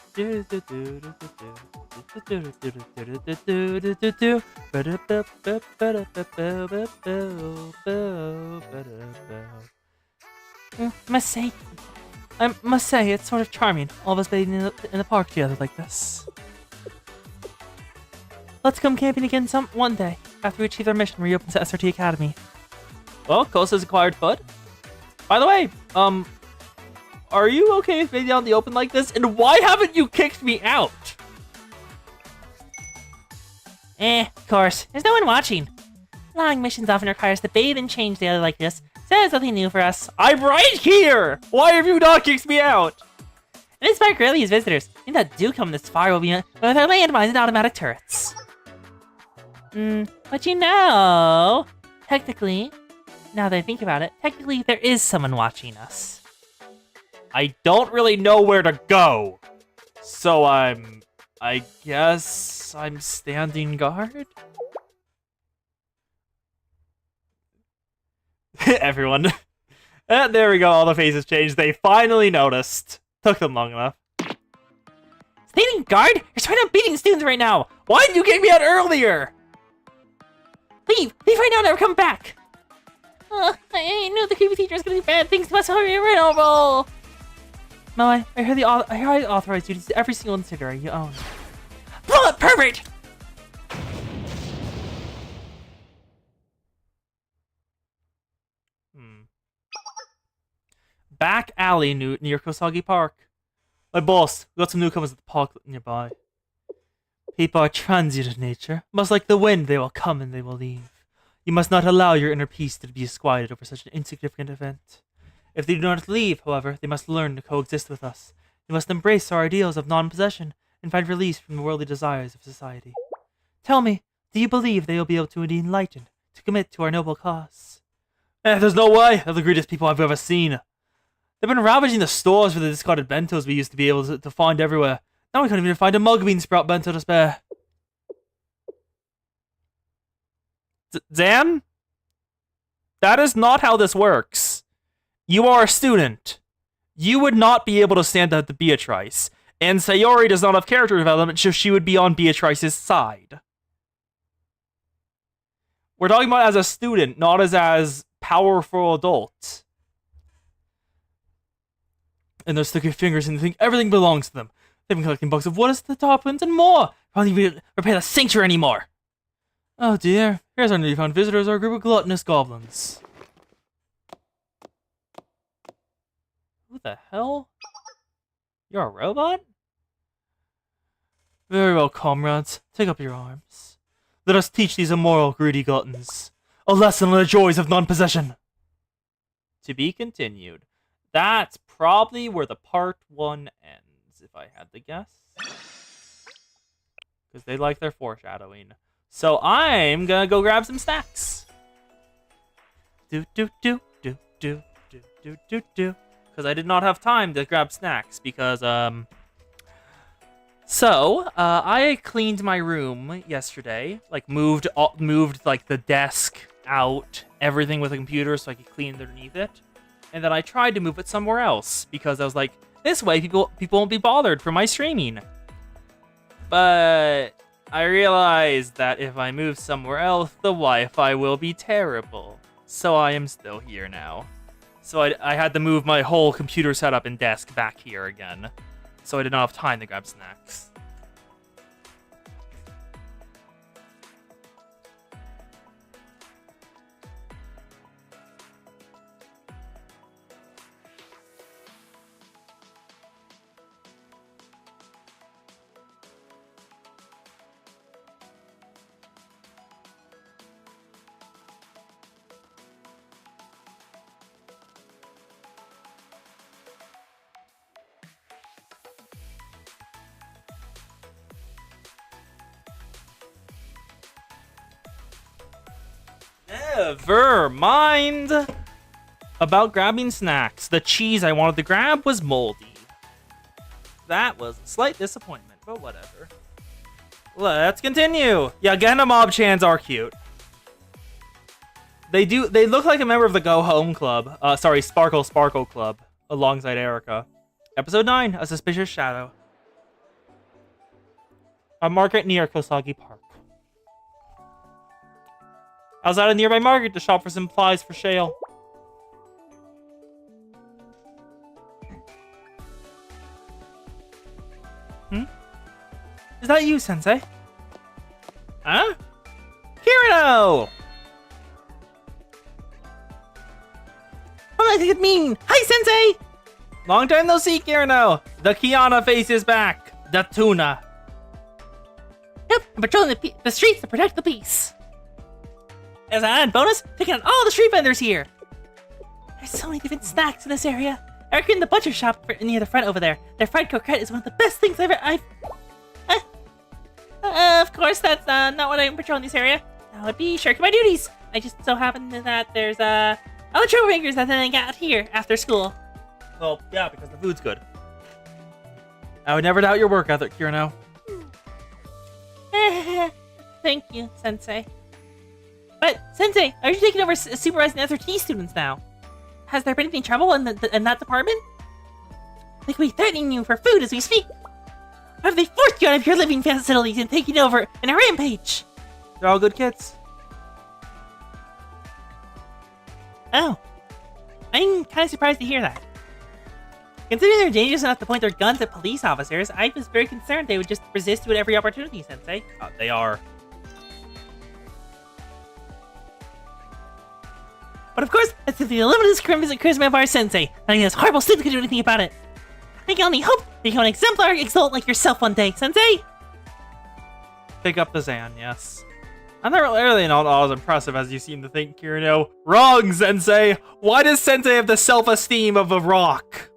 must say, it's sort of charming, all of us bathing in the park together like this. Let's come camping again one day, after we achieve our mission reopens the SRT Academy. Well, Kosa's acquired foot. By the way, are you okay with bathing out in the open like this? And why haven't you kicked me out? Of course. There's no one watching. Long missions often require us to bathe and change daily like this, so there's nothing new for us. I'm right here! Why have you not kicked me out? And this park really is visitors. Things that do come this far will be with our landmines and automatic turrets. But you know, technically, now that I think about it, technically there is someone watching us. I don't really know where to go. So I guess I'm standing guard? Everyone. And there we go, all the faces changed. They finally noticed. Took them long enough. Standing guard? You're straight up beating students right now! Why didn't you kick me out earlier? Leave! Leave right now, never come back! I knew the creepy teacher was gonna do bad things to us. Hurry, roll! Moe, I heard I authorized you to use every single incendiary you own. Blow it, pervert! Back alley near Kosagi Park. My boss, we got some newcomers at the park nearby. People are transient in nature. Much like the wind, they will come and they will leave. You must not allow your inner peace to be disquieted over such an insignificant event. If they do not leave, however, they must learn to coexist with us. They must embrace our ideals of non-possession and find release from the worldly desires of society. Tell me, do you believe they will be able to be enlightened, to commit to our noble cause? There's no way! They're the greatest people I've ever seen. They've been ravaging the stores for the discarded bentos we used to be able to find everywhere. Now we can't even find a mug bean sprout bento to spare. Zan? That is not how this works. You are a student. You would not be able to stand up to Beatrice. And Sayori does not have character development, so she would be on Beatrice's side. We're talking about as a student, not as powerful adults. And they'll stick your fingers and think everything belongs to them. They've been collecting bucks of wood as the toplins and more. Probably even repair the sanctuary anymore. Oh dear, here's our newly found visitors, our group of gluttonous goblins. Who the hell? You're a robot? Very well, comrades. Take up your arms. Let us teach these immoral, greedy gluttons a lesson on the joys of non-possession. To be continued. That's probably where the part 1 ends, if I had to guess. because they like their foreshadowing. So I'm gonna go grab some snacks. Do do do do do do do do do. Because I did not have time to grab snacks because I cleaned my room yesterday, like moved like the desk out, everything with a computer so I could clean underneath it. And then I tried to move it somewhere else because I was like, this way people won't be bothered for my streaming. But I realized that if I move somewhere else, the Wi-Fi will be terrible. So I am still here now. So I had to move my whole computer setup and desk back here again. So I did not have time to grab snacks. Never mind about grabbing snacks. The cheese I wanted to grab was moldy. That was a slight disappointment, but whatever. Let's continue. Yeah, Gundam Mob-chans are cute. They look like a member of the Go Home Club. Sparkle Club, alongside Erica. Episode 9, A Suspicious Shadow. A market near Kosagi Park. I was at a nearby market to shop for some supplies for Shale. Is that you, Sensei? Huh? Kirino! What does it mean? Hi, Sensei! Long time no see, Kirino! The Kiana face is back! The tuna! Yep, I'm patrolling the streets to protect the peace. As an added bonus, picking out all the street vendors here. There's so many different snacks in this area. I recommend the butcher shop near the front over there. Their fried croquette is one of the best things of course, that's not what I'm patrolling this area. That would be shirking my duties. I just so happen that there's other troublemakers that then got here after school. Well, yeah, because the food's good. I would never doubt your work ethic, Kirino. Thank you, Sensei. But, Sensei, are you taking over supervising SRT students now? Has there been any trouble in that department? They could be threatening you for food as we speak. Or have they forced you out of your living facilities and taken over in a rampage? They're all good kids. Oh. I'm kind of surprised to hear that. Considering they're dangerous enough to point their guns at police officers, I was very concerned they would just resist you at every opportunity, Sensei. They are. But of course, that's the limited charisma of our Sensei. I think this horrible student could do anything about it. I can only hope to become an exemplar exalt like yourself one day, Sensei! Pick up the Zan, yes. I'm not really not as impressive as you seem to think, Kirino. Wrong, Sensei! Why does Sensei have the self-esteem of a rock?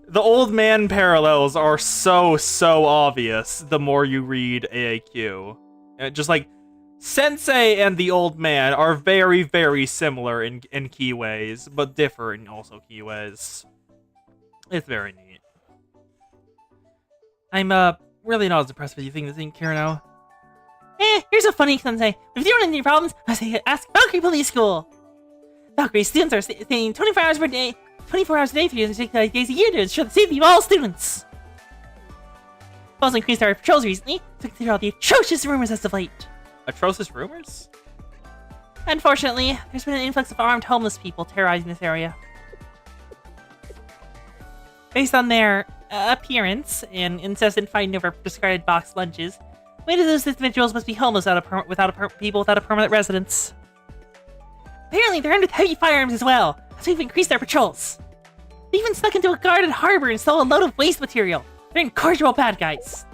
The old man parallels are so obvious the more you read AAQ. Just like, Sensei and the old man are very similar in key ways, but differ in also key ways. It's very neat. I'm really not as impressed with you think, Kirino. Here's a funny, Sensei. If you run into any problems, I say ask Valkyrie Police School. Valkyrie students are staying 24 hours a day, 365 days a year to ensure the safety of all students. We've also increased our patrols recently to consider all the atrocious rumors as of late. Atrocious rumors? Unfortunately, there's been an influx of armed homeless people terrorizing this area. Based on their appearance and incessant fighting over discarded boxed lunches, many of those individuals must be homeless people without a permanent residence. Apparently, they're armed with heavy firearms as well, so we've increased our patrols. They even snuck into a guarded harbor and stole a load of waste material. They're incorrigible bad guys.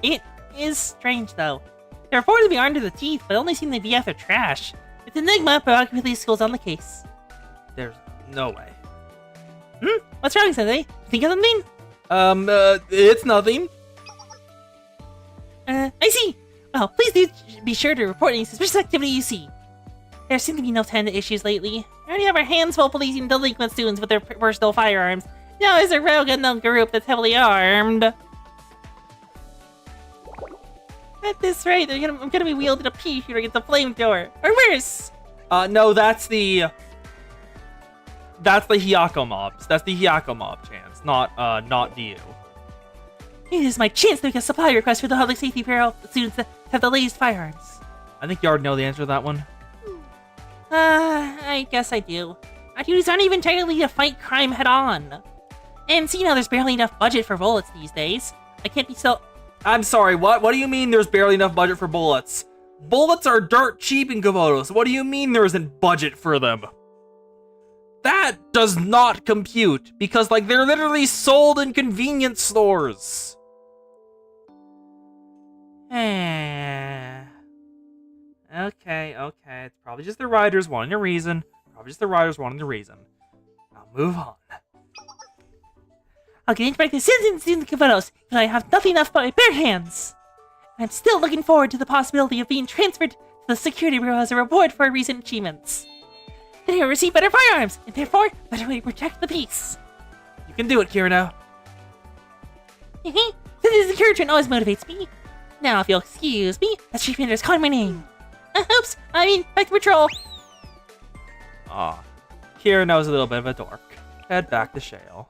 It is strange, though. They're reported to be armed to the teeth, but only seem to be after trash. It's an enigma, but Valkyrie Police School's on the case. There's no way. What's wrong, Sensei? You think of something? It's nothing. I see. Well, please do be sure to report any suspicious activity you see. There seem to be no tender issues lately. We already have our hands full policing delinquent students with their personal firearms. Now there's a rogue unknown group that's heavily armed. At this rate, I'm gonna be wielding a pea shooter against a flamethrower, or worse. No, that's the Hyako mobs. That's the Hyako mob chance, not you. It is my chance to make a supply request for the Public Safety Bureau students that have the latest firearms. I think you already know the answer to that one. I guess I do. Our duties aren't even entirely to fight crime head-on. And see, there's barely enough budget for bullets these days. I can't be so... I'm sorry, what? What do you mean there's barely enough budget for bullets? Bullets are dirt cheap in Komodos. What do you mean there isn't budget for them? That does not compute, because, like, they're literally sold in convenience stores. Okay. It's probably just the writers wanting a reason. I'll move on. I'll get back to citizens in the Komodos, but I have nothing left but my bare hands. I'm still looking forward to the possibility of being transferred to the Security Bureau as a reward for our recent achievements. Then I will receive better firearms, and therefore, better way to protect the peace. You can do it, Kirino. This encouragement always motivates me. Now, if you'll excuse me, the Chief Commander's calling my name. Oops, back to patrol. Aw, Kirino's a little bit of a dork. Head back to Shale.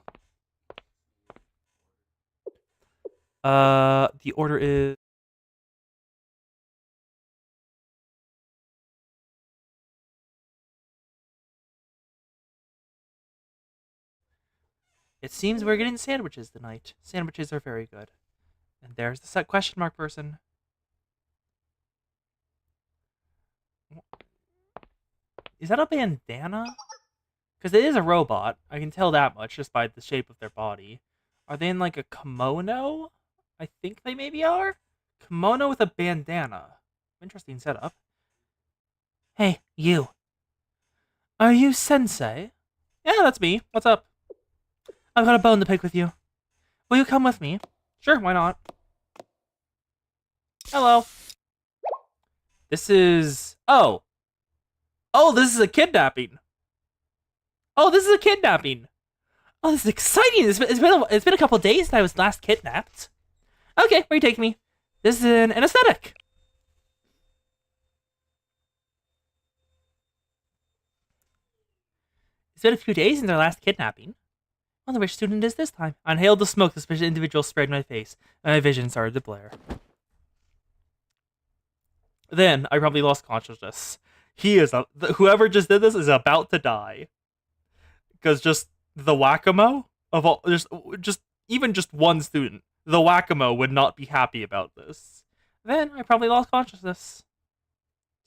The order is... It seems we're getting sandwiches tonight. Sandwiches are very good. And there's the set question mark person. Is that a bandana? Because it is a robot. I can tell that much just by the shape of their body. Are they in like a kimono? I think they maybe are. Kimono with a bandana. Interesting setup. Hey, you. Are you Sensei? Yeah, that's me. What's up? I've got a bone to pick with you. Will you come with me? Sure, why not? Hello. This is... Oh, this is a kidnapping. Oh, this is exciting. It's been a couple days since I was last kidnapped. Okay, where are you taking me? This is an anesthetic. It's been a few days since our last kidnapping. I wonder which student it is this time. I inhaled the smoke the suspicious individual sprayed in my face, and my vision started to blur. Then, I probably lost consciousness. Whoever just did this is about to die. Because just the whack-a-mo of all, even just one student, the whack-a-mo would not be happy about this. Then, I probably lost consciousness.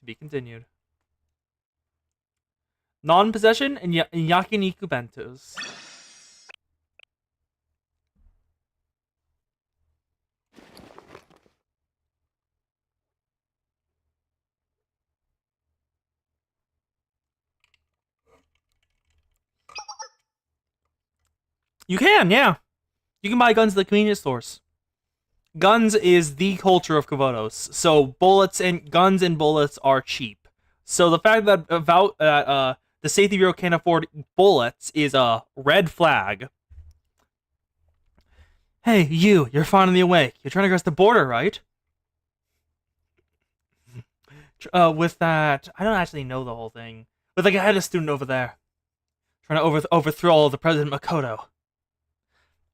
To be continued. Non-possession and yakiniku bentos. You can, yeah. You can buy guns at the convenience stores. Guns is the culture of Komodos. So guns and bullets are cheap. So the fact that the Safety Bureau can't afford bullets is a red flag. Hey, you're finally awake. You're trying to cross the border, right? With that, I don't actually know the whole thing. With like I had a student over there. Trying to overthrow the President Makoto.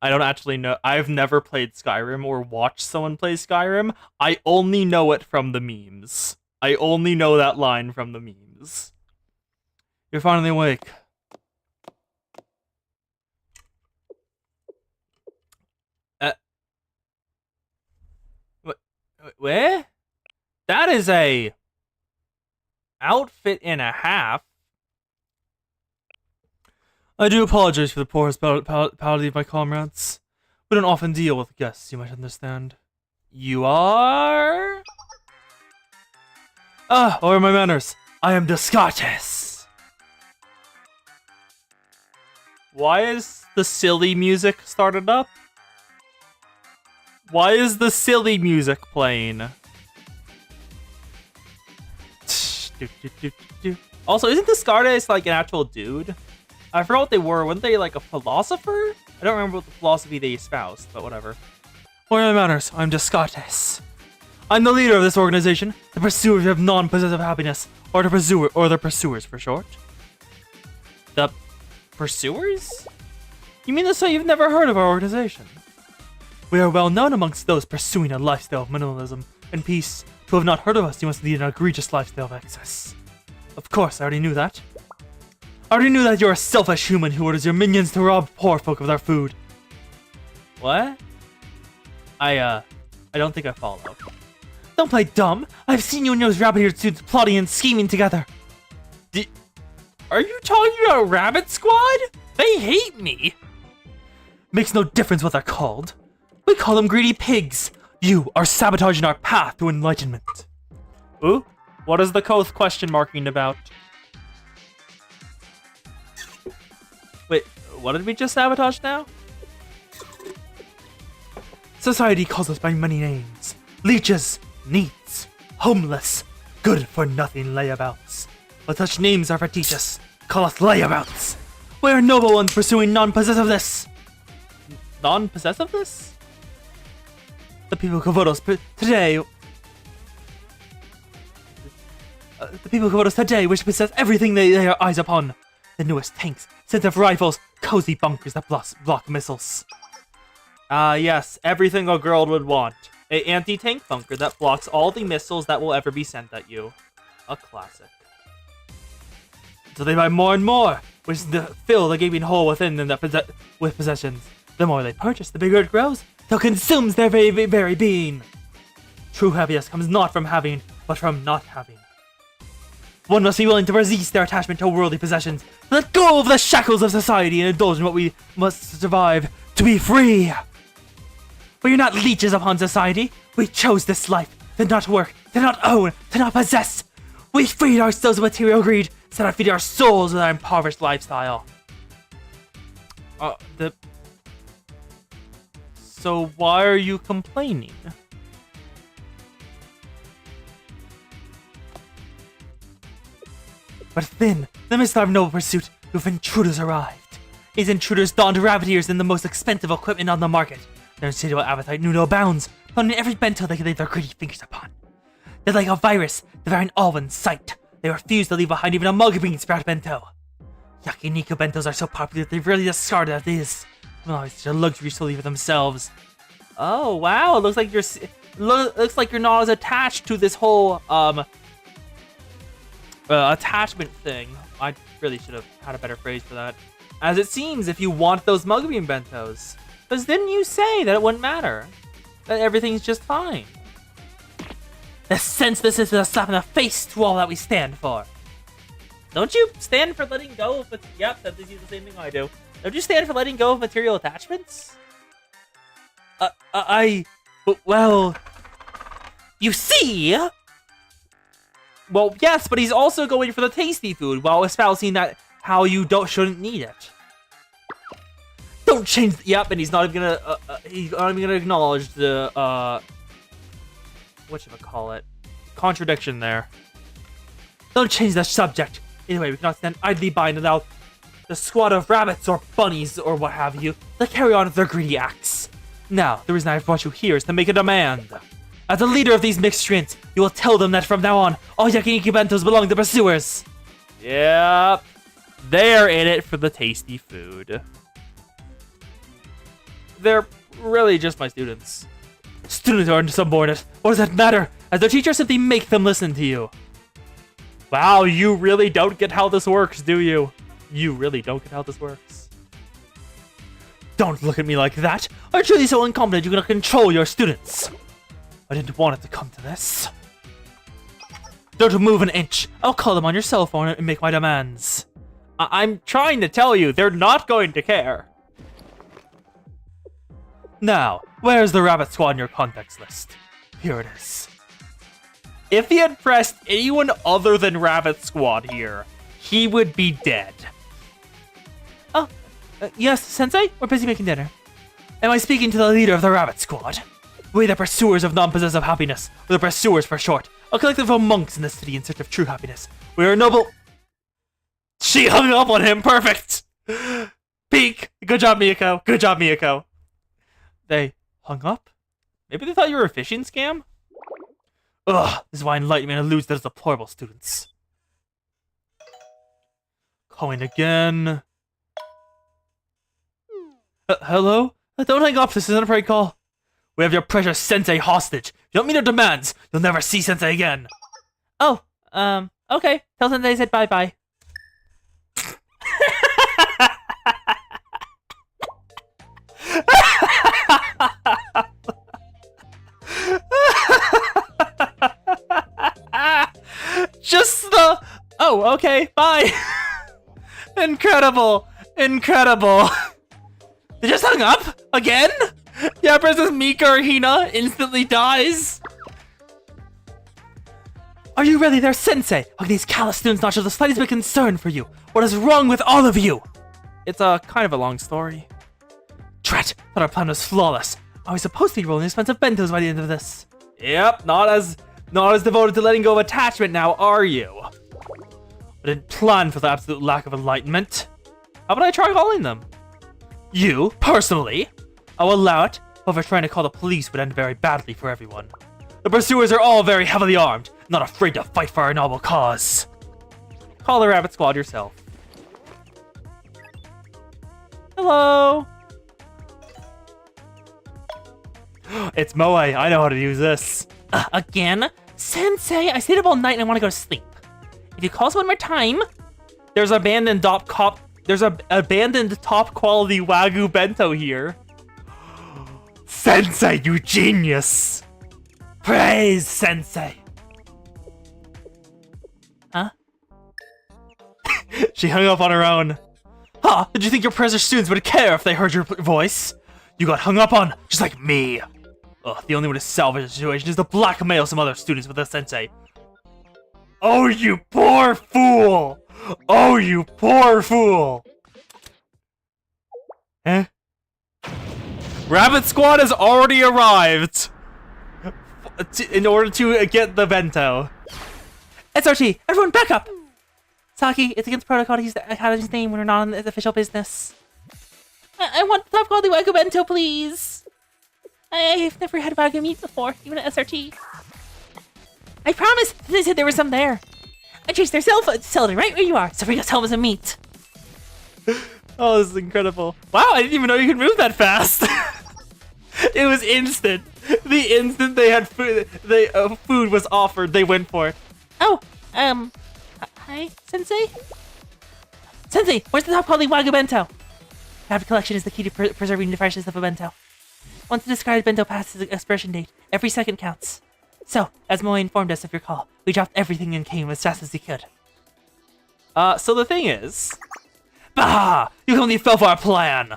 I don't actually know. I've never played Skyrim or watched someone play Skyrim. I only know it from the memes. I only know that line from the memes. You're finally awake. Where? That is a outfit and a half. I do apologize for the poor hospitality of my comrades. We don't often deal with guests, you might understand. You are... Over my manners. I am Descartes. Why is the silly music started up? Why is the silly music playing? Also, isn't Descartes like an actual dude? I forgot what they were. Weren't they like a philosopher? I don't remember what the philosophy they espoused, but whatever. What are the manners? I'm Descartes. I'm the leader of this organization, the pursuers of non-possessive happiness, or the pursuers for short. The pursuers? You mean to say you've never heard of our organization? We are well known amongst those pursuing a lifestyle of minimalism and peace. To have not heard of us, you must lead an egregious lifestyle of excess. Of course, I already knew that. I already knew that you're a selfish human who orders your minions to rob poor folk of their food. What? I don't think I follow. Don't play dumb. I've seen you and those rabbit-eared suits plotting and scheming together. Are you talking about Rabbit Squad? They hate me. Makes no difference what they're called. We call them greedy pigs. You are sabotaging our path to enlightenment. Ooh, what is the Koth question marking about? Wait, what did we just sabotage now? Society calls us by many names. Leeches, neats, homeless, good-for-nothing layabouts. But such names are facetious. Call us layabouts. We are noble ones pursuing non-possessiveness. Non-possessiveness? The people who vote us today... the people who vote us today wish to possess everything they lay their eyes upon. The newest tanks, sensitive rifles, cozy bunkers that block missiles. Yes, everything a girl would want. An anti-tank bunker that blocks all the missiles that will ever be sent at you. A classic. So they buy more and more, which to fill the gaping hole within them with possessions. The more they purchase, the bigger it grows, till it consumes their very, very being. True happiness comes not from having, but from not having. One must be willing to resist their attachment to worldly possessions, let go of the shackles of society and indulge in what we must survive to be free. We are not leeches upon society. We chose this life to not work, to not own, to not possess. We freed ourselves of material greed, instead of feeding our souls with our impoverished lifestyle. So why are you complaining? But then, in the midst of our noble pursuit, with intruders arrived. These intruders donned rabbit ears and the most expensive equipment on the market. Their insatiable appetite knew no bounds, planting every bento they could lay their greedy fingers upon. They're like a virus, devouring all in sight. They refuse to leave behind even a mug bean sprout bento. Yakiniku bentos are so popular that they've really discarded as is. Well, it's just a luxury solely for themselves. Oh wow! It looks like you're not as attached to this whole attachment thing. I really should have had a better phrase for that. As it seems, if you want those mug bean bentos, because didn't you say that it wouldn't matter? That everything's just fine. The senseless is a slap in the face to all that we stand for. Don't you stand for letting go of it? Yep, that's the same thing I do. Don't you stand for letting go of material attachments? Well, you see? Well, yes, but he's also going for the tasty food while espousing that how you shouldn't need it. Don't change. Yep, and he's not even gonna acknowledge the whatchamacallit, contradiction there. Don't change the subject. Anyway, we cannot stand idly by and allow the squad of rabbits or bunnies or what have you to carry on with their greedy acts. Now, the reason I've brought you here is to make a demand. As the leader of these miscreants, you will tell them that from now on, all yakiniku bentos belong to pursuers. Yep, they're in it for the tasty food. They're really just my students. Students are insubordinate. What does that matter? As their teacher simply make them listen to you. Wow, you really don't get how this works, do you? You really don't get how this works. Don't look at me like that. Are you truly so incompetent you cannot control your students? I didn't want it to come to this. Don't move an inch. I'll call them on your cell phone and make my demands. I'm trying to tell you, they're not going to care. Now, where's the rabbit squad in your contacts list? Here it is. If he had pressed anyone other than Rabbit Squad here, he would be dead. Oh, yes, Sensei? We're busy making dinner. Am I speaking to the leader of the rabbit squad? We the pursuers of non-possessive happiness, or the pursuers for short, a collective of monks in the city in search of true happiness. We are noble. She hung up on him. Perfect. Peak. Good job, Miyako. Good job, Miyako. They hung up? Maybe they thought you were a phishing scam? Ugh, this is why enlightenment eludes those deplorable students. Calling again. Hello? Don't hang up, this isn't a prank call. We have your precious sensei hostage. If you don't meet our demands, you'll never see sensei again. Oh, okay. Tell sensei I said bye-bye. Just the... Oh, okay, bye. Incredible. Incredible. They just hung up? Again? Yeah, Princess Mika or Hina instantly dies. Are you really there, Sensei? Are these callous students not show the slightest bit of concern for you? What is wrong with all of you? It's a kind of a long story. Drat, thought our plan was flawless. Are we supposed to be rolling expensive bentos by the end of this? Yep, not as devoted to letting go of attachment now, are you? I didn't plan for the absolute lack of enlightenment. How about I try calling them? You, personally? I'll allow it, however trying to call the police would end very badly for everyone. The pursuers are all very heavily armed, not afraid to fight for our noble cause. Call the Rabbit Squad yourself. Hello? It's Moe, I know how to use this. Again? Sensei, I stayed up all night and I want to go to sleep. If you call us one more time... There's abandoned top quality Wagyu bento here. Sensei, you genius! Praise, Sensei! Huh? She hung up on her own. Huh? Did you think your precious students would care if they heard your voice? You got hung up on, just like me. Ugh, the only way to salvage the situation is to blackmail some other students with a Sensei. Oh, you poor fool! Oh, you poor fool! Eh? Rabbit Squad has already arrived! In order to get the bento. SRT, everyone back up! Saki, it's against protocol to use the Academy's name when we're not on the official business. I want the top quality Wagyu bento, please! I've never had Wagyu meat before, even at SRT. I promise! They said there was some there. I traced their cell phone facility right where you are, so bring us home some meat. Oh, this is incredible. Wow, I didn't even know you could move that fast. It was instant. The instant they had food, food was offered, they went for it. Oh, hi, Sensei? Sensei, where's the top quality Wagyu bento? Rapid collection is the key to preserving the freshness of a bento. Once the discarded bento passes the expiration date, every second counts. So, as Moe informed us of your call, we dropped everything and came as fast as we could. So the thing is... Bah! You only fell for our plan!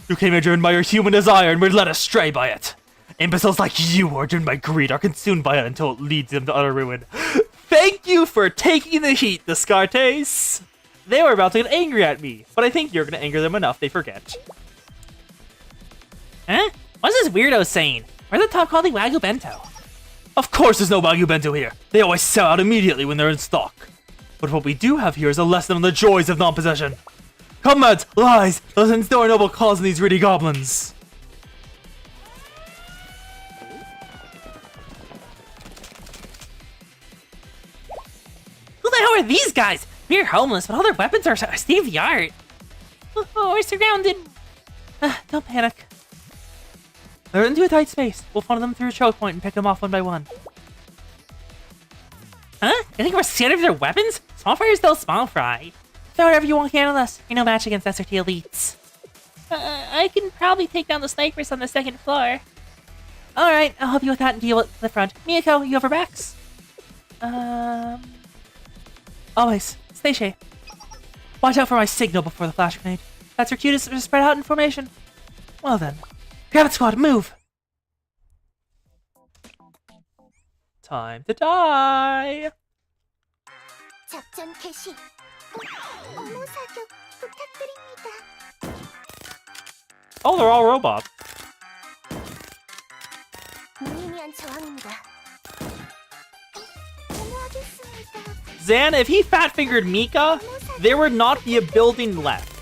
You came here driven by your human desire and were led astray by it. Imbeciles like you who are driven by greed are consumed by it until it leads them to utter ruin. Thank you for taking the heat, Descartes! They were about to get angry at me, but I think you're gonna anger them enough they forget. Huh? What's this weirdo saying? Where's the top quality Wagyu bento? Of course there's no Wagyu bento here. They always sell out immediately when they're in stock. But what we do have here is a lesson on the joys of non-possession. Comrades, lies, let's instill our noble cause in these greedy goblins. Who the hell are these guys? We're homeless, but all their weapons are state of the art. Oh, we're surrounded. Don't panic. They're into a tight space. We'll funnel them through a choke point and pick them off one by one. Huh? You think we're scared of their weapons? Small fry is still small fry. Throw whatever you want, handle us. You're no match against SRT elites. I can probably take down the snipers on the second floor. Alright, I'll help you with that and deal with the front. Miyako, you have our backs? Always. Stay safe. Watch out for my signal before the flash grenade. That's your cue to spread out in formation. Well then. Rabbit Squad, move! Time to die! 작전 개시. 어머 사격 부탁드립니다. Oh, they're all robots. 위한 저항입니다. 고마하겠습니다. Zan, if he fat-fingered Mika, there would not be a building left.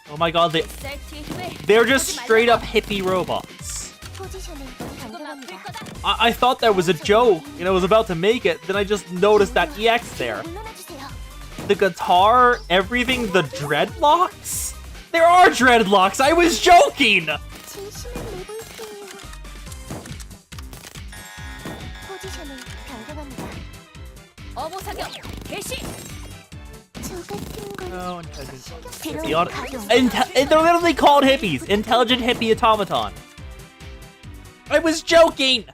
Oh my god, they're just straight-up hippie robots. 포지션을 변경합니다. I thought that was a joke, and I was about to make it, then I just noticed that EX there. 물러나주세요. The guitar, everything, the dreadlocks? There are dreadlocks, I was joking! 진심을 내볼게요. 포지션을 변경합니다. 어머 사격 개시. 저 같은 건 Oh, intelligent. 새로운 The auto- 가동. They're literally called hippies. Intelligent hippie automaton. I was joking!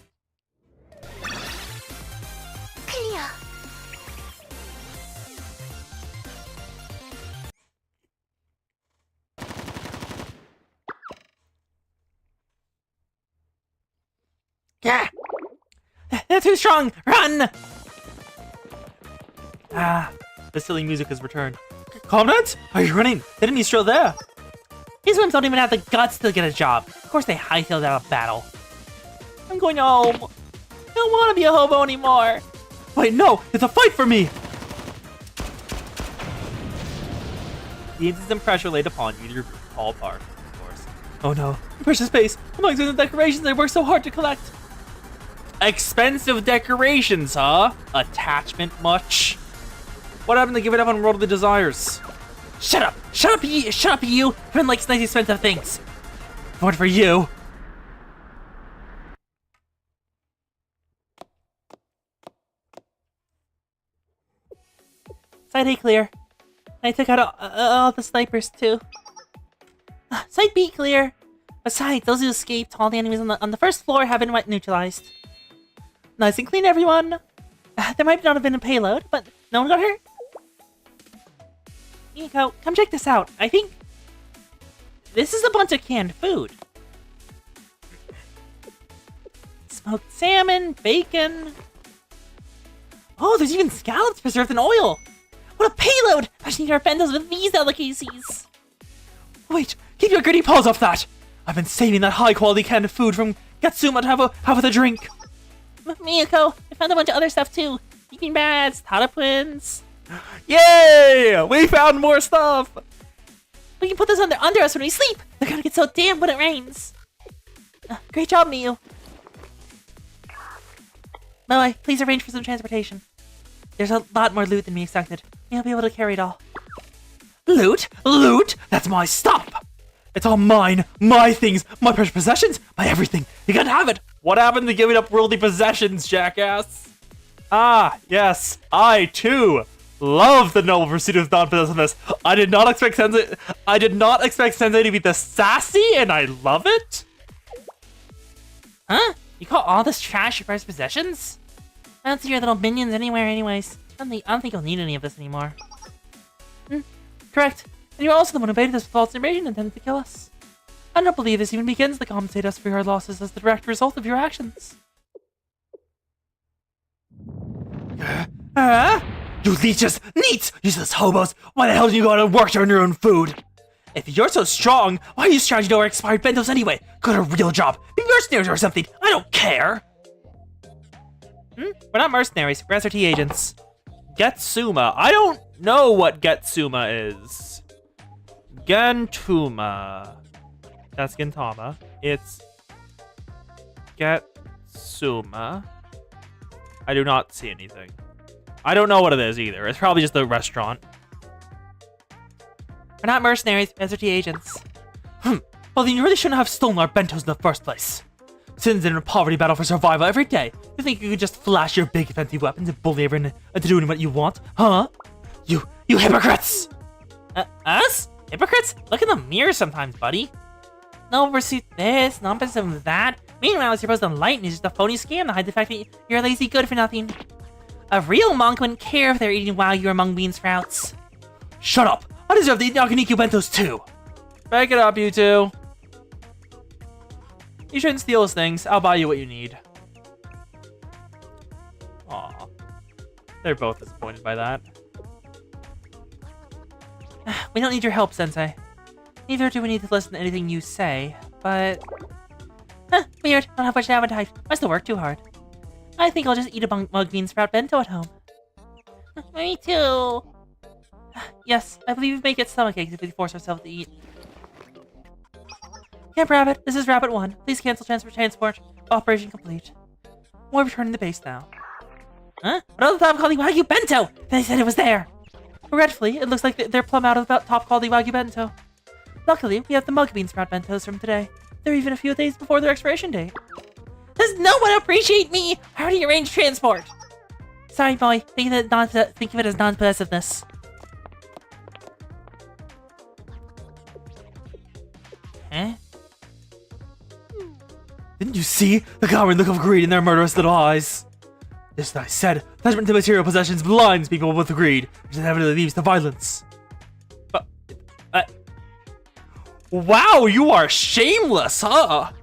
클리어. Yeah. They're too strong. Run. Ah, the silly music has returned. Comrades, are you running? The enemy's still there. These ones don't even have the guts to get a job. Of course they hightailed out of battle. I'm going home. I don't want to be a hobo anymore. Wait, no, it's a fight for me. The instant pressure laid upon you to fall apart, of course. Oh no, precious space. Amongst the decorations I worked so hard to collect. Expensive decorations, huh? Attachment much? What happened to give it up on World of the Desires? Shut up! Shut up, you! Everyone likes nice expensive things. Vote for you. Side A clear. I took out all the snipers too. Side B clear. Besides, those who escaped, all the enemies on the first floor have been neutralized. Nice and clean, everyone. There might not have been a payload, but no one got hurt. Nico, come check this out. I think this is a bunch of canned food. Smoked salmon, bacon. Oh, there's even scallops preserved in oil. What a payload! I should eat our bentos with these delicacies. Wait, keep your gritty paws off that. I've been saving that high-quality canned food from Gatsuma to have with a drink. Miyako, I found a bunch of other stuff too. Sleeping bags, Tadapwins. Yay! We found more stuff! We can put this under us when we sleep. They're gonna get so damp when it rains. Great job, Miyu. Moe, please arrange for some transportation. There's a lot more loot than we expected. You'll be able to carry it all. Loot? Loot? That's my stuff! It's all mine, my things, my precious possessions, my everything. You gotta have it. What happened to giving up worldly possessions, jackass? Ah, yes, I too love the noble pursuit of non-possessiveness. I did not expect Sensei to be this sassy, and I love it. Huh? You call all this trash your precious possessions? I don't see your little minions anywhere anyways. I don't think you'll need any of this anymore. Correct. And you're also the one who baited us with false information and intended to kill us. I don't believe this even begins to compensate us for your losses as the direct result of your actions. You leeches! Neat! Useless hobos! Why the hell do you go out and work to earn your own food? If you're so strong, why are you stranded over expired bentos anyway? Go to a real job! Be mercenaries or something! I don't care! We're not mercenaries, we're SRT agents. Getsuma. I don't know what Getsuma is. Gentuma. That's Gintama. It's Getsuma. I do not see anything. I don't know what it is either. It's probably just the restaurant. We're not mercenaries, we're SRT agents. Well then you really shouldn't have stolen our bentos in the first place. Since in a poverty battle for survival every day, you think you could just flash your big fancy weapons and bully everyone into doing what you want, huh? You hypocrites! Us? Hypocrites? Look in the mirror sometimes, buddy. No pursuit this, no pursuit that. Meanwhile, it's supposed to enlighten is just a phony scam to hide the fact that you're a lazy good for nothing. A real monk wouldn't care if they're eating while you're among bean sprouts. Shut up! I deserve the Yakiniku bentos too! Back it up, you two. You shouldn't steal those things. I'll buy you what you need. Aw. They're both disappointed by that. We don't need your help, Sensei. Neither do we need to listen to anything you say, but... we Weird, don't have much appetite. Must have worked too hard. I think I'll just eat a mug bean sprout bento at home. Me too. Yes, I believe we may get stomach aches if we force ourselves to eat. Camp Rabbit, this is Rabbit 1. Please cancel transport. Operation complete. We're returning to base now. Huh? What other top quality Wagyu bento? They said it was there. Regretfully, it looks like they're plumb out of the top quality Wagyu bento. Luckily, we have the mug bean sprout bentos from today. They're even a few days before their expiration date. Does no one appreciate me? I already arranged transport. Sorry, boy. Think of it as non-possessiveness. Huh? Didn't you see the cowering look of greed in their murderous little eyes? This I said, attachment to material possessions blinds people with greed, which inevitably leads to violence. Wow, you are shameless, huh?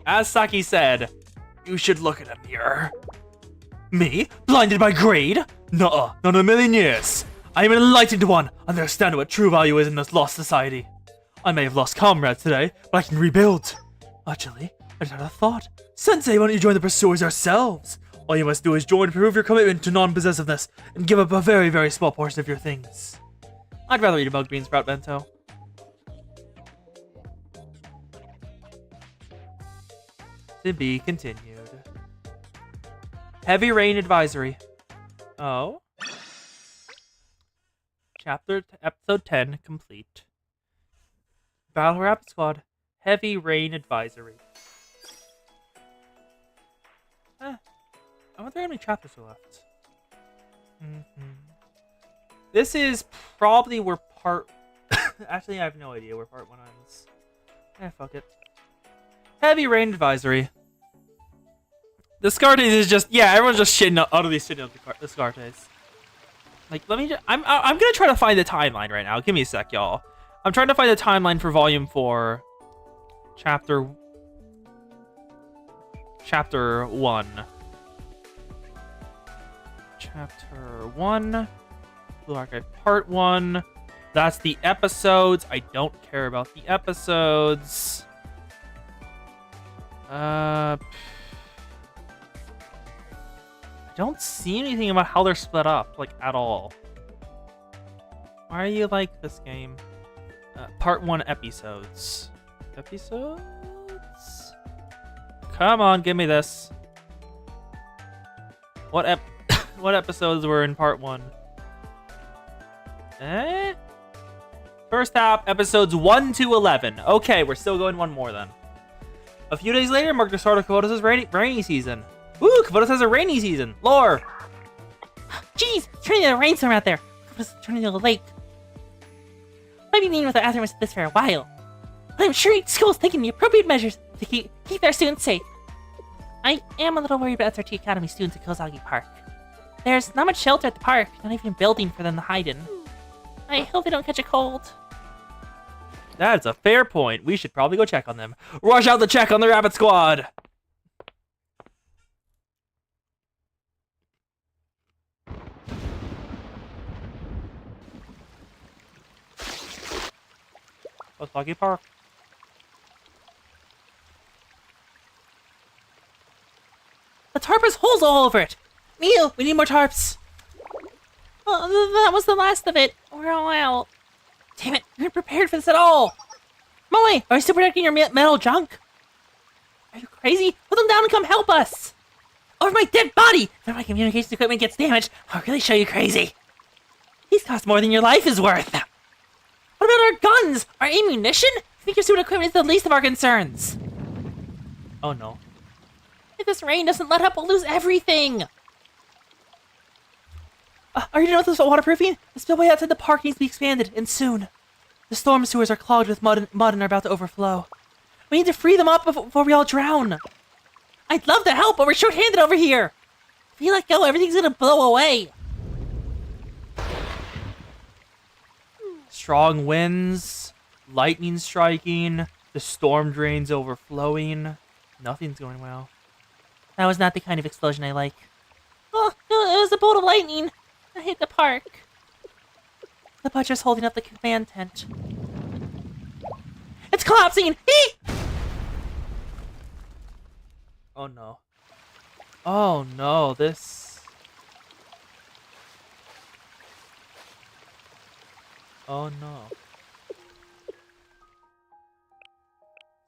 As Saki said, you should look in a mirror. Me? Blinded by greed? Nuh-uh, not in a million years. I am an enlightened one, understand what true value is in this lost society. I may have lost comrades today, but I can rebuild. Actually, I just had a thought. Sensei, why don't you join the pursuers ourselves? All you must do is join to prove your commitment to non-possessiveness and give up a very, very small portion of your things. I'd rather eat a mug bean sprout bento. To be continued. Heavy rain advisory. Oh. Episode 10 complete. Battle Rapid Squad. Heavy rain advisory. I wonder how many chapters are left. This is probably where part... Actually, I have no idea where part 1 ends. Fuck it. Heavy rain advisory. The Scartes is just... Yeah, everyone's just utterly shitting on the Scartes. Like, let me just... I'm gonna try to find the timeline right now. Give me a sec, y'all. I'm trying to find the timeline for Volume 4. Chapter 1. Chapter 1. Blue Archive Part 1. That's the episodes. I don't care about the episodes. I don't see anything about how they're split up, like, at all. Why are you like this game? Part 1 episodes. Episodes? Come on, give me this. What episodes were in part 1? First half, episodes 1 to 11. Okay, we're still going one more then. A few days later marked the start of Kobodos' rainy season. Woo, Kobodos has a rainy season. Lore. Jeez, it's turning into a rainstorm out there. It's turning into a lake. I've been meaning with the Atheros this for a while. I'm sure each school's taking the appropriate measures to keep their students safe. I am a little worried about SRT Academy students at Kozagi Park. There's not much shelter at the park, not even a building for them to hide in. I hope they don't catch a cold. That's a fair point. We should probably go check on them. Rush out the check on the Rabbit Squad! Kozagi Park. The tarp has holes all over it! Neil, we need more tarps! That was the last of it. We're all out. Damn it, we weren't prepared for this at all. Moe, are you still protecting your metal junk? Are you crazy? Put them down and come help us! Over my dead body! If my communications equipment gets damaged, I'll really show you crazy. These cost more than your life is worth. What about our guns? Our ammunition? I think your suit equipment is the least of our concerns. Oh no. If this rain doesn't let up, we'll lose everything. Are you done with this waterproofing? The spillway outside the park needs to be expanded, and soon. The storm sewers are clogged with mud and are about to overflow. We need to free them up before we all drown. I'd love to help, but we're short-handed over here. If we let go, everything's gonna blow away. Strong winds, lightning striking, the storm drains overflowing. Nothing's going well. That was not the kind of explosion I like. Oh, it was a bolt of lightning. I hit the park. The butcher's holding up the command tent. It's collapsing! Oh no. Oh no, this... Oh no.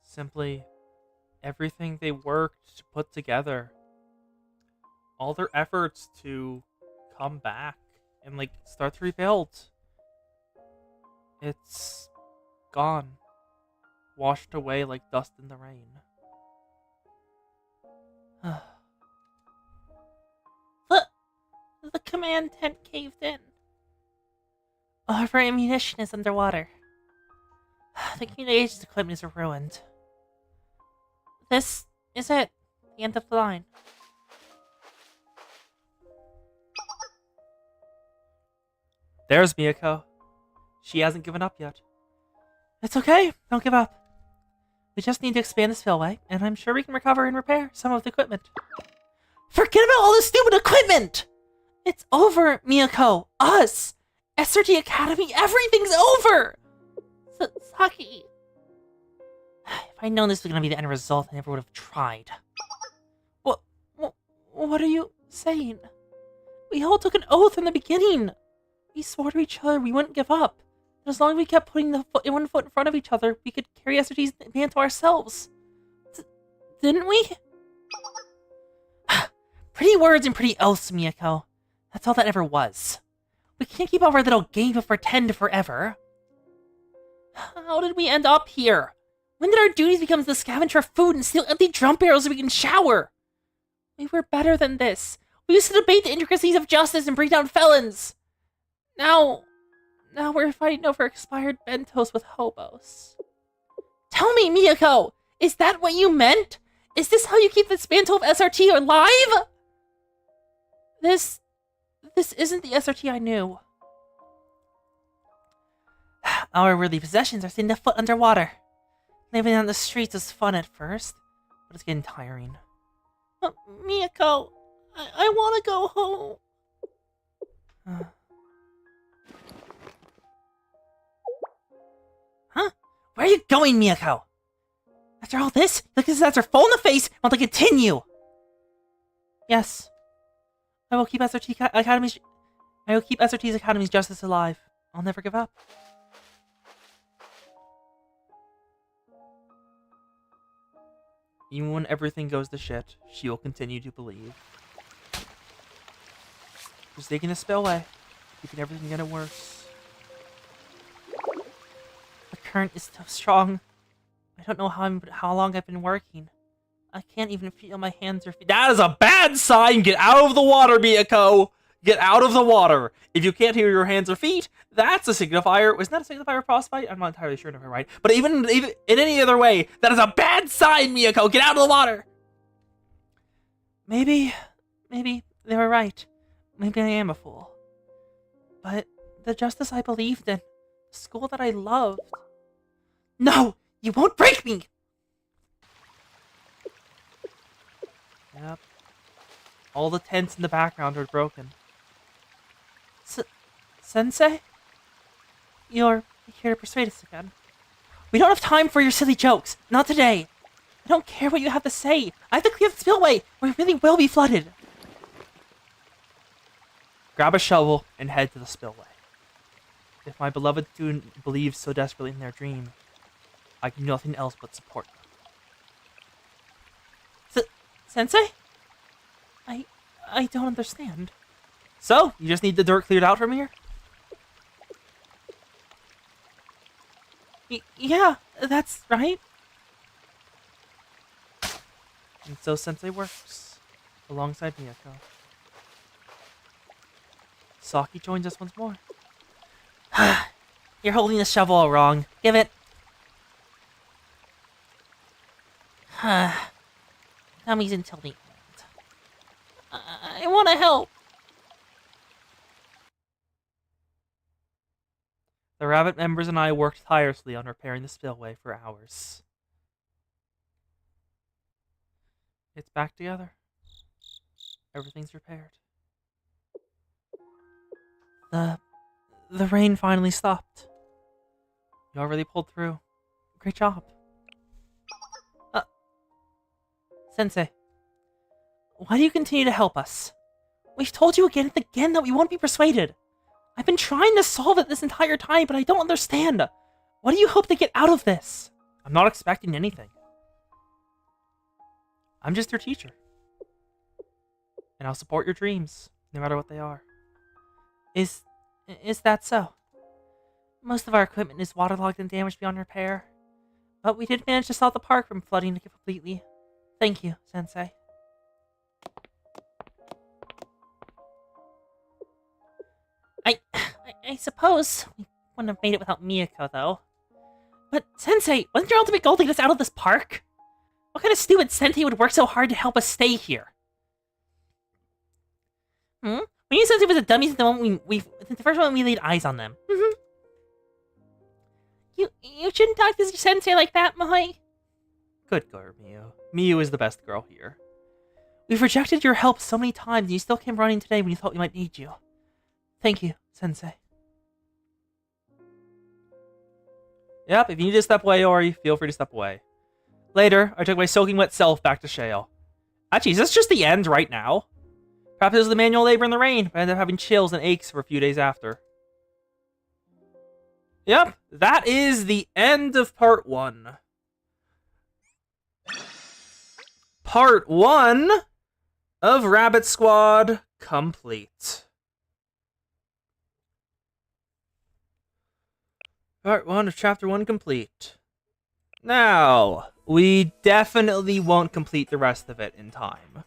Simply everything they worked to put together. All their efforts to come back and like start to rebuild. It's gone. Washed away like dust in the rain. The command tent caved in. All of our ammunition is underwater. The communications equipment is ruined. This is it. The end of the line. There's Miyako. She hasn't given up yet. It's okay. Don't give up. We just need to expand the spillway, and I'm sure we can recover and repair some of the equipment. Forget about all the stupid equipment! It's over, Miyako. Us. SRT Academy. Everything's over! Saki. If I'd known this was going to be the end result, I never would have tried. What are you saying? We all took an oath from the beginning. We swore to each other we wouldn't give up. And as long as we kept putting one foot in front of each other, we could carry SRT's mantle ourselves. Didn't we? Pretty words and pretty oaths, Miyako. That's all that ever was. We can't keep up our little game of pretend forever. How did we end up here? When did our duties become to scavenge for food and steal empty drum barrels so we can shower? We were better than this. We used to debate the intricacies of justice and bring down felons. Now we're fighting over expired bentos with hobos. Tell me, Miyako, is that what you meant? Is this how you keep this mantle of SRT alive? This isn't the SRT I knew. Our worthy possessions are sitting a foot underwater. Living on the streets is fun at first, but it's getting tiring. Miyako, I want to go home. Huh? Where are you going, Miyako? After all this, look at this answer full in the face. I want to continue. Yes, I will keep SRT's Academy's justice alive. I'll never give up. Even when everything goes to shit, she will continue to believe. Just taking the spillway, keeping everything getting worse. The current is so strong. I don't know how long I've been working. I can't even feel my hands or feet. That is a bad sign! Get out of the water, Miyako! Get out of the water! If you can't hear your hands or feet, that's a signifier. Wasn't that a signifier of frostbite? I'm not entirely sure if I'm right. But even in any other way, that is a bad sign, Miyako! Get out of the water! Maybe they were right. Maybe I am a fool. But the justice I believed in, the school that I loved... No! You won't break me! Yep. All the tents in the background are broken. Sensei? You're here to persuade us again. We don't have time for your silly jokes. Not today. I don't care what you have to say. I have to clear the spillway, or it really will be flooded. Grab a shovel and head to the spillway. If my beloved student believes so desperately in their dream, I can do nothing else but support them. Sensei? I don't understand. So, you just need the dirt cleared out from here? Yeah, that's right. And so Sensei works alongside Miyako. Saki joins us once more. You're holding the shovel all wrong. Give it. Dummies until the end. I want to help. The Rabbit members and I worked tirelessly on repairing the spillway for hours. It's back together. Everything's repaired. The rain finally stopped. You already pulled through. Great job. Sensei, Why do you continue to help us? We've told you again and again that we won't be persuaded. I've been trying to solve it this entire time, but I don't understand. What do you hope to get out of this? I'm not expecting anything. I'm just your teacher. And I'll support your dreams, no matter what they are. Is that so? Most of our equipment is waterlogged and damaged beyond repair. But we did manage to stop the park from flooding completely. Thank you, Sensei. I suppose we wouldn't have made it without Miyako, though. But, Sensei, wasn't your ultimate goal to get us out of this park? What kind of stupid Sensei would work so hard to help us stay here? We knew Sensei was a dummy since the first one we laid eyes on them. You shouldn't talk to Sensei like that, Mahoi. Good girl, Miyu. Miyu is the best girl here. We've rejected your help so many times, and you still came running today when you thought we might need you. Thank you, Sensei. Yep, if you need to step away, Ori, feel free to step away. Later, I took my soaking wet self back to Shale. Actually, is this just the end right now? Perhaps it was the manual labor in the rain, but I ended up having chills and aches for a few days after. Yep, that is the end of part 1. Part 1 of Rabbit Squad complete. Part 1 of Chapter 1 complete. Now, we definitely won't complete the rest of it in time.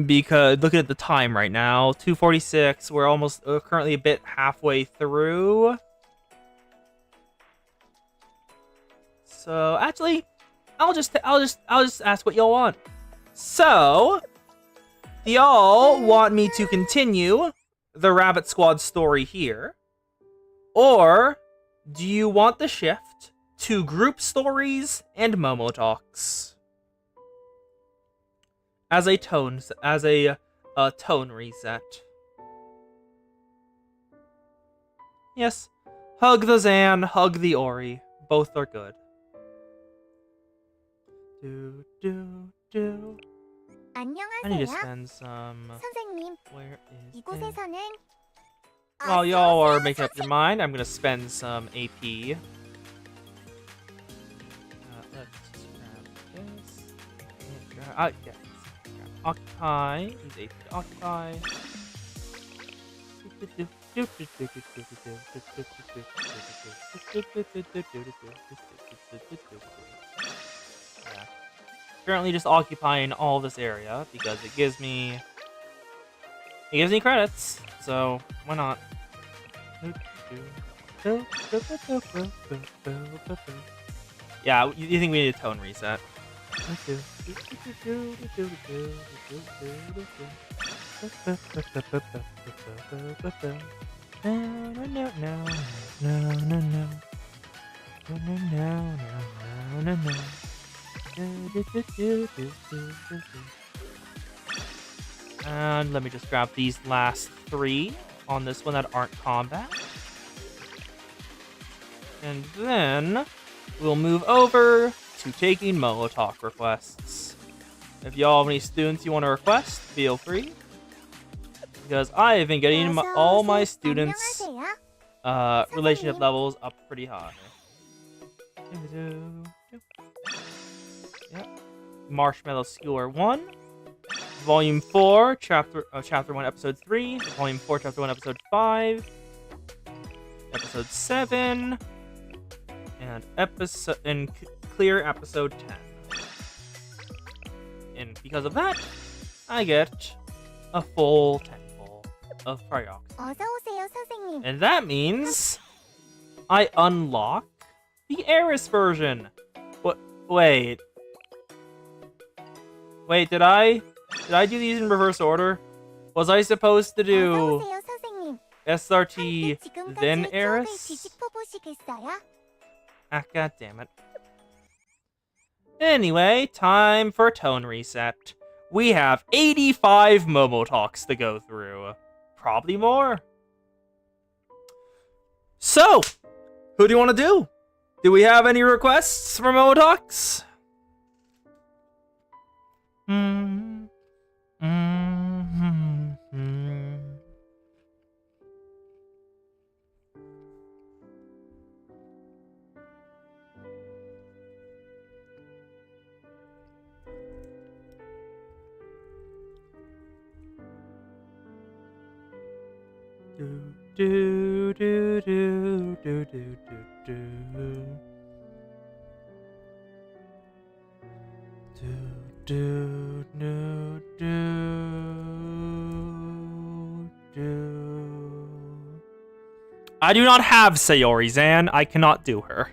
Because, looking at the time right now, 2:46, we're almost, currently a bit halfway through. So, actually, I'll just ask what y'all want. So, do y'all want me to continue the Rabbit Squad story here? Or do you want the shift to group stories and Momo talks? As a tone reset. Yes, hug the Zan, hug the Ori. Both are good. I need to 안녕하세요. spend some. 선생님, Where is it? 이곳에서는 While y'all are making up your mind, I'm gonna spend some AP. Let's grab this. Yeah. Occupy. Use AP to occupy. Yeah. Currently just occupying all this area because it gives me credits, so why not? Yeah, you think we need a tone reset? And let me just grab these last 3 on this one that aren't combat. And then we'll move over to taking Momo Talk requests. If y'all have any students you want to request, feel free. Because I have been getting all my students' relationship levels up pretty high. Yep. Marshmallow Skewer 1. Volume 4, Chapter 1, Episode 3. Volume 4, Chapter 1, Episode 5. Episode 7. And Clear Episode 10. And because of that, I get a full 10 full of Priox. 어서 오세요, 선생님. And that means I unlock the Eris version. What? Wait, did I do these in reverse order? Was I supposed to 어서 do 오세요, 선생님. SRT 함께 then 지금까지의 추억을 Eris? 뒤집어 보시겠어요? Ah, god damn it. Anyway, time for a tone reset. We have 85 Momo Talks to go through. Probably more. So, who do you want to do? Do we have any requests for Momo Talks? Do, do, do, do, do, do, do. Do, do, do. I do not have Sayori Zan. I cannot do her.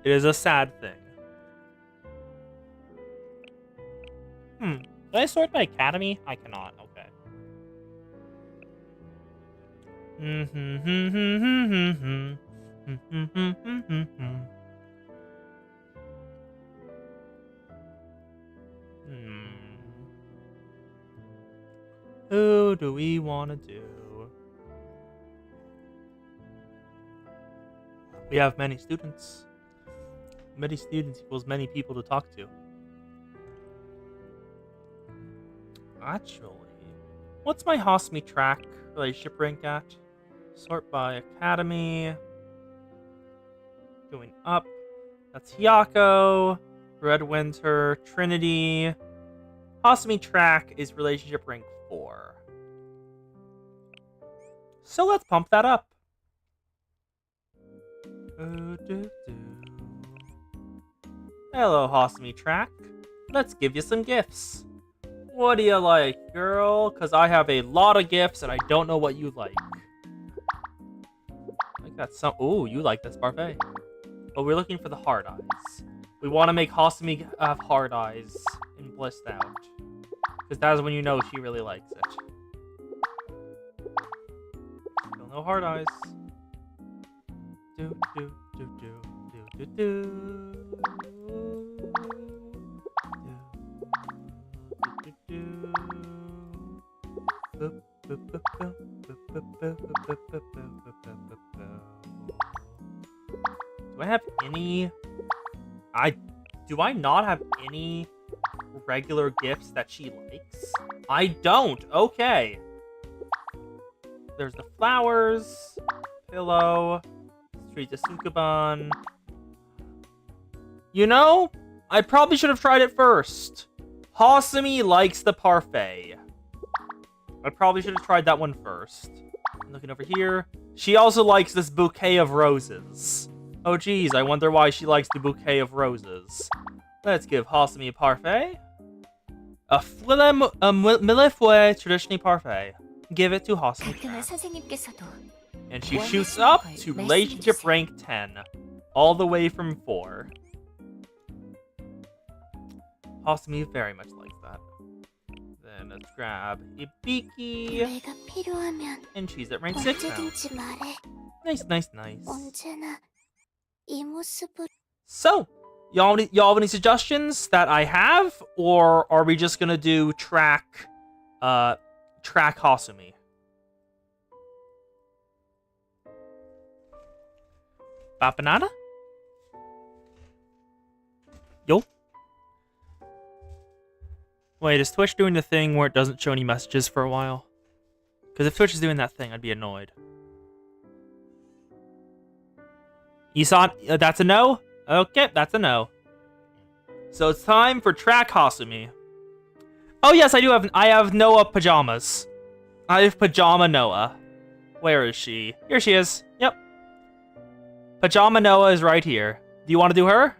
It is a sad thing. Did I sort by academy? I cannot. Okay. Who do we want to do? We have many students. Many students equals many people to talk to. Actually, what's my Hosmi track relationship rank at? Sort by academy. Going up. That's Hyako, Redwinter, Trinity. Hosmi track is relationship rank 4. So let's pump that up. Hello, Hosmi track. Let's give you some gifts. What do you like, girl? Because I have a lot of gifts and I don't know what you like. I think that's some. Ooh, you like this parfait. But we're looking for the hard eyes. We want to make Hosmi have hard eyes and blissed out. Because that is when you know she really likes it. Still no hard eyes. Do, do, do, do, do, do, do. Do I have any? Do I not have any regular gifts that she likes? I don't. Okay. There's the flowers, pillow, Street to Sukuban. You know, I probably should have tried it first. Hosumi likes the parfait. I probably should have tried that one first. I'm looking over here. She also likes this bouquet of roses. Oh geez, I wonder why she likes the bouquet of roses. Let's give Hosumi a parfait. A millefeuille traditionally parfait. Give it to Hosumi. And she shoots up to relationship rank 10. All the way from 4. Hosumi very much likes that. Then let's grab Ibiki. And she's at rank 6 now. Nice, nice, nice. So, y'all have any suggestions that I have? Or are we just gonna do track Hosumi? Banana? Yo. Wait, is Twitch doing the thing where it doesn't show any messages for a while? Because if Twitch is doing that thing, I'd be annoyed. Isan, that's a no? Okay, that's a no. So it's time for track Hosumi. Oh yes, I have Noah pajamas. I have pajama Noah. Where is she? Here she is. Yep. Pajama Noah is right here. Do you want to do her?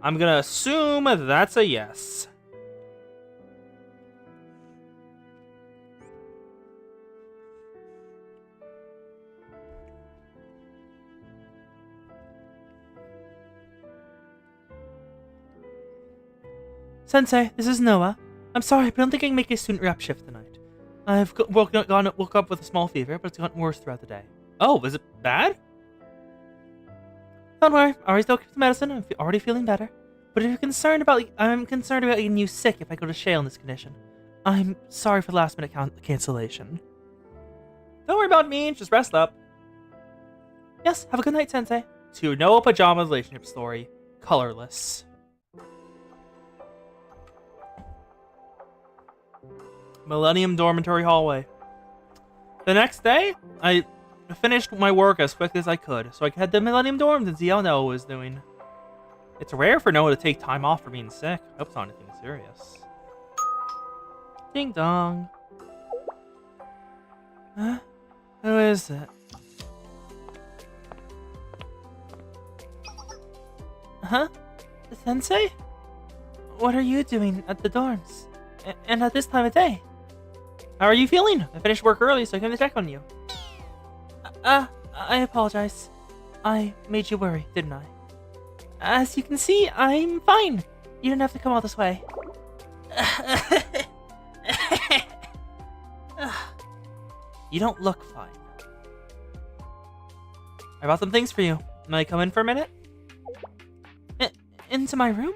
I'm gonna assume that's a yes. Sensei, this is Noah. I'm sorry, but I don't think I can make a student rep shift tonight. I've woke up with a small fever, but it's gotten worse throughout the day. Oh, is it bad? Don't worry, I already took the medicine. I'm already feeling better. But if you're concerned about, I'm concerned about getting you sick if I go to Shale in this condition. I'm sorry for the last minute cancellation. Don't worry about me. Just rest up. Yes, have a good night, Sensei. To Noah Pajama's relationship story, colorless. Millennium Dormitory Hallway. The next day, I finished my work as quickly as I could, so I could head to Millennium Dorms and see how Noah was doing. It's rare for Noah to take time off for being sick. I hope it's not anything serious. Ding dong. Huh? Who is it? Huh? Sensei? What are you doing at the dorms? And at this time of day? How are you feeling? I finished work early, so I came to check on you. I apologize. I made you worry, didn't I? As you can see, I'm fine. You didn't have to come all this way. You don't look fine. I brought some things for you. May I come in for a minute? Into my room?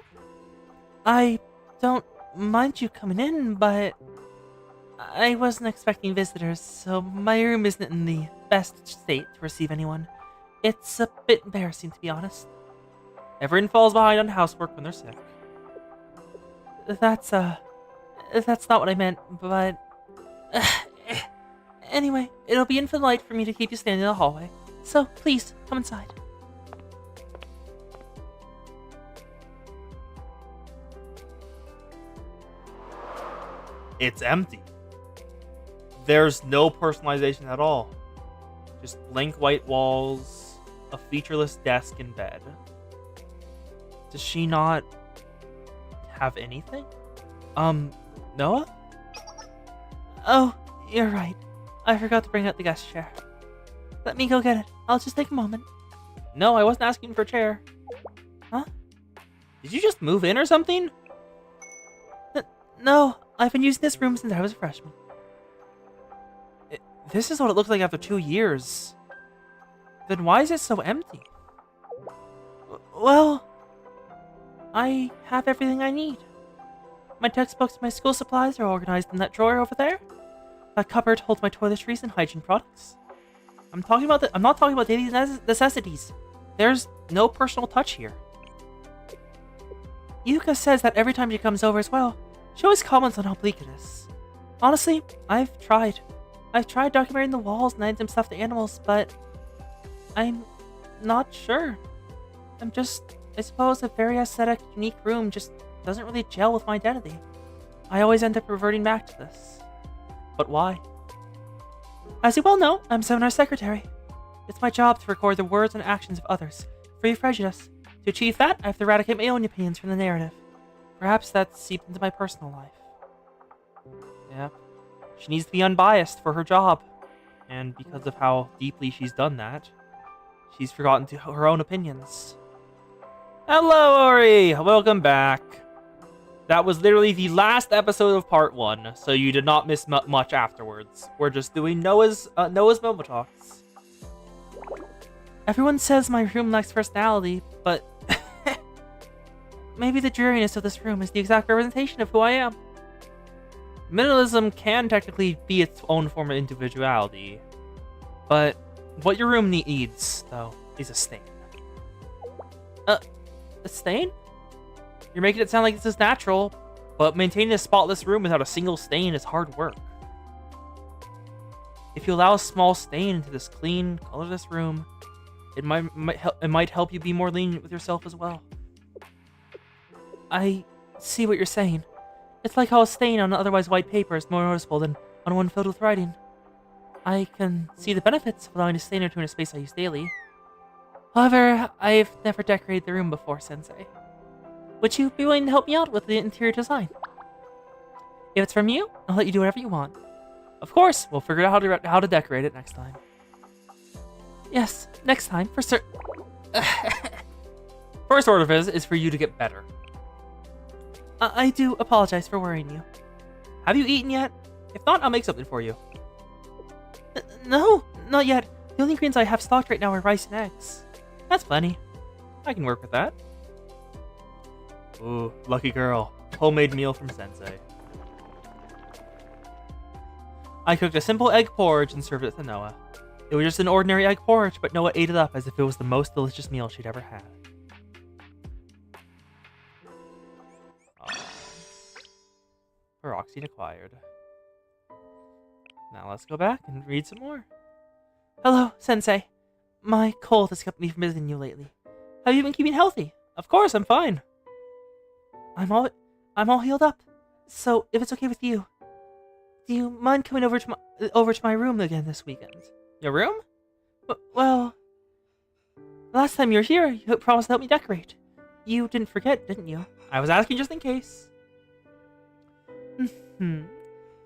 I don't mind you coming in, but I wasn't expecting visitors, so my room isn't in the best state to receive anyone. It's a bit embarrassing, to be honest. Everyone falls behind on housework when they're sick. That's not what I meant, but... Anyway, it'll be infinite light for me to keep you standing in the hallway. So, please, come inside. It's empty. There's no personalization at all. Just blank white walls, a featureless desk and bed. Does she not have anything? Noah? Oh, you're right. I forgot to bring out the guest chair. Let me go get it. I'll just take a moment. No, I wasn't asking for a chair. Huh? Did you just move in or something? No, I've been using this room since I was a freshman. This is what it looks like after 2 years. Then why is it so empty? Well, I have everything I need. My textbooks and my school supplies are organized in that drawer over there. That cupboard holds my toiletries and hygiene products. I'm not talking about daily necessities. There's no personal touch here. Yuka says that every time she comes over as well, she always comments on how bleak it is. Honestly, I've tried documenting the walls and adding some stuffed animals, but I'm not sure. I suppose a very aesthetic, unique room just doesn't really gel with my identity. I always end up reverting back to this. But why? As you well know, I'm Seminar Secretary. It's my job to record the words and actions of others, free of prejudice. To achieve that, I have to eradicate my own opinions from the narrative. Perhaps that's seeped into my personal life. Yeah. She needs to be unbiased for her job. And because of how deeply she's done that, she's forgotten her own opinions. Hello, Ori! Welcome back. That was literally the last episode of part 1, so you did not miss much afterwards. We're just doing Noah's Momo Talks. Everyone says my room lacks personality, but maybe the dreariness of this room is the exact representation of who I am. Minimalism can technically be its own form of individuality, but what your room needs, though, is a stain. A stain? You're making it sound like this is natural, but maintaining a spotless room without a single stain is hard work. If you allow a small stain into this clean, colorless room, it might help you be more lenient with yourself as well. I see what you're saying. It's like how a stain on otherwise white paper is more noticeable than on one filled with writing. I can see the benefits of allowing a stain or two in a space I use daily. However, I've never decorated the room before, Sensei. Would you be willing to help me out with the interior design? If it's from you, I'll let you do whatever you want. Of course, we'll figure out how to decorate it next time. Yes, next time, for certain. First order of business is for you to get better. I do apologize for worrying you. Have you eaten yet? If not, I'll make something for you. No, not yet. The only greens I have stocked right now are rice and eggs. That's funny. I can work with that. Ooh, lucky girl. Homemade meal from Sensei. I cooked a simple egg porridge and served it to Noah. It was just an ordinary egg porridge, but Noah ate it up as if it was the most delicious meal she'd ever had. Pyroxene acquired. Now let's go back and read some more. Hello, Sensei. My cold has kept me from visiting you lately. Have you been keeping healthy? Of course, I'm fine. I'm all healed up. So, if it's okay with you, do you mind coming over to my room again this weekend? Your room? Well, last time you were here, you promised to help me decorate. You didn't forget, didn't you? I was asking just in case. You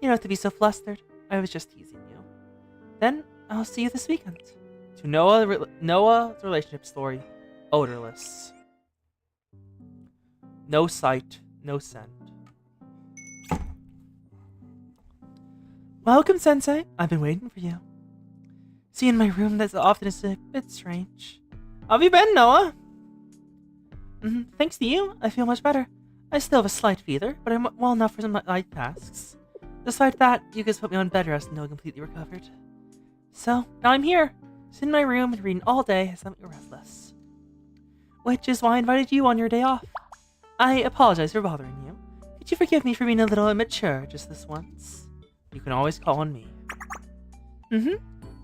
don't have to be so flustered. I was just teasing you. Then, I'll see you this weekend. To Noah's relationship story, odorless. No sight, no scent. Welcome, Sensei. I've been waiting for you. See, in my room, that's often is a bit strange. How have you been, Noah? Thanks to you, I feel much better. I still have a slight fever, but I'm well enough for some light tasks. Despite that, you guys put me on bed rest until I completely recovered. So, now I'm here, sitting in my room and reading all day as I'm restless. Which is why I invited you on your day off. I apologize for bothering you. Could you forgive me for being a little immature just this once? You can always call on me.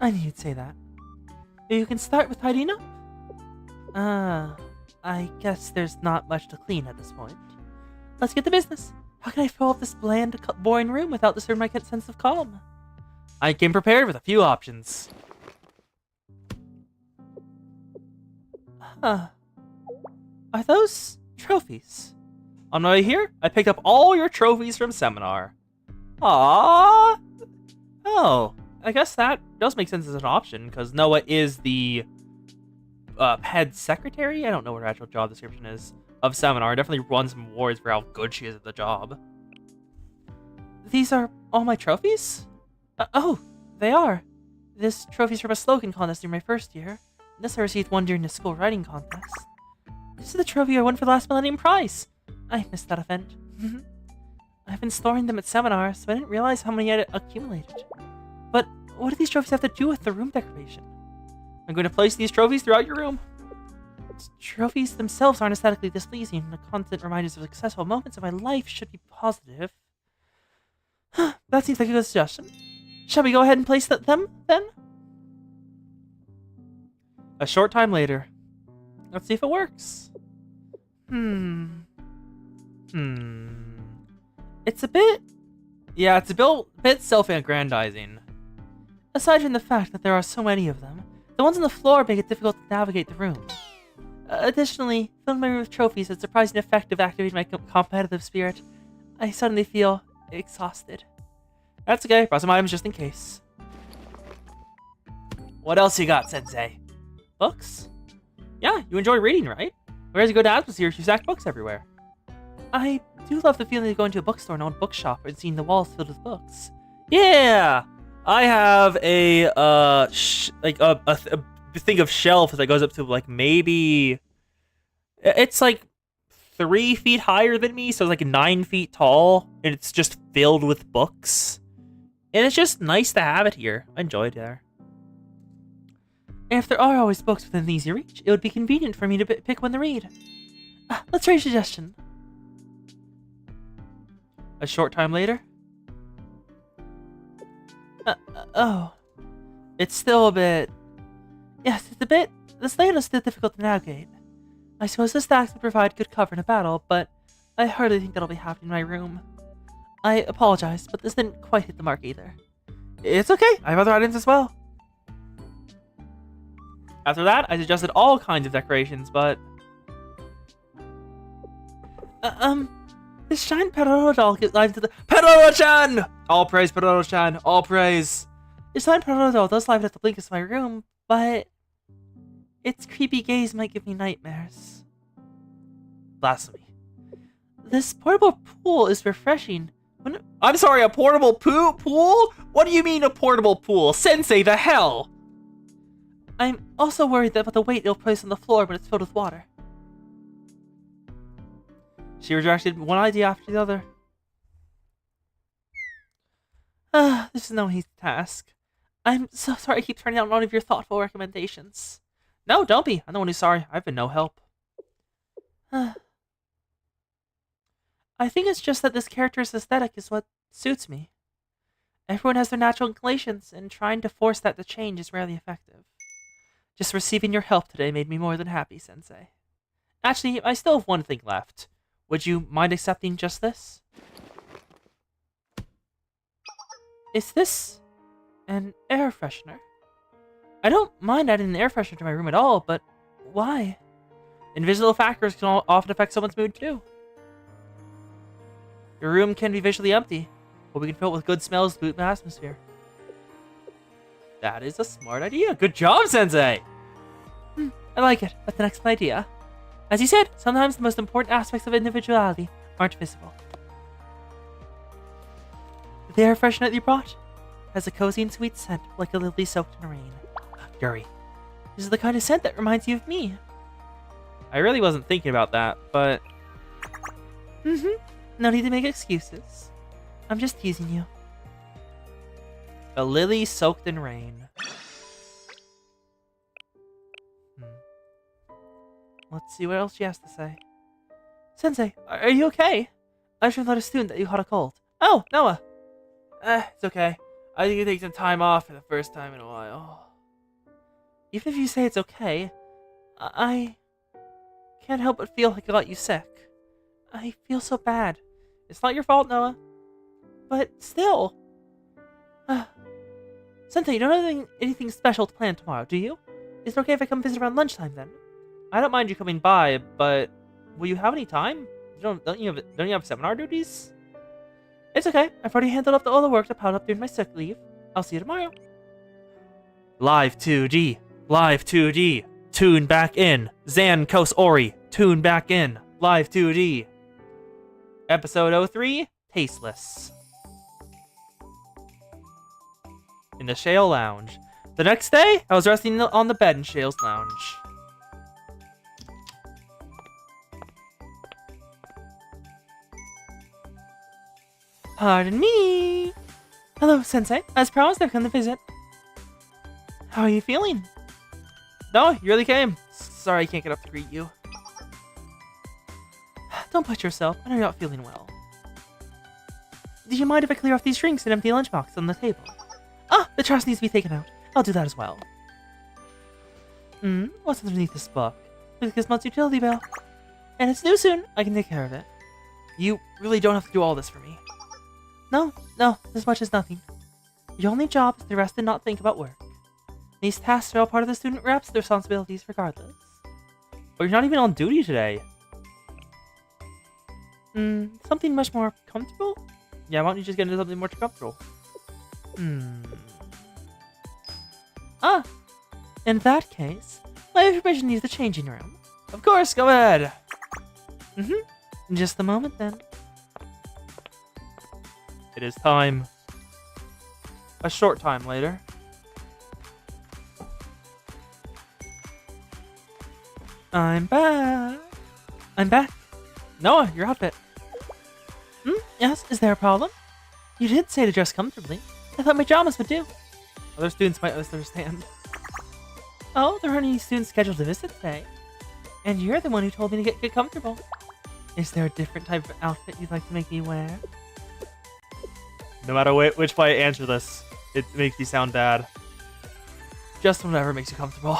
I knew you'd say that. You can start with tidying up. I guess there's not much to clean at this point. Let's get to business. How can I fill up this bland, boring room without disturbing my sense of calm? I came prepared with a few options. Are those trophies? On my way here, I picked up all your trophies from Seminar. Aww. Oh, I guess that does make sense as an option, because Noah is the head secretary? I don't know what her actual job description is of Seminar. Definitely won some awards for how good she is at the job. These are all my trophies? Oh, they are. This trophy's from a slogan contest during my first year. This I received one during the school writing contest. This is the trophy I won for the last Millennium Prize. I missed that event. I've been storing them at Seminar, so I didn't realize how many I had accumulated. But what do these trophies have to do with the room decoration? I'm going to place these trophies throughout your room. Trophies themselves aren't aesthetically displeasing. The constant reminders of successful moments of my life should be positive. That seems like a good suggestion. Shall we go ahead and place them, then? A short time later. Let's see if it works. It's a bit... Yeah, it's a bit self-aggrandizing. Aside from the fact that there are so many of them, the ones on the floor make it difficult to navigate the room. Additionally, filling my room with trophies has surprising effect of activating my competitive spirit. I suddenly feel exhausted. That's okay, brought some items just in case. What else you got, Sensei? Books? Yeah, you enjoy reading, right? Whereas you go to atmospheres, you stack books everywhere. I do love the feeling of going to a bookstore, an old bookshop, and seeing the walls filled with books. Yeah! I have a thing of shelf that goes up to like maybe it's like 3 feet higher than me, so it's like 9 feet tall, and it's just filled with books. And it's just nice to have it here. I enjoy it there. If there are always books within easy reach, it would be convenient for me to pick one to read. Let's try a suggestion. A short time later. Oh. It's still a bit... Yes, it's a bit... This layout is still difficult to navigate. I suppose the stacks would provide good cover in a battle, but I hardly think that'll be happening in my room. I apologize, but this didn't quite hit the mark either. It's okay, I have other items as well. After that, I suggested all kinds of decorations, but... This giant Peroro doll gives life to the... Peroro-chan! All praise, Peroro-chan, all praise. This giant Peroro doll does live at the blinkest of my room, but... its creepy gaze might give me nightmares. Blasphemy. This portable pool is refreshing. I'm sorry, a portable pool? What do you mean a portable pool? Sensei, the hell! I'm also worried about the weight it'll place on the floor when it's filled with water. She rejected one idea after the other. This is no easy task. I'm so sorry I keep turning down all of your thoughtful recommendations. No, don't be. I'm the one who's sorry. I've been no help. I think it's just that this character's aesthetic is what suits me. Everyone has their natural inclinations, and trying to force that to change is rarely effective. Just receiving your help today made me more than happy, Sensei. Actually, I still have one thing left. Would you mind accepting just this? Is this an air freshener? I don't mind adding an air freshener to my room at all, but why? Invisible factors can often affect someone's mood too. Your room can be visually empty, but we can fill it with good smells to boot the atmosphere. That is a smart idea. Good job, Sensei! I like it. That's an excellent idea. As you said, sometimes the most important aspects of individuality aren't visible. The air freshener that you brought has a cozy and sweet scent like a lily soaked in rain. Yuri, this is the kind of scent that reminds you of me. I really wasn't thinking about that, but... No need to make excuses. I'm just teasing you. A lily soaked in rain. Let's see what else she has to say. Sensei, are you okay? I should let a student that you had a cold. Oh, Noah. It's okay. I think you take some time off for the first time in a while. Even if you say it's okay, I can't help but feel like I got you sick. I feel so bad. It's not your fault, Noah. But still. Sensei, you don't have anything special to plan tomorrow, do you? Is it okay if I come visit around lunchtime then? I don't mind you coming by, but will you have any time? Don't you have seminar duties? It's okay. I've already handled up all the work that piled up during my sick leave. I'll see you tomorrow. Live 2D. Live 2D. Tune back in. Zan Kos Ori. Tune back in. Live 2D. Episode 03, Tasteless. In the Shale Lounge. The next day, I was resting on the bed in Shale's lounge. Pardon me. Hello, Sensei. As promised, I've come to visit. How are you feeling? No, you really came. Sorry I can't get up to greet you. Don't push yourself. I know you're not feeling well. Do you mind if I clear off these drinks and empty the lunchbox on the table? Ah, the trash needs to be taken out. I'll do that as well. What's underneath this book? Looks like this month's utility bill. And it's due soon. I can take care of it. You really don't have to do all this for me. No, this much is nothing. Your only job is to rest and not think about work. These tasks are all part of the student reps' responsibilities regardless. But you're not even on duty today. Something much more comfortable? Yeah, why don't you just get into something more comfortable? Ah, in that case, I have permission to use the changing room. Of course, go ahead. Just a moment then. It is time. A short time later. I'm back. Noah, your outfit. Yes, is there a problem? You did say to dress comfortably. I thought my pajamas would do. Other students might misunderstand. Oh, there aren't any students scheduled to visit today. And you're the one who told me to get comfortable. Is there a different type of outfit you'd like to make me wear? No matter which way I answer this, it makes me sound bad. Just whatever makes you comfortable.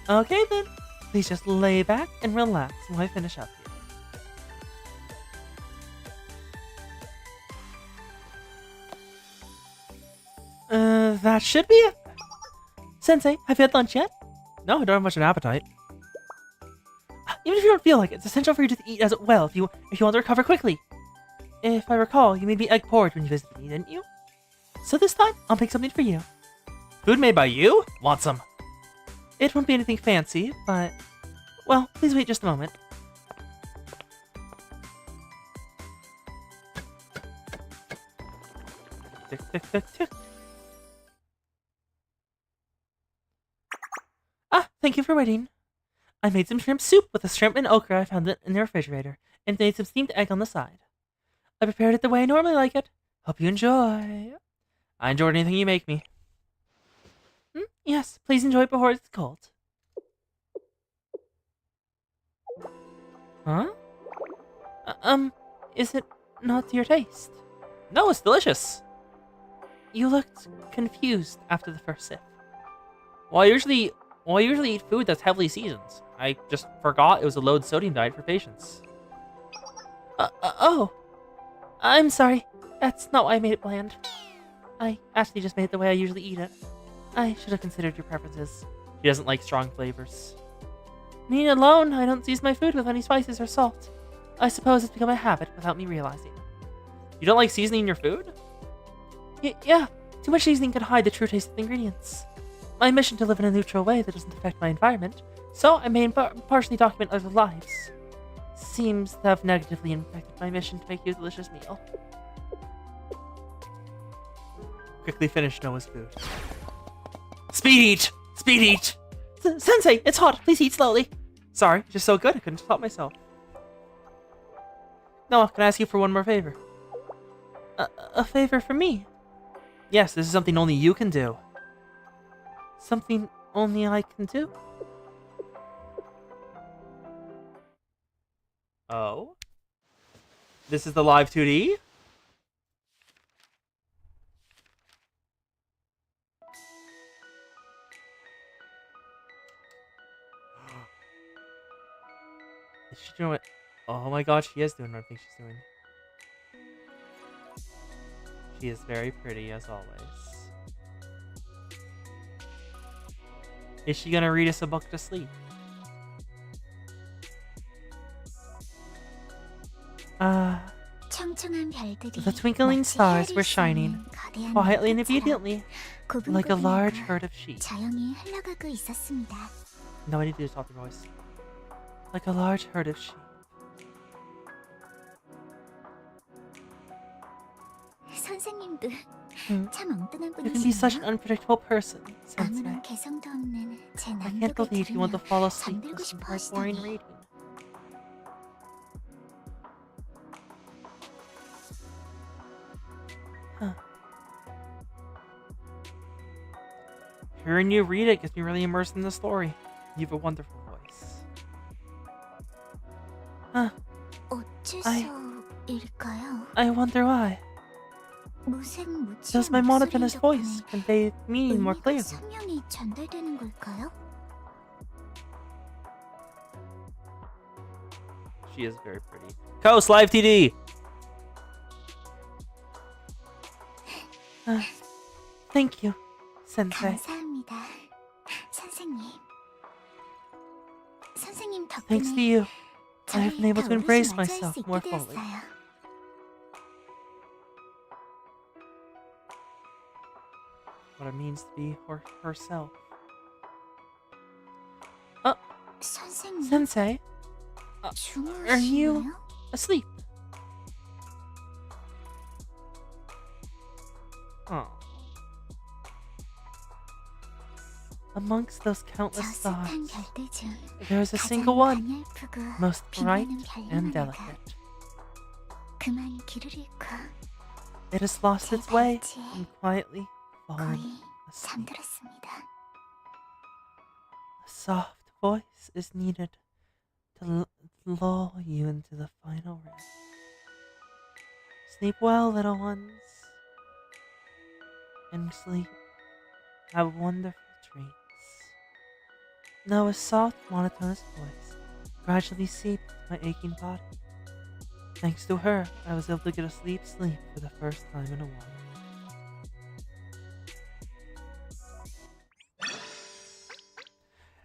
Okay then. Please just lay back and relax while I finish up here. That should be it. Sensei, have you had lunch yet? No, I don't have much of an appetite. Even if you don't feel like it, it's essential for you to eat as well if you want to recover quickly. If I recall, you made me egg porridge when you visited me, didn't you? So this time, I'll make something for you. Food made by you? Want some? It won't be anything fancy, but... Well, please wait just a moment. Tick, tick, tick, tick. Ah, thank you for waiting. I made some shrimp soup with the shrimp and okra I found in the refrigerator, and made some steamed egg on the side. I prepared it the way I normally like it. Hope you enjoy. I enjoy anything you make me. Yes, please enjoy it before it's cold. Huh? Is it not to your taste? No, it's delicious. You looked confused after the first sip. Well, I usually eat food that's heavily seasoned. I just forgot it was a low-sodium diet for patients. Oh. I'm sorry. That's not why I made it bland. I actually just made it the way I usually eat it. I should have considered your preferences. She doesn't like strong flavors. Me alone, I don't season my food with any spices or salt. I suppose it's become a habit without me realizing. You don't like seasoning your food? Yeah, too much seasoning can hide the true taste of the ingredients. My mission to live in a neutral way that doesn't affect my environment, so I may partially document other lives. Seems to have negatively impacted my mission to make you a delicious meal. Quickly finish Noah's food. Speed eat! Speed eat! Sensei, it's hot. Please eat slowly. Sorry, it's just so good I couldn't stop myself. Noah, can I ask you for one more favor? A favor for me? Yes, this is something only you can do. Something only I can do? Oh? This is the live 2D? Is she doing it? Oh my god, she is doing what I think she's doing. She is very pretty, as always. Is she gonna read us a book to sleep? The twinkling stars were shining, quietly and obediently, like a large herd of sheep. No, I need to do a softer voice. Like a large herd of sheep. 선생님도 참 엉뚱한 You can be such an 분이시네요. unpredictable person, Sensei. 아무런 개성도 없는 제 I can't 낭독을 believe you want to 들으며 fall asleep 잠들고 with some 싶어 heartwarming 하시다니. reading. Huh. Hearing you read it gets me really immersed in the story. You have a wonderful voice. Huh. 어째서일까요? I wonder why. Does my monotonous voice convey meaning more clearly? 선명히 전달되는 걸까요? She is very pretty. Coast Live TD! Thank you, Sensei. 감사합니다, 선생님. 선생님 Thanks to 덕분에 you, I have 저를 been able 더 to embrace 어르신 맞이할 myself 수 있게 more fully. 되었어요. What it means to be herself. 선생님, Sensei, are you 주무시나요? asleep? Oh. Amongst those countless stars, 저습한 별들 중 there is a 가장 single one, 가냘프고 most bright 빛나는 별 and 하나가 delicate. 그만 길을 잃고 It has lost its way and quietly fallen 거의 asleep. 잠들었습니다. A soft voice is needed to lull you into the final rest. Sleep well, little ones, and sleep. Have wonderful dreams. Noah's soft, monotonous voice gradually seeped my aching body. Thanks to her, I was able to get a sleep for the first time in a while.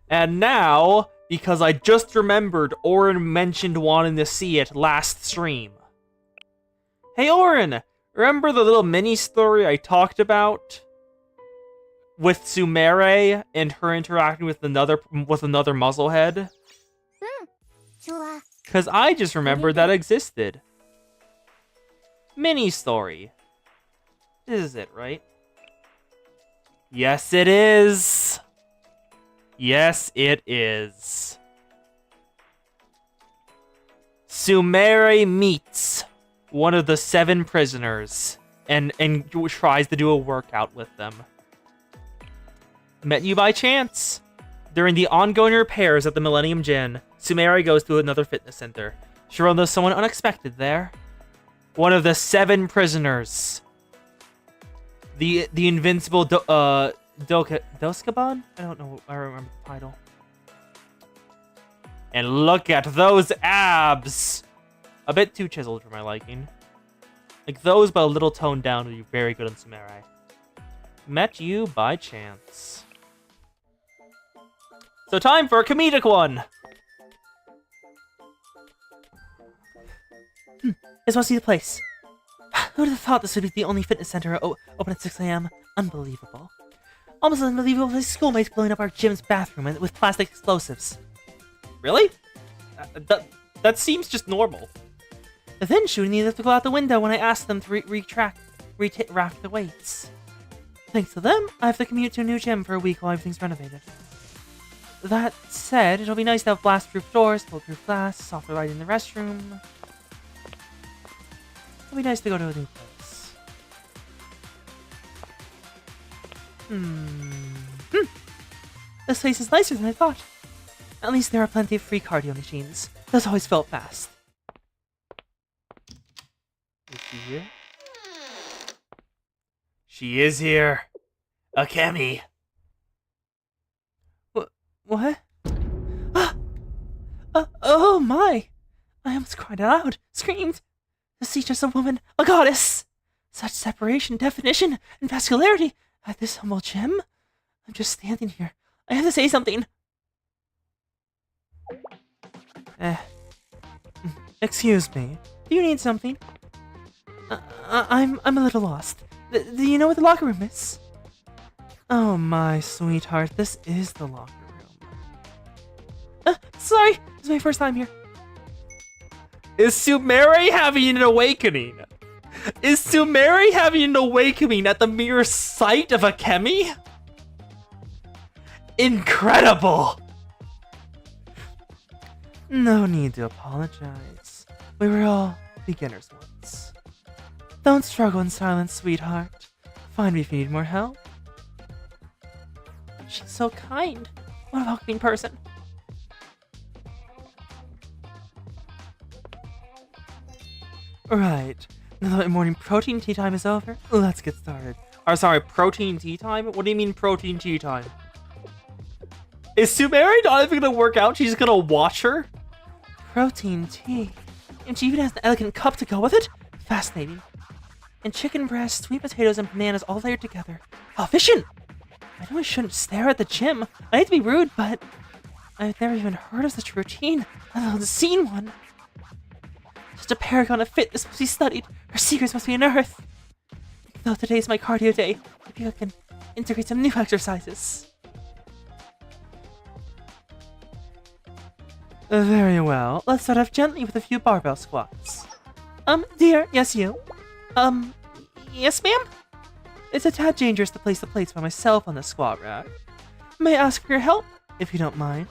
And now, because I just remembered Orin mentioned wanting to see it last stream. Hey Orin, remember the little mini story I talked about? With Sumere and her interacting with another muzzlehead? 좋아. Cause I just remembered that existed. Mini story. This is it, right? Yes, it is. Yes, it is. Sumere meets one of the 7 prisoners and tries to do a workout with them. Met you by chance. During the ongoing repairs at the Millennium Gym, Sumere goes to another fitness center. She runs into someone unexpected there. One of the 7 prisoners. The invincible Doskaban? I don't know. I don't remember the title. And look at those abs! A bit too chiseled for my liking. Like those, but a little toned down would be very good in Sumerai. Met you by chance. So time for a comedic one! Just want to see the place. Who would have thought this would be the only fitness center open at 6 a.m.? Unbelievable. Almost unbelievable with schoolmates blowing up our gym's bathroom with plastic explosives. Really? That seems just normal. Then shooting needed to go out the window when I asked them to rack the weights. Thanks to them, I have to commute to a new gym for a week while everything's renovated. That said, it'll be nice to have blast-proof doors, bulletproof glass, software lighting in the restroom. It'll be nice to go to a new place. This place is nicer than I thought. At least there are plenty of free cardio machines. Those always felt fast. Is she here? She is here. Akemi. What? Oh my! I almost cried out, screamed. To see just a woman, a goddess! Such separation, definition, and vascularity at this humble gym? I'm just standing here. I have to say something. Excuse me. Do you need something? I'm a little lost. Do you know where the locker room is? Oh my sweetheart, this is the locker room. Sorry, this is my first time here. Is Sumeri having an awakening? Is Sumeri having an awakening at the mere sight of Akemi? Incredible! No need to apologize. We were all beginners once. Don't struggle in silence, sweetheart. Find me if you need more help. She's so kind. What a welcoming person. Right. Now that morning protein tea time is over, let's get started. Or sorry, protein tea time? What do you mean protein tea time? Is Sumeri not even gonna work out? She's gonna watch her? Protein tea. And she even has an elegant cup to go with it? Fascinating. And chicken breast, sweet potatoes, and bananas all layered together. How efficient! I know I shouldn't stare at the gym. I hate to be rude, but I've never even heard of such a routine, let alone seen one. Just a paragon of fitness must be studied. Her secrets must be unearthed. Though today's my cardio day, maybe I can integrate some new exercises. Very well. Let's start off gently with a few barbell squats. Dear, yes you. Yes ma'am? It's a tad dangerous to place the plates by myself on the squat rack. May I ask for your help, if you don't mind?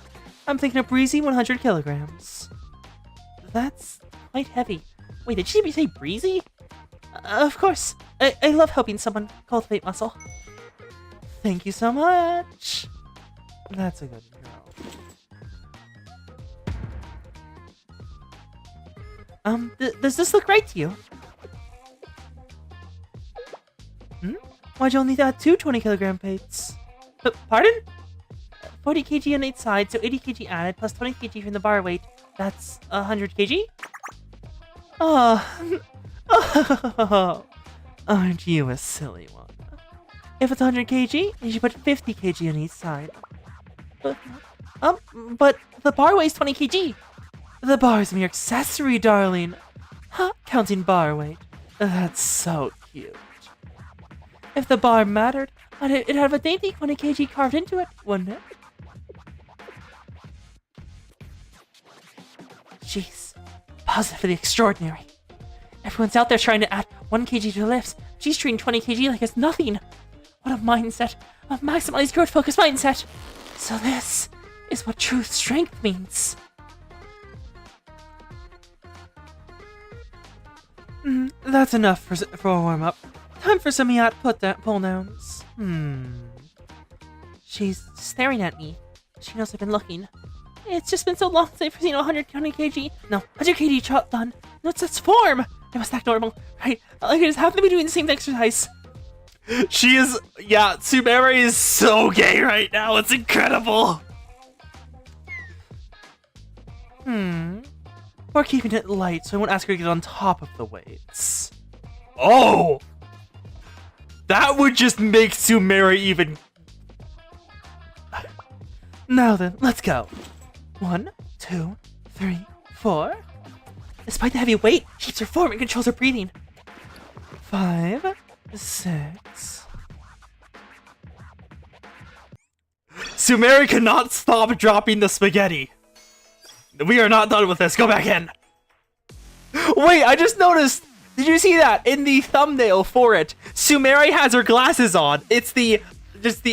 I'm thinking a breezy 100 kilograms. That's quite heavy. Wait, did she say breezy? Of course. I love helping someone cultivate muscle. Thank you so much. That's a good girl. Does this look right to you? Why'd you only add two 20 kilogram plates? Pardon? 40 kg on each side, so 80 kg added, plus 20 kg from the bar weight. That's 100 kg? Oh, aren't you a silly one? If it's 100 kg, you should put 50 kg on each side. But the bar weighs 20 kg. The bar is a mere accessory, darling. Huh? Counting bar weight. That's so cute. If the bar mattered, it'd have a dainty 20 kg carved into it, wouldn't it? Jeez. Positively extraordinary. Everyone's out there trying to add 1 kg to the lifts. She's treating 20 kg like it's nothing. What a mindset. A maximized growth-focused mindset. So this is what true strength means. That's enough for a warm-up. Time for some yacht pull-downs. She's staring at me. She knows I've been looking. It's just been so long since I've seen 120 kg. No, 100 kg chop done. No, it's form. I must act normal, right? I just happen to be doing the same exercise. She is, yeah, Sumeri is so gay right now. It's incredible. We're keeping it light, so I won't ask her to get on top of the weights. Oh! That would just make Sumeri even... Now then, let's go. 1, 2, 3, 4. Despite the heavy weight, she keeps her form and controls her breathing. 5, 6. Sumeri cannot stop dropping the spaghetti. We are not done with this. Go back in. Wait, I just noticed. Did you see that in the thumbnail for it? Sumeri has her glasses on. It's the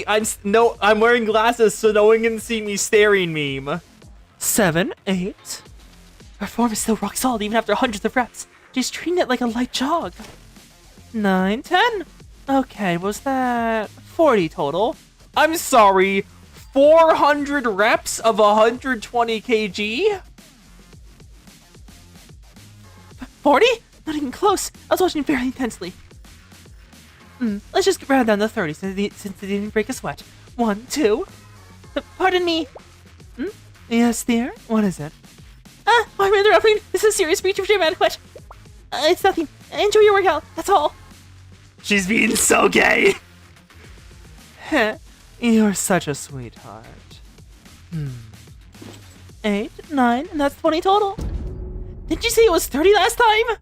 I'm wearing glasses so no one can see me staring meme. 7, 8. Her form is still rock solid even after hundreds of reps. She's treating it like a light jog. 9, 10. Okay, was that 40 total? I'm sorry. 400 reps of 120 kg? 40? Not even close. I was watching very intensely. Let's just round down to 30 since it didn't break a sweat. 1, 2. Pardon me. Yes, dear? What is it? I'm interrupting. This is a serious breach of dramatic question. It's nothing. Enjoy your workout. That's all. She's being so gay. Heh. You're such a sweetheart. 8, 9, and that's 20 total. Didn't you say it was 30 last time?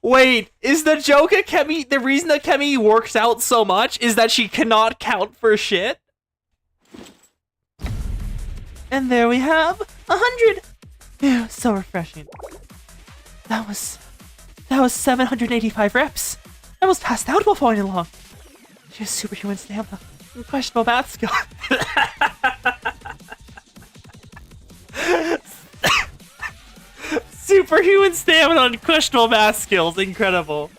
Wait, is the joke at Kemi, the reason that Kemi works out so much is that she cannot count for shit? And there we have 100. Ew, so refreshing. That was 785 reps. I almost passed out while following along. She has superhuman stamina. Questionable math skill. Superhuman stamina and questionable math skills. Incredible.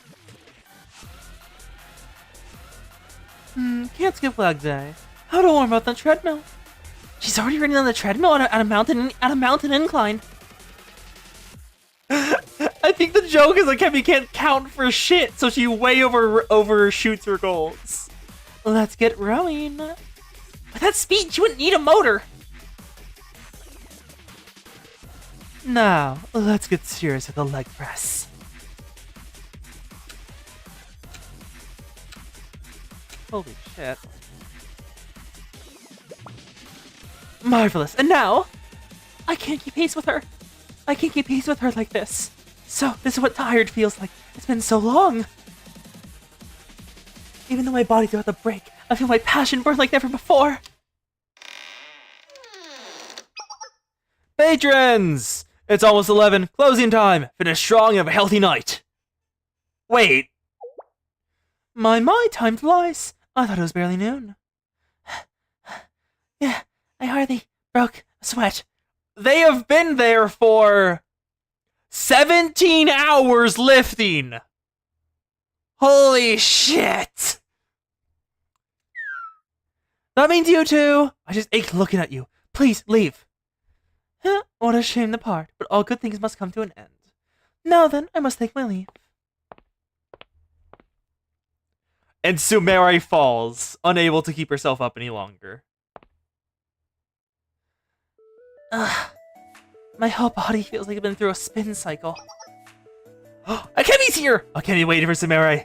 Can't skip leg day. How to warm up the treadmill? She's already running on the treadmill at a mountain incline. I think the joke is that Kemi can't count for shit, so she way overshoots her goals. Let's get rowing. With that speed, she wouldn't need a motor. Now, let's get serious with the leg press. Holy shit. Marvelous. And now, I can't keep pace with her. I can't keep pace with her like this. So, this is what tired feels like. It's been so long. Even though my body's about to break, I feel my passion burn like never before. Patrons! It's almost 11. Closing time. Finish strong and have a healthy night. Wait. My time flies. I thought it was barely noon. Yeah, I hardly broke a sweat. They have been there for 17 hours lifting. Holy shit. That means you two. I just ache looking at you. Please, leave. What a shame to part, but all good things must come to an end. Now then, I must take my leave. And Sumeri falls, unable to keep herself up any longer. My whole body feels like I've been through a spin cycle. Akemi's here! Akemi waiting for Sumeri.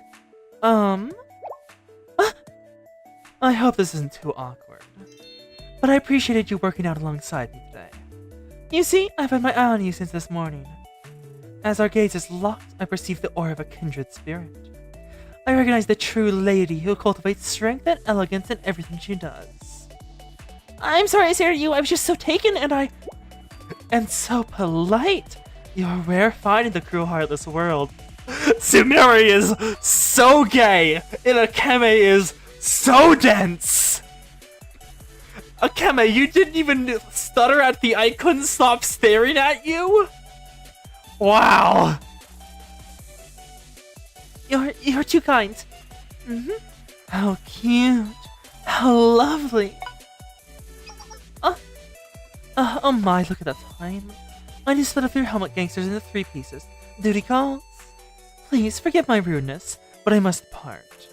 I hope this isn't too awkward. But I appreciated you working out alongside me today. You see, I've had my eye on you since this morning. As our gazes locked, I perceived the aura of a kindred spirit. I recognize the true lady who cultivates strength and elegance in everything she does. I'm sorry I stared at you, I was just so taken and so polite. You're a rare find in the cruel, heartless world. Sumeri is so gay, and Akemi is so dense. Akemi, you didn't even stutter at the I couldn't stop staring at you? Wow. You're too kind. How cute. How lovely. Oh my, look at that time. I need to split up your helmet gangsters into 3 pieces. Duty calls. Please forgive my rudeness, but I must part.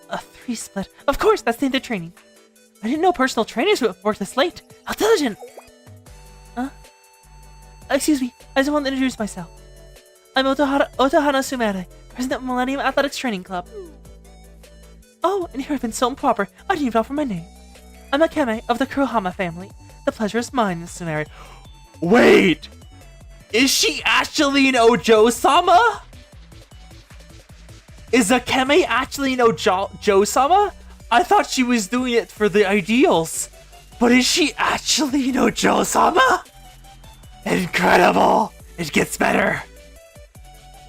A 3 split. Of course, that's standard training. I didn't know personal trainers would work this late. How diligent! Excuse me, I just want to introduce myself. I'm Otohana Sumeri, president of Millennium Athletics Training Club. Oh, and here I've been so improper, I didn't even offer my name. I'm Akeme of the Kurohama family. The pleasure is mine, Miss Sumeri. Wait! Is she actually an Ojo-sama? Is Akeme actually an Ojo-sama? I thought she was doing it for the ideals. But is she actually an Ojo-sama? Incredible! It gets better.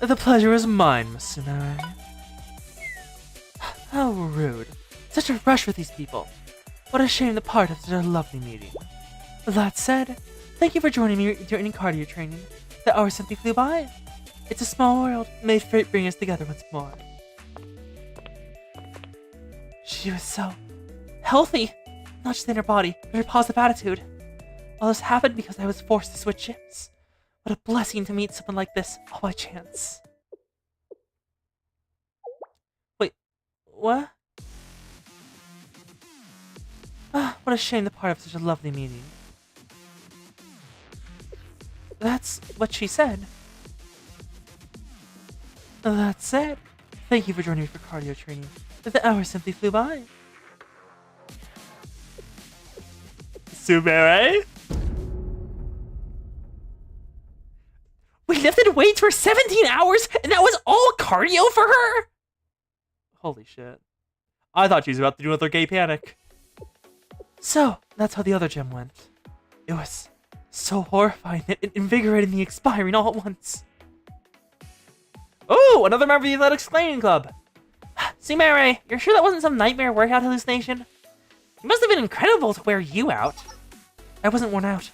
The pleasure is mine, Miss Sumeri. How rude. Such a rush with these people. What a shame the part of such a lovely meeting. That said, thank you for joining me during cardio training. The hours simply flew by. It's a small world. May fate bring us together once more. She was so healthy. Not just in her body, but her positive attitude. All this happened because I was forced to switch ships. What a blessing to meet someone like this, all by chance. Wait, what? Ah, what a shame the part of such a lovely meeting. That's what she said. That said, thank you for joining me for cardio training. The hours simply flew by. Sumeri? We lifted weights for 17 hours, and that was all cardio for her? Holy shit. I thought she was about to do another gay panic. So, that's how the other gym went. It was so horrifying and invigoratingly expiring all at once. Oh, another member of the Athletics Training Club. Sumeri, you're sure that wasn't some nightmare workout hallucination? It must have been incredible to wear you out. I wasn't worn out.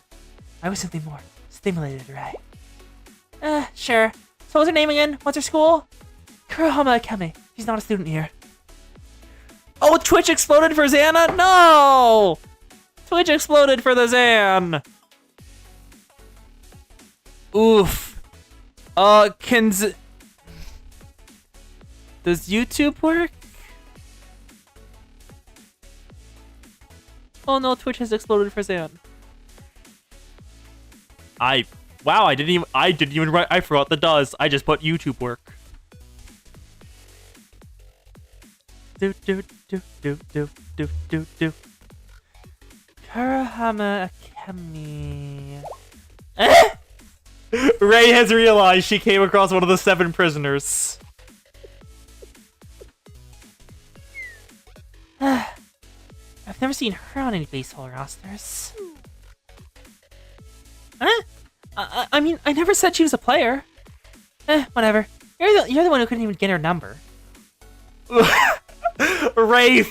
I was simply more stimulated, right? Sure. So what's her name again? What's her school? Kurohama Akeme. She's not a student here. Oh, Twitch exploded for Xana? No! Twitch exploded for the Xan. Oof. Does YouTube work? Oh no, Twitch has exploded for Xan. Wow, I didn't even write. I forgot the does. I just put YouTube work. Do do do do do do do do. Kurohama Akeme. Ray has realized she came across one of the 7 prisoners. I've never seen her on any baseball rosters. Huh? I mean, I never said she was a player. Whatever. You're the one who couldn't even get her number. Ray,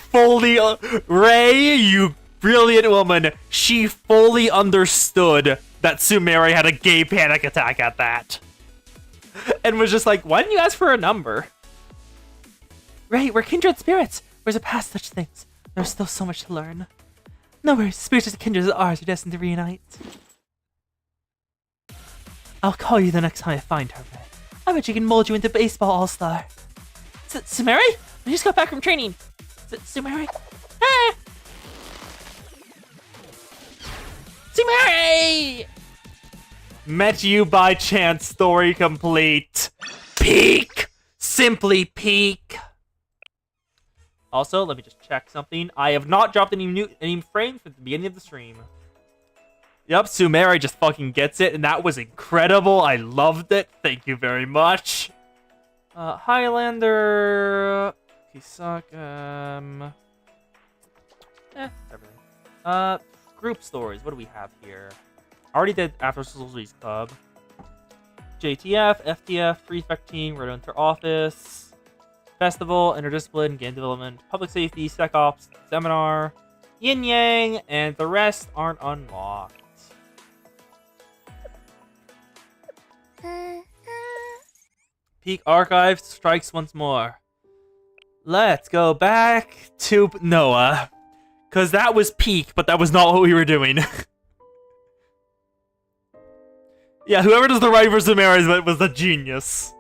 you brilliant woman. She fully understood that Sumeri had a gay panic attack at that. And was just like, why didn't you ask for a number? Ray, we're kindred spirits. Whereas past such things, there's still so much to learn. No worries, spirits as kindred as ours are destined to reunite. I'll call you the next time I find her, Ray. I bet she can mold you into baseball all-star. Sumeri? I just got back from training. Sumeri? Ah! Sumeri! Met you by chance, story complete. Peak! Simply peak. Also, let me just check something. I have not dropped any frames from the beginning of the stream. Yep, Sumeri just fucking gets it, and that was incredible. I loved it. Thank you very much. Highlander... Kisaka... everything. Group stories. What do we have here? Already did After School Release Club. JTF, FTF, Prefect Team, Red Enter Office, Festival, Interdiscipline, Game Development, Public Safety, SecOps, Seminar, Yin Yang, and the rest aren't unlocked. Peak Archive strikes once more. Let's go back to Noah. Because that was peak, but that was not what we were doing. Yeah, whoever does the right for Sumeri was a genius.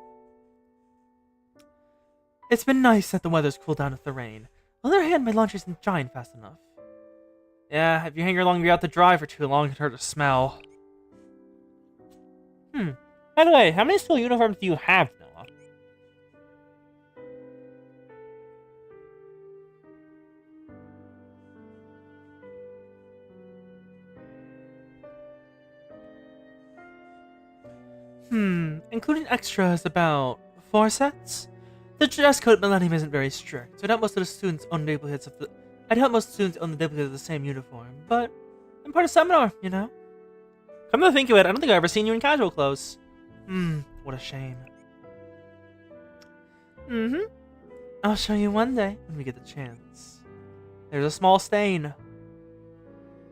It's been nice that the weather's cooled down with the rain. On the other hand, my laundry isn't drying fast enough. Yeah, if you hang your laundry out to dry for too long, it hurt to smell. By the way, how many school uniforms do you have, Noah? including extras about 4 sets. The dress code at Millennium isn't very strict, so I doubt most of the students own duplicates of the. I doubt most students own the duplicates of the same uniform, but I'm part of seminar, you know. Come to think of it, I don't think I've ever seen you in casual clothes. What a shame. I'll show you one day when we get the chance. There's a small stain.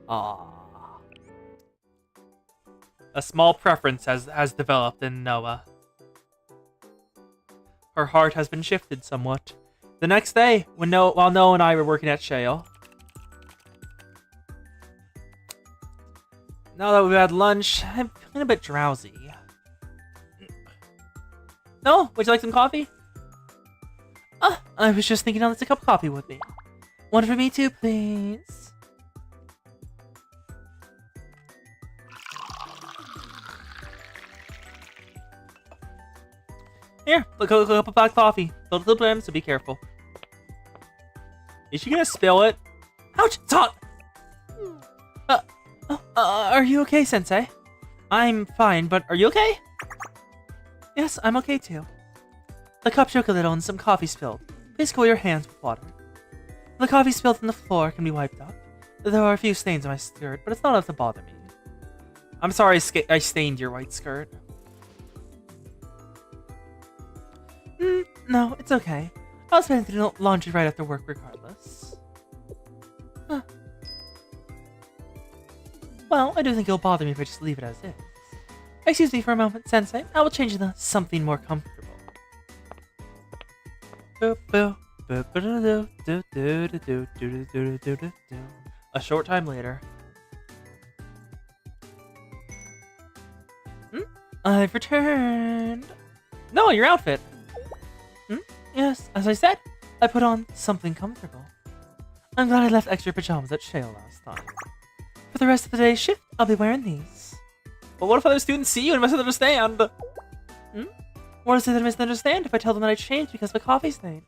Ah. A small preference has developed in Noah. Her heart has been shifted somewhat. The next day, while Noah and I were working at Shale. Now that we've had lunch, I'm feeling a bit drowsy. No? Would you like some coffee? I was just thinking I'll take a cup of coffee with me. One for me too, please. Here, look a cup of black coffee. Filled to the brim, so be careful. Is she gonna spill it? Ouch! It's hot! Are you okay, Sensei? I'm fine, but are you okay? Yes, I'm okay too. The cup shook a little and some coffee spilled. Please cool your hands with water. The coffee spilled on the floor can be wiped up. There are a few stains on my skirt, but it's not enough to bother me. I'm sorry I stained your white skirt. No, it's okay. I was planning to do laundry right after work regardless. Well, I do think it'll bother me if I just leave it as is. Excuse me for a moment, Sensei. I will change into something more comfortable. A short time later. I've returned. No, your outfit. Yes, as I said, I put on something comfortable. I'm glad I left extra pajamas at Shale last time. For the rest of the day's shift, I'll be wearing these. But what if other students see you and misunderstand? What is it that misunderstand if I tell them that I changed because of a coffee stain?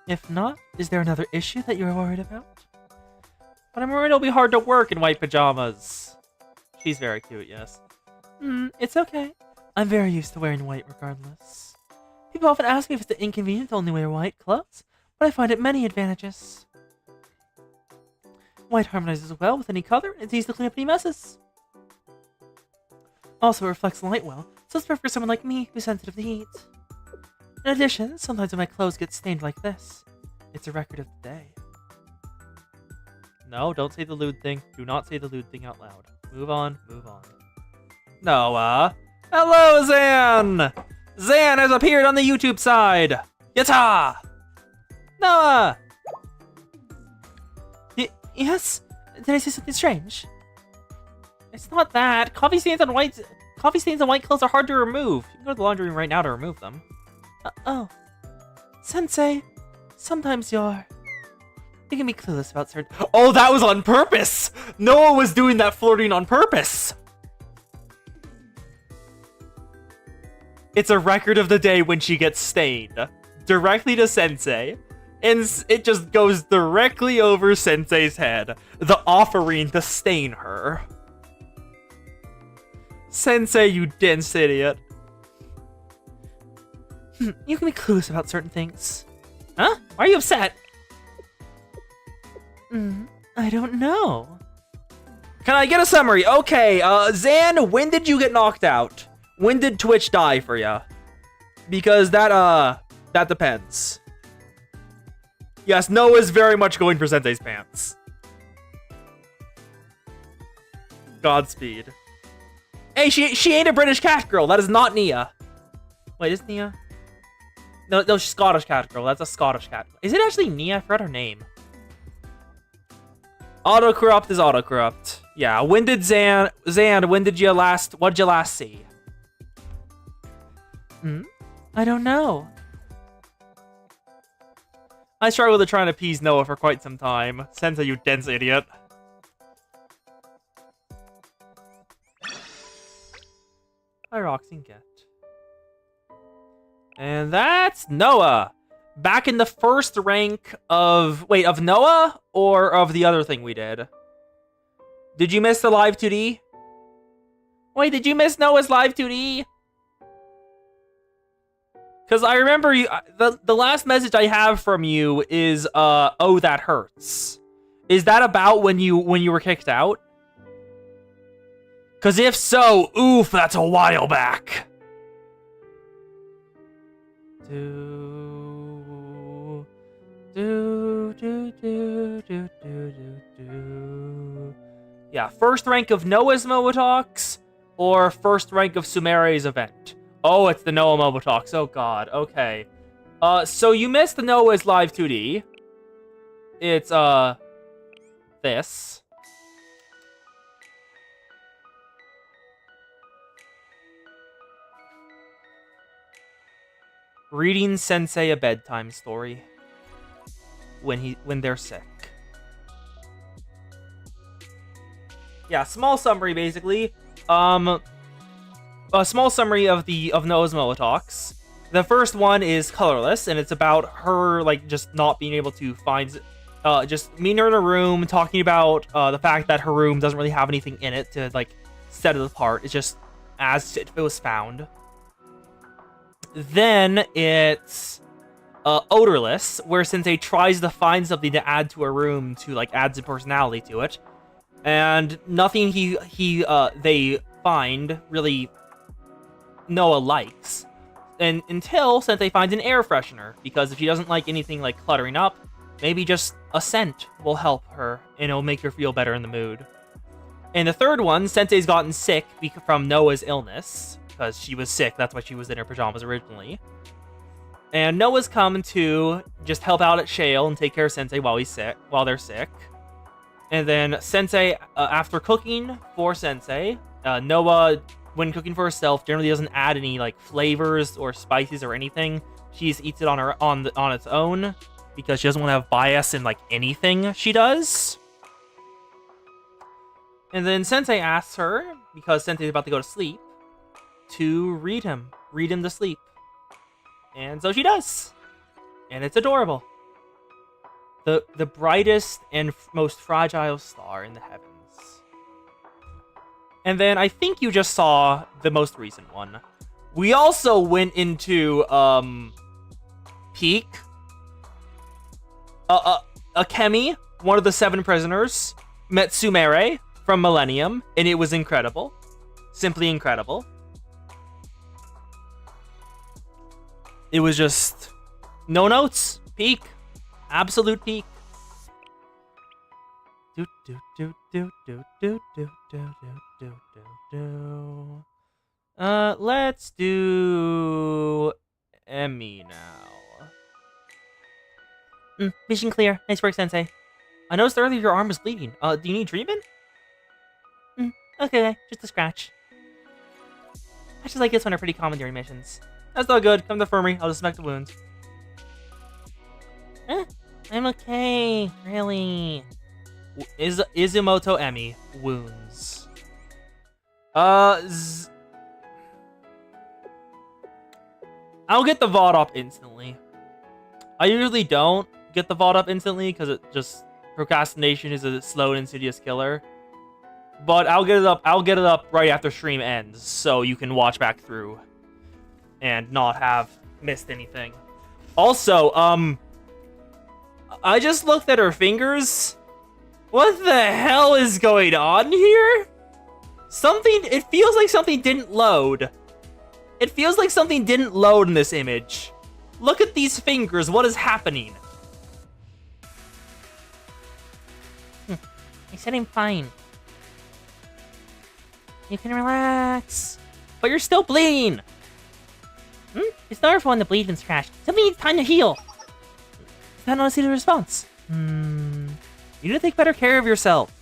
If not, is there another issue that you're worried about? But I'm worried it'll be hard to work in white pajamas. She's very cute, yes. It's okay. I'm very used to wearing white regardless. People often ask me if it's inconvenient to only wear white clothes, but I find it many advantages. White harmonizes well with any color, and it's easy to clean up any messes. Also, it reflects light well, so it's perfect for someone like me who's sensitive to heat. In addition, sometimes when my clothes get stained like this, it's a record of the day. No, don't say the lewd thing. Do not say the lewd thing out loud. Move on, move on. Noah! Hello, Zan! Zan has appeared on the YouTube side! Yatta! Noah! Yes? Did I say something strange? It's not that. Coffee stains on white clothes are hard to remove. You can go to the laundry room right now to remove them. Oh. Sensei, sometimes you can be clueless about certain— Oh, that was on purpose! Noah was doing that flirting on purpose! It's a record of the day when she gets stained. Directly to Sensei. And it just goes directly over Sensei's head. The offering to stain her. Sensei, you dense idiot. You can be clueless about certain things. Huh? Why are you upset? I don't know. Can I get a summary? Okay, Zan, when did you get knocked out? When did Twitch die for you? Because that depends. Yes, Noah's very much going for Sensei's pants. Godspeed. Hey, she ain't a British cat girl. That is not Nia. Wait, is Nia? No, she's Scottish cat girl. That's a Scottish cat. Is it actually Nia? I forgot her name. Autocorrupt is autocorrupt. Yeah, when did Zan, when did you last, what did you last see? I don't know. I struggled with trying to appease Noah for quite some time. Sensei, you dense idiot. Hi, Roxy and Get. And that's Noah. Back in the first rank of... Wait, of Noah? Or of the other thing we did? Did you miss the live 2D? Wait, did you miss Noah's live 2D? Because I remember you. The last message I have from you is oh, that hurts. Is that about when you were kicked out? Because if so, oof, that's a while back. Yeah, first rank of Noah's Momotalks or first rank of Sumere's event. Oh, it's the Noah Momotalks. Oh god. Okay. So you missed the Noah's live 2D. It's this. Reading Sensei a bedtime story when they're sick. Yeah, small summary basically. A small summary of Noah's Momotalks. The first one is colorless, and it's about her like just not being able to find, just meeting her in a room, talking about the fact that her room doesn't really have anything in it to like set it apart. It's just as it was found. Then it's odorless, where Sensei tries to find something to add to a room to like add some personality to it, and nothing they find really Noah likes, and until Sensei finds an air freshener, because if she doesn't like anything like cluttering up, maybe just a scent will help her and it'll make her feel better in the mood. And the third one, Sensei's gotten sick from Noah's illness. Because she was sick, that's why she was in her pajamas originally. And Noah's come to just help out at Shale and take care of Sensei while they're sick. And then Sensei, after cooking for Sensei, Noah, when cooking for herself, generally doesn't add any like flavors or spices or anything. She just eats it on its own because she doesn't want to have bias in like anything she does. And then Sensei asks her, because Sensei's about to go to sleep, to read him to sleep. And so she does. And it's adorable. The brightest and most fragile star in the heavens. And then I think you just saw the most recent one. We also went into Peak. Akemi, one of the 7 prisoners, met Sumere from Millennium, and it was incredible. Simply incredible. It was just no notes. Peak. Absolute peak. Let's do Emmy now. Vision clear. Nice work, Sensei. I noticed earlier your arm was bleeding. Do you need treatment? Okay, just a scratch. Patches like this one are pretty common during missions. That's not good. Come to infirmary. I'll disinfect the wounds. I'm okay. Really. Izumoto Emmy. Wounds. I'll get the VOD up instantly. I usually don't get the VOD up instantly because it just... procrastination is a slow and insidious killer. But I'll get it up. I'll get it up right after stream ends, so you can watch back through and not have missed anything. Also, I just looked at her fingers. What the hell is going on here? It feels like something didn't load. It feels like something didn't load in this image. Look at these fingers. What is happening? I said I'm fine. You can relax. But you're still bleeding. It's not everyone to bleed and scratch. Something needs time to heal. I don't see the response. You need to take better care of yourself.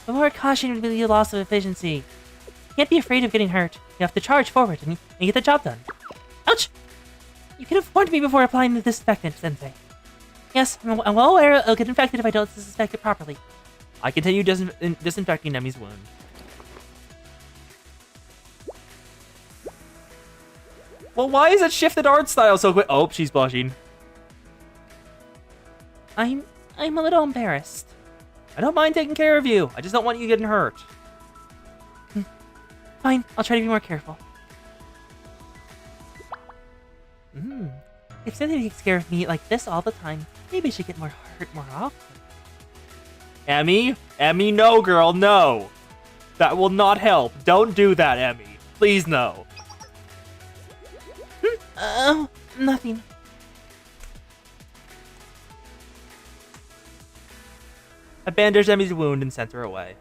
The more caution would be the loss of efficiency. You can't be afraid of getting hurt. You have to charge forward and get the job done. Ouch! You could have warned me before applying the disinfectant, Sensei. Yes, I'm well aware I'll get infected if I don't disinfect it properly. I continue disinfecting Nemi's wound. Well, why is it shifted art style so quick? Oh, she's blushing. I'm a little embarrassed. I don't mind taking care of you. I just don't want you getting hurt. Fine, I'll try to be more careful. If Sensei takes care of me like this all the time, maybe I should get more hurt more often. Emmy? Emmy, no, girl, no. That will not help. Don't do that, Emmy. Please, no. Nothing. I bandaged Emmy's wound and sent her away.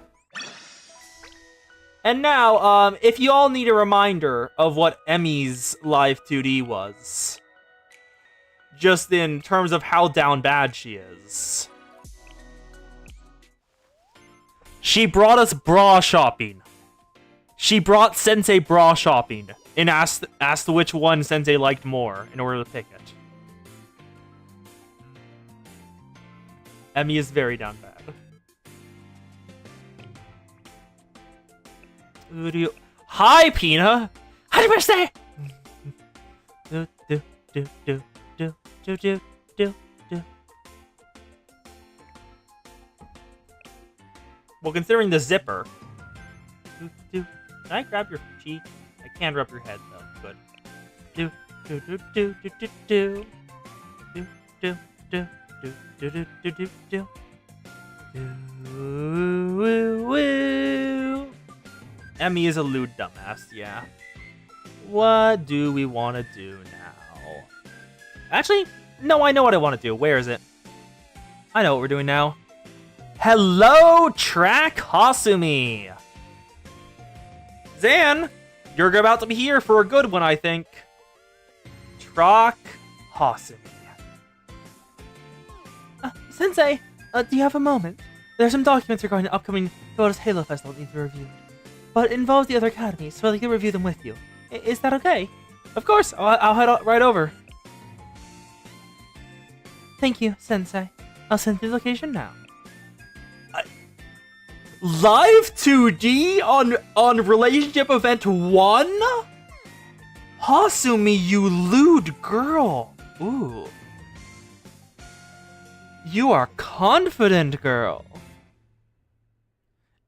And now, if you all need a reminder of what Emmy's Live 2D was, just in terms of how down bad she is. She brought us bra shopping. She brought Sensei bra shopping and asked which one Sensei liked more in order to pick it. Emmy is very down bad. Hi, Pina! Happy birthday! Do. Well, considering the zipper. Can I grab your cheek? I can rub your head, though. Good. Emmy is a lewd dumbass, yeah. What do we want to do now? Actually, no, I know what I want to do. Where is it? I know what we're doing now. Hello, Track Hasumi! Zan, you're about to be here for a good one, I think. Track Hasumi. Sensei, do you have a moment? There are some documents regarding the upcoming Goddess Halo Festival that need to be reviewed. But it involves the other academies, so I'd like to review them with you. Is that okay? Of course, I'll head right over. Thank you, Sensei. I'll send you the location now. Live 2D on Relationship Event 1? Hasumi, you lewd girl. Ooh. You are confident, girl.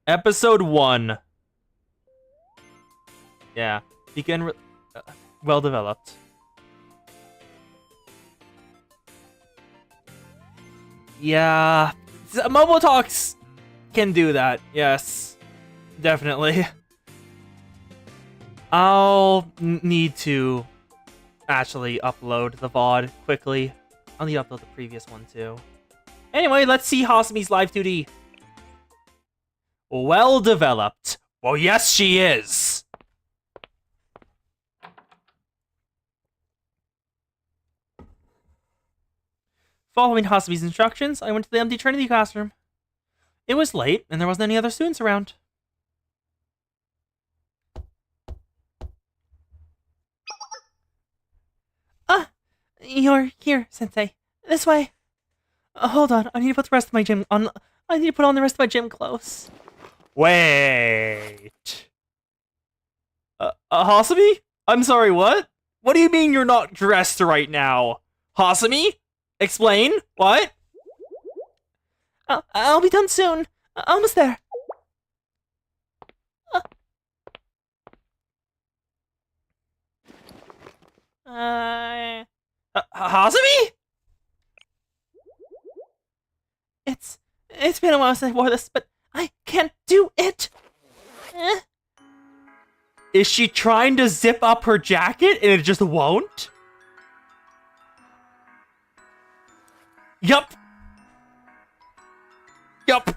Episode 1. Yeah. Begin well developed. Yeah. Momo Talks can do that. Yes. Definitely. I'll need to actually upload the VOD quickly. I'll need to upload the previous one too. Anyway, let's see Hasumi's Live 2D. Well developed. Well, yes, she is. Following Hasumi's instructions, I went to the empty Trinity classroom. It was late, and there wasn't any other students around. You're here, Sensei. This way. Hold on, I need to put the rest of my gym on. I need to put on the rest of my gym clothes. Wait. Hasumi? I'm sorry, what? What do you mean you're not dressed right now? Hasumi? Explain? What? I'll be done soon. Almost there. Hasumi? It's been a while since I wore this, but I can't do it. Is she trying to zip up her jacket and it just won't? Yup. Yup.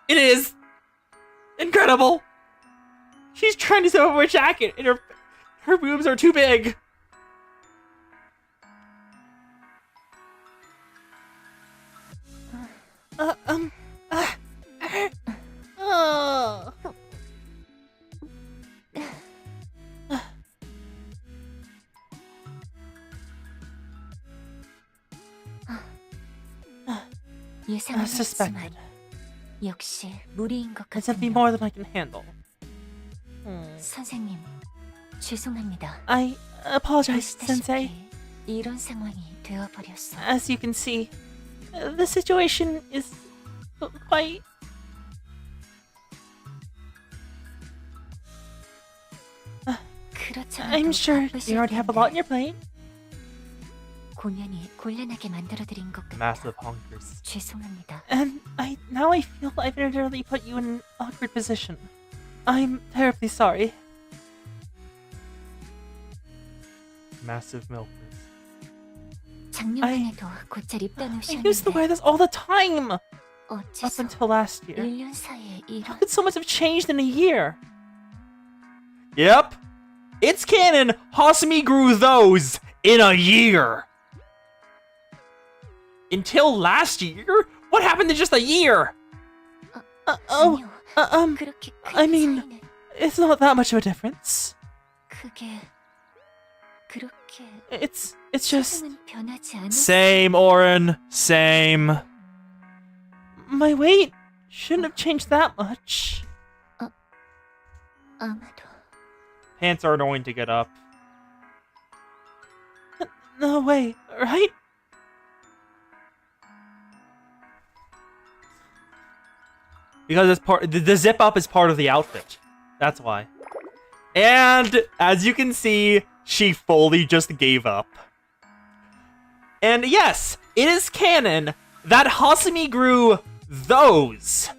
It is. Incredible. She's trying to zip up her jacket and her boobs are too big. I suspected. 역시 무리인 것 It's something 같군요. more than I can handle. 선생님, 죄송합니다. I apologize, Sensei. 보시다시피 이런 상황이 되어버렸어. As you can see, the situation is quite... I'm sure you already have a lot on your plate. 공연이 곤란하게 만들어드린 것 같아. Massive hunkers. 죄송합니다. And now I feel I've inadvertently put you in an awkward position. I'm terribly sorry. Massive milkers. 작년만 해도 곧잘 입단 I used to 오셨는데 wear this all the time! Up 어째서 until last year. 1년 사이에 How 이런 could so much have changed in a year? Yep. It's canon. Hasumi grew those in a year. Until last year? What happened in just a year? 아니요. Um, 그렇게 큰 I mean- 차이는 it's not that much of a difference. 그게 그렇게 It's just 체중은 변하지 않았. Same, Orin. Same. my weight shouldn't have changed that much. 아마도 Pants are annoying to get up. No way, right? Because it's part the zip up is part of the outfit. That's why. And as you can see, she fully just gave up. And yes, it is canon that Hasumi grew those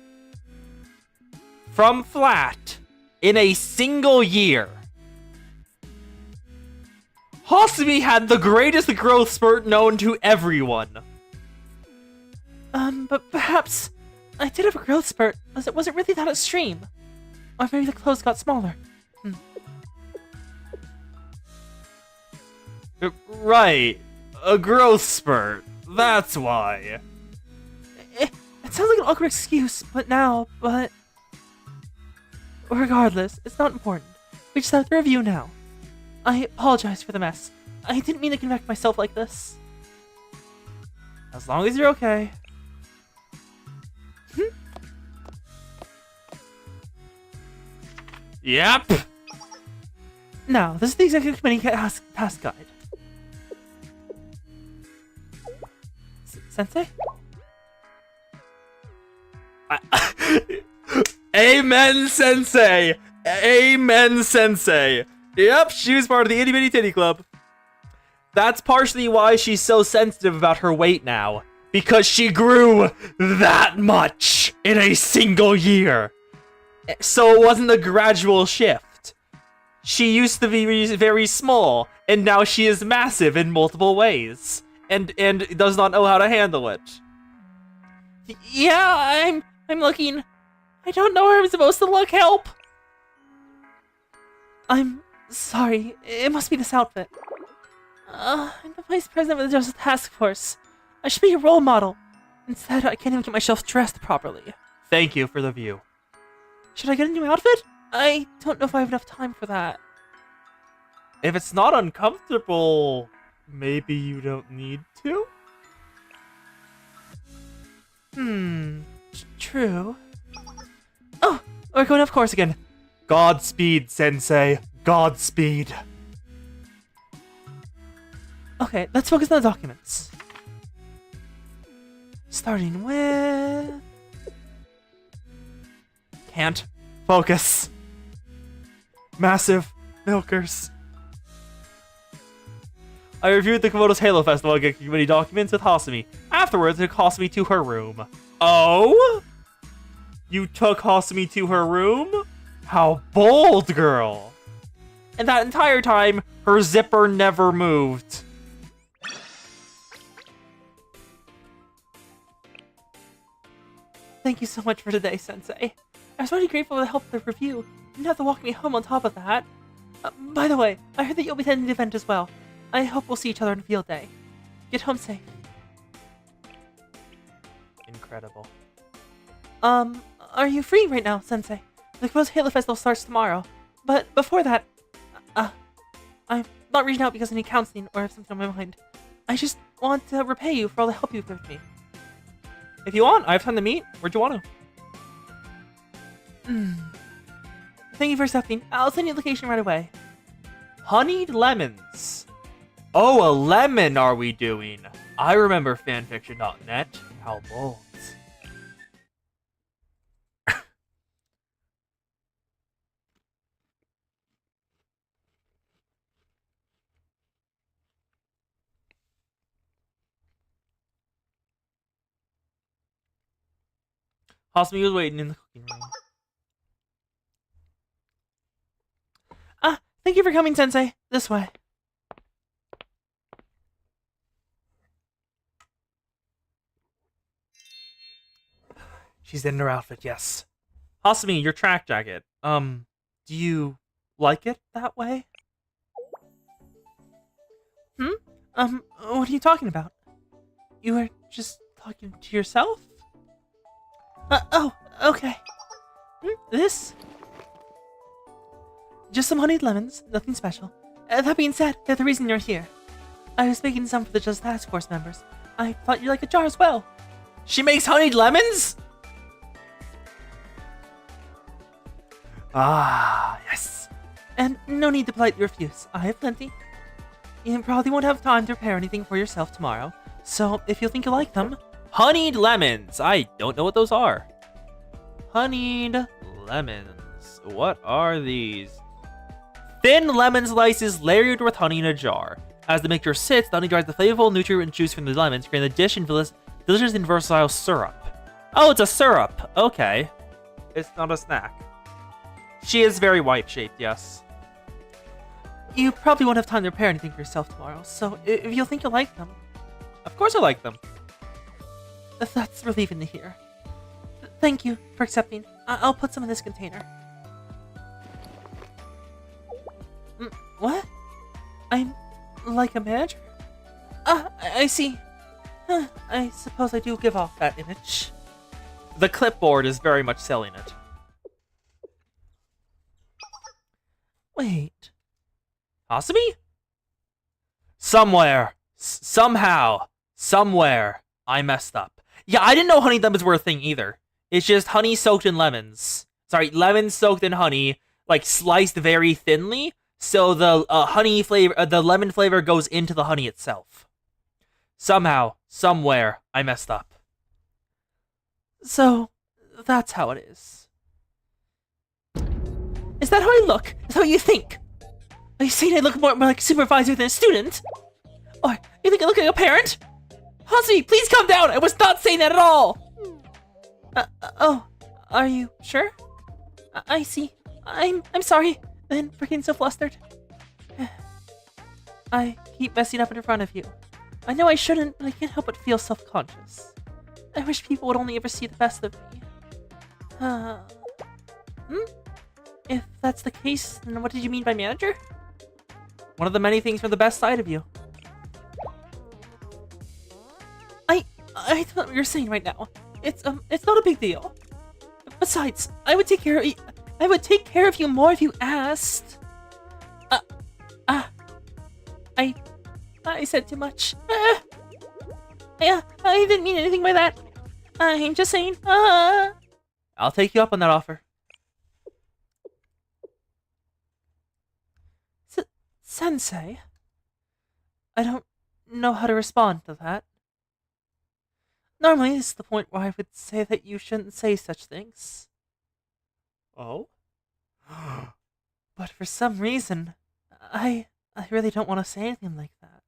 from flat in a single year. Hasumi had the greatest growth spurt known to everyone. But perhaps I did have a growth spurt, as it wasn't really that extreme. Or maybe the clothes got smaller. Right, a growth spurt. That's why. It sounds like an awkward excuse, but regardless, it's not important. We just have to review now. I apologize for the mess. I didn't mean to conduct myself like this. As long as you're okay. Yep. Now, this is the Executive Committee task guide. Sensei? Amen, Sensei. Amen, Sensei. Yep, she was part of the Itty Bitty Titty Club. That's partially why she's so sensitive about her weight now. Because she grew that much in a single year. So it wasn't a gradual shift. She used to be very small, and now she is massive in multiple ways. And does not know how to handle it. Yeah, I'm looking. I don't know where I'm supposed to look. Help! I'm sorry. It must be this outfit. I'm the vice president of the Justice Task Force. I should be a role model. Instead, I can't even get myself dressed properly. Thank you for the view. Should I get a new outfit? I don't know if I have enough time for that. If it's not uncomfortable, maybe you don't need to? True. Oh, we're going off course again. Godspeed, Sensei. Godspeed. Okay, let's focus on the documents. Starting with... Can't focus. Massive milkers. I reviewed the Komodo's Halo Festival committee documents with Hasumi. Afterwards, I took Hasumi to her room. Oh? You took Hasumi to her room? How bold, girl. And that entire time, her zipper never moved. Thank you so much for today, Sensei. I was already grateful for the help of the review. You didn't have to walk me home on top of that. By the way, I heard that you'll be attending the event as well. I hope we'll see each other on field day. Get home safe. Incredible. Are you free right now, Sensei? The Komodo's Halo Festival starts tomorrow. But before that, I'm not reaching out because I need counseling or have something on my mind. I just want to repay you for all the help you've given me. If you want, I have time to meet. Where'd you want to? Thank you for accepting. I'll send you the location right away. Honeyed lemons. Oh, a lemon are we doing? I remember fanfiction.net. How bold. Hasumi was waiting in the cooking room. Thank you for coming, Sensei. This way. She's in her outfit, yes. Hasumi, your track jacket. Do you like it that way? What are you talking about? You were just talking to yourself? Oh, okay. This? Just some honeyed lemons, nothing special. That being said, they're the reason you're here. I was making some for the Just Task Force members. I thought you'd like a jar as well. She makes honeyed lemons? Ah, yes. And no need to politely refuse. I have plenty. You probably won't have time to prepare anything for yourself tomorrow, so if you think you like them... Honeyed lemons. I don't know what those are. Honeyed lemons. What are these? Thin lemon slices layered with honey in a jar. As the mixture sits, the honey dries the flavorful nutrient juice from the lemons, creating the dish in delicious and versatile syrup. Oh, it's a syrup. Okay. It's not a snack. She is very wife-shaped, yes. You probably won't have time to prepare anything for yourself tomorrow, so if you think you'll like them... Of course I like them. That's relieving to hear. Thank you for accepting. I'll put some in this container. What? I'm like a manager? I see. I suppose I do give off that image. The clipboard is very much selling it. Wait. Hasumi? Somewhere. Somehow. Somewhere. I messed up. Yeah, I didn't know honey lemons were a thing either. It's just honey soaked in lemons. Sorry, lemons soaked in honey, like sliced very thinly, so the honey flavor, the lemon flavor goes into the honey itself. Somehow, somewhere, I messed up. So, that's how it is. Is that how I look? Is that what you think? Are you saying I look more like a supervisor than a student? Or you think I look like a parent? Hasumi, please calm down! I was not saying that at all! Oh, are you sure? I see. I'm sorry then for getting so flustered. I keep messing up in front of you. I know I shouldn't, but I can't help but feel self-conscious. I wish people would only ever see the best of me. If that's the case, then what did you mean by manager? One of the many things from the best side of you. I don't know what you're saying right now. It's not a big deal. Besides, I would take care of you. I would take care of you more if you asked. I said too much. Yeah, I didn't mean anything by that. I'm just saying. I'll take you up on that offer. Sensei, I don't know how to respond to that. Normally, this is the point where I would say that you shouldn't say such things. Oh? But for some reason, I really don't want to say anything like that.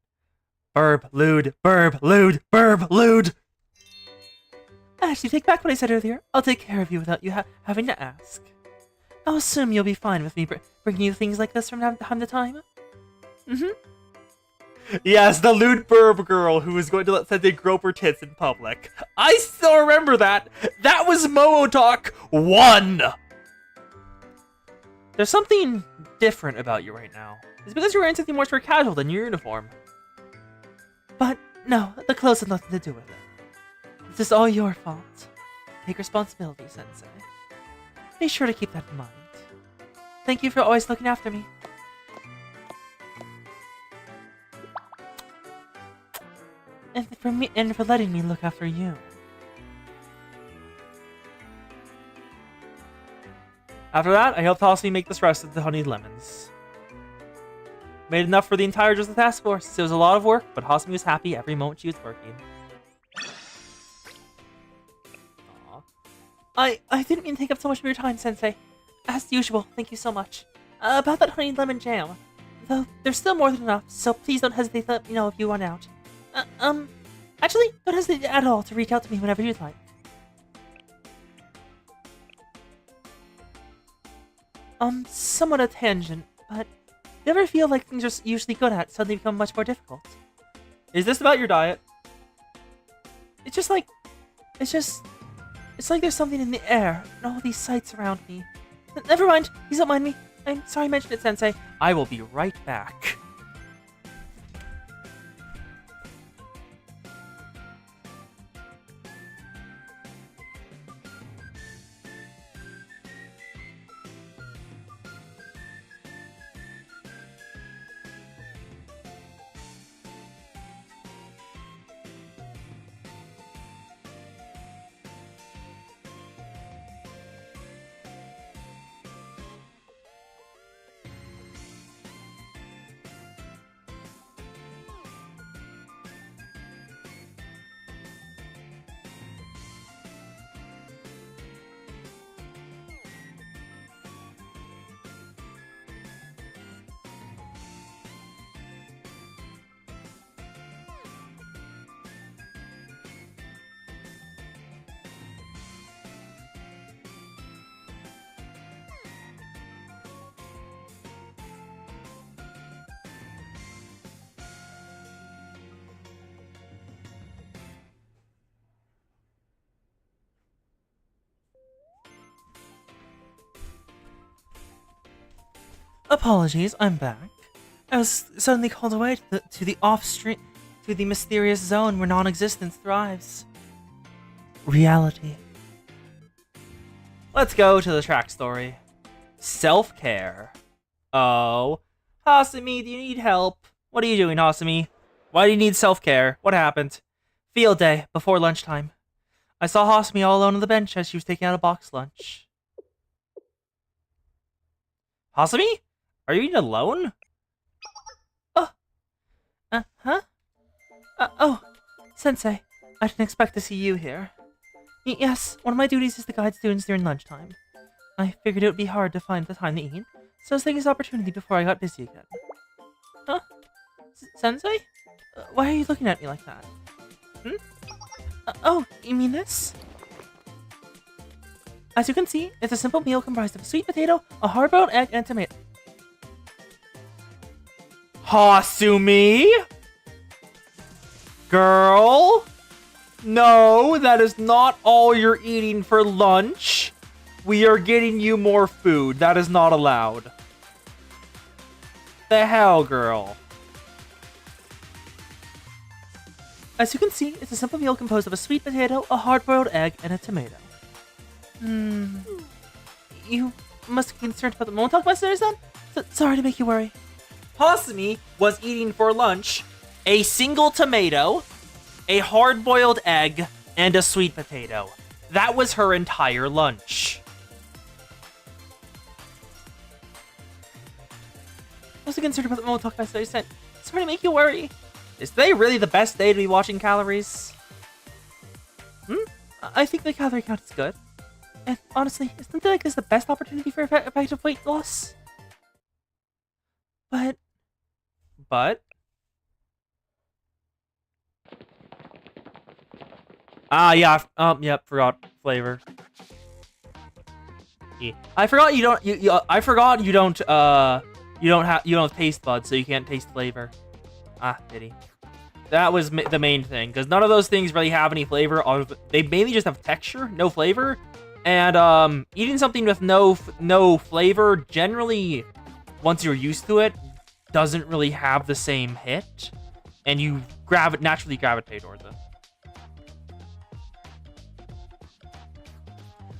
Burb, lewd, burb, lewd, burb, lewd! Actually, take back what I said earlier. I'll take care of you without you having to ask. I'll assume you'll be fine with me bringing you things like this from time to time. Yes, the lewd burb girl who was going to let Sensei grope her tits in public. I still remember that! That was Momo Talk 1! There's something different about you right now. It's because you're wearing something more casual than your uniform. But no, the clothes have nothing to do with it. This is all your fault. Take responsibility, Sensei. Be sure to keep that in mind. Thank you for always looking after me. And for letting me look after you. After that, I helped Hasumi make this rest of the honeyed lemons. Made enough for the entire Just the Task Force. It was a lot of work, but Hasumi was happy every moment she was working. Aww. I didn't mean to take up so much of your time, Sensei. As usual, thank you so much. About that honey lemon jam. Though, there's still more than enough, so please don't hesitate to let me know if you run out. Actually, don't hesitate at all to reach out to me whenever you'd like. Somewhat a tangent, but you ever feel like things you're usually good at suddenly become much more difficult? Is this about your diet? It's like there's something in the air and all these sights around me. Never mind, please don't mind me. I'm sorry I mentioned it, Sensei. I will be right back. Apologies, I'm back. I was suddenly called away to the off-stream, to the mysterious zone where non-existence thrives. Reality. Let's go to the track story. Self-care. Oh. Hasumi, do you need help? What are you doing, Hasumi? Why do you need self-care? What happened? Field day, before lunchtime. I saw Hasumi all alone on the bench as she was taking out a box lunch. Hasumi? Are you eating alone? Oh, Sensei, I didn't expect to see you here. Yes, one of my duties is to guide students during lunchtime. I figured it would be hard to find the time to eat, so I was taking this opportunity before I got busy again. Huh? Sensei? Why are you looking at me like that? Oh, you mean this? As you can see, it's a simple meal comprised of a sweet potato, a hard-boiled egg, and a tomato. Hasumi? Girl? No, that is not all you're eating for lunch. We are getting you more food. That is not allowed. The hell, girl? As you can see, it's a simple meal composed of a sweet potato, a hard-boiled egg, and a tomato. You must be concerned about the Montauk messengers then? Sorry to make you worry. Hasumi was eating for lunch a single tomato, a hard-boiled egg, and a sweet potato. That was her entire lunch. I was concerned about the Montauk messengers then. Sorry to make you worry. Is today really the best day to be watching calories? I think the calorie count is good. And honestly, isn't something like this the best opportunity for effective weight loss? But... Yeah, yep, forgot flavor. Yeah. I forgot you don't have taste buds, so you can't taste flavor. Ah, pity. That was the main thing, because none of those things really have any flavor. They mainly just have texture, no flavor. And eating something with no flavor, generally, once you're used to it, doesn't really have the same hit, and you naturally gravitate towards it.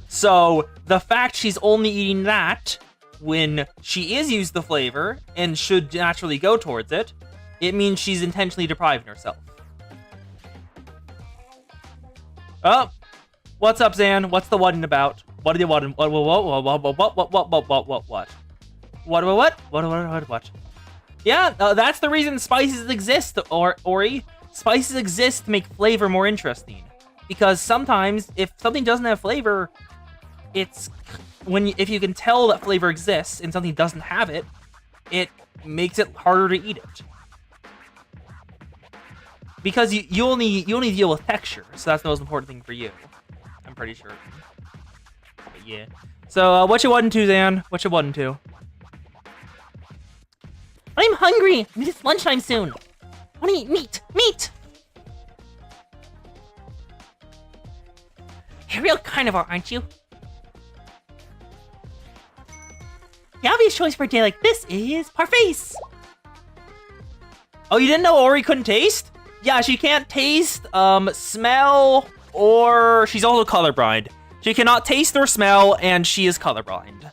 So the fact she's only eating that when she is used the flavor and should naturally go towards it, it means she's intentionally depriving herself. Oh, what's up, Zan? What's the wedding about? What are you wanting? What? Yeah, that's the reason spices exist, Ori. Spices exist to make flavor more interesting. Because sometimes, if something doesn't have flavor, if you can tell that flavor exists and something doesn't have it, it makes it harder to eat it. Because you only deal with texture, so that's the most important thing for you. I'm pretty sure. But yeah. So, what you wanting to, Zan? What you wanting to? I'm hungry. I mean, it's lunchtime soon. I want to eat meat. Meat. You're a real carnivore, aren't you? The obvious choice for a day like this is parfaits. Oh, you didn't know Ori couldn't taste? Yeah, she can't taste, smell, or she's also colorblind. She cannot taste or smell, and she is colorblind.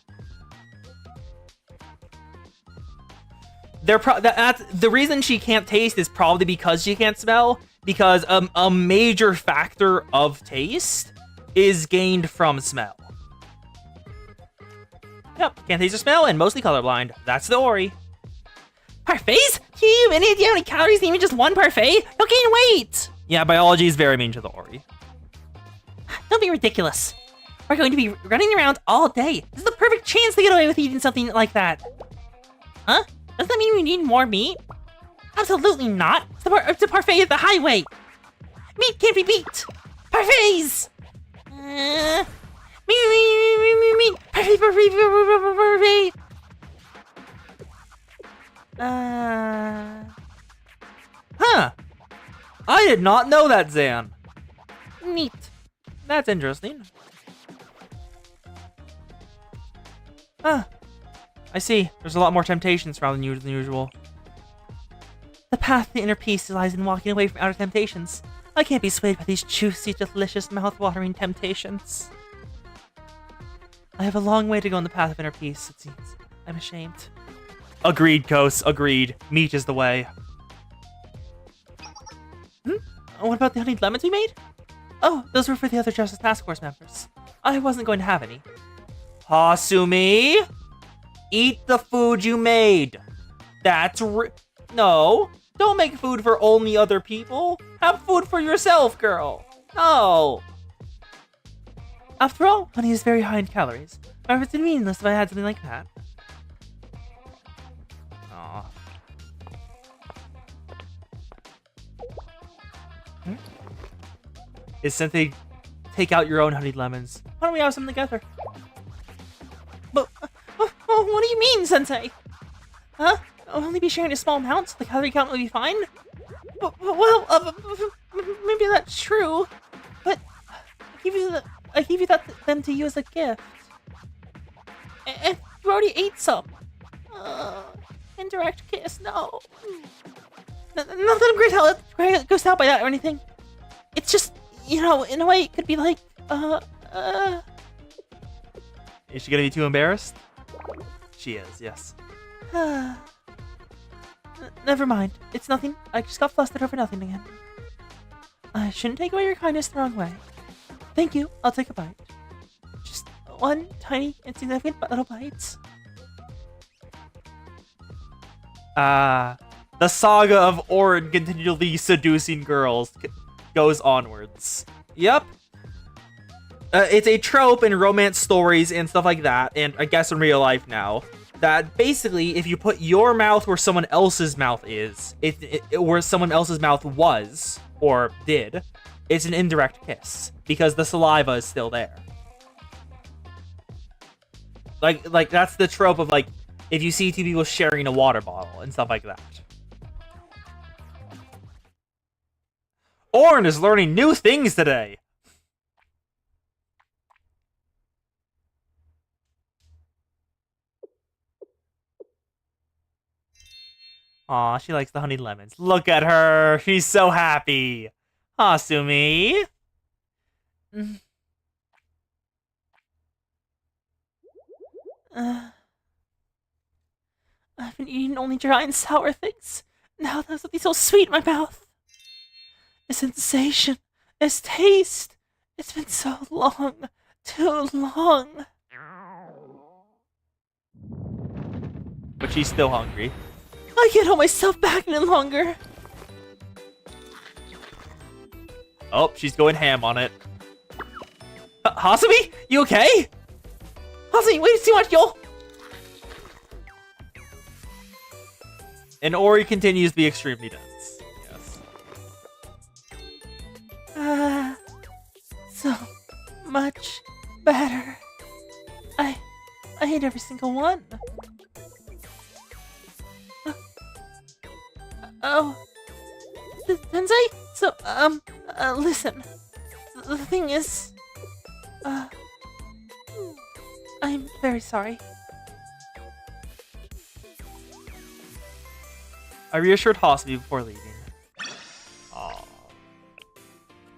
That's the reason she can't taste is probably because she can't smell, because a major factor of taste is gained from smell. Yep, can't taste or smell, and mostly colorblind. That's the Ori. Parfaits? You idiot, do you have any calories in even just one parfait? You'll gain weight! Yeah, biology is very mean to the Ori. Don't be ridiculous. We're going to be running around all day. This is the perfect chance to get away with eating something like that. Huh? Does that mean we need more meat? Absolutely not. It's a parfait at the highway. Meat can't be beat. Parfaits! Meat. Parfait. Huh. I did not know that, Zan. Neat. That's interesting. Huh. I see. There's a lot more temptations rather than usual. The path to inner peace lies in walking away from outer temptations. I can't be swayed by these juicy, delicious, mouth-watering temptations. I have a long way to go on the path of inner peace, it seems. I'm ashamed. Agreed, Kos. Agreed. Meat is the way. What about the honeyed lemons we made? Oh, those were for the other Justice Task Force members. I wasn't going to have any. Hasumi? Eat the food you made. That's No. Don't make food for only other people. Have food for yourself, girl. No. After all, honey is very high in calories. My efforts would be meaningless if I had something like that. Aw. Is Sensei, take out your own honeyed lemons. Why don't we have some together? But, what do you mean, Sensei? Huh? I'll only be sharing a small amount, so the calorie count will be fine? Well, maybe that's true. But I gave you them to you as a gift. And you already ate some. Indirect kiss, no. Not that I'm grossed out by that or anything. It's just, you know, in a way, it could be like, Is she gonna be too embarrassed? She is, yes. Never mind. It's nothing. I just got flustered over nothing again. I shouldn't take away your kindness the wrong way. Thank you. I'll take a bite. Just one tiny, insignificant little bite. The saga of Orin continually seducing girls goes onwards. Yep. It's a trope in romance stories and stuff like that, and I guess in real life now, that basically if you put your mouth where someone else's mouth is, where someone else's mouth was, or did, it's an indirect kiss, because the saliva is still there. Like that's the trope of, like, if you see two people sharing a water bottle and stuff like that. Orin is learning new things today! Aw, she likes the honeyed lemons. Look at her! She's so happy! Hasumi! I've been eating only dry and sour things. Now those will be so sweet in my mouth. A sensation, this taste. It's been so long, too long. But she's still hungry. I can't hold myself back any longer. Oh, she's going ham on it. Hasumi? You okay? Hasumi, wait too much, yo! And Ori continues to be extremely dense. Yes. So much better. I read every single one. Oh. Sensei? So, listen. The thing is... I'm very sorry. I reassured Hasumi before leaving. Aww.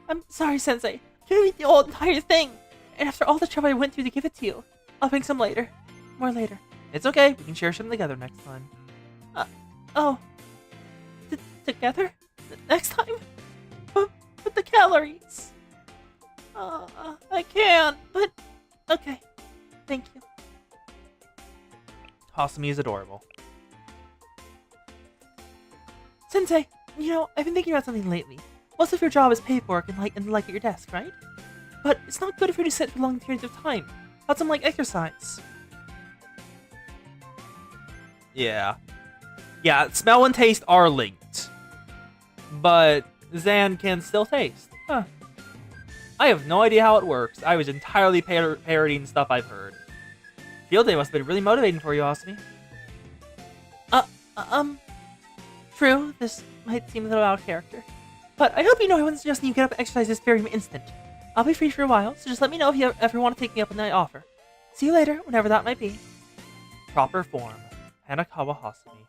I'm sorry, Sensei. Give me the whole entire thing. And after all the trouble I went through to give it to you, I'll bring some later. More later. It's okay. We can share some together next time. Oh. Together? Next time? But the calories. I can't, but... Okay. Thank you. Hasumi is adorable. Sensei, you know, I've been thinking about something lately. Most of your job is paperwork and at your desk, right? But it's not good for you to sit for long periods of time. How's some exercise? Yeah. Yeah, smell and taste are linked. But Zan can still taste. Huh. I have no idea how it works. I was entirely parodying stuff I've heard. Field day must have been really motivating for you, Hasumi. True, this might seem a little out of character. But I hope you know I wasn't suggesting you get up and exercise this very instant. I'll be free for a while, so just let me know if you ever want to take me up on that offer. See you later, whenever that might be. Proper form. Hanakawa Hasumi.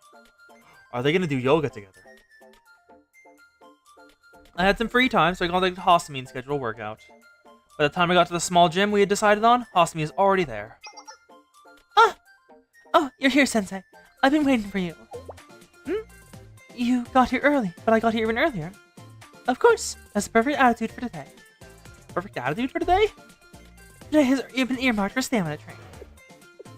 Are they gonna do yoga together? I had some free time, so I contacted Hasumi and scheduled a workout. By the time I got to the small gym we had decided on, Hasumi is already there. Oh, you're here, Sensei. I've been waiting for you. You got here early, but I got here even earlier. Of course, that's the perfect attitude for today. Perfect attitude for today? Today has been earmarked for stamina training.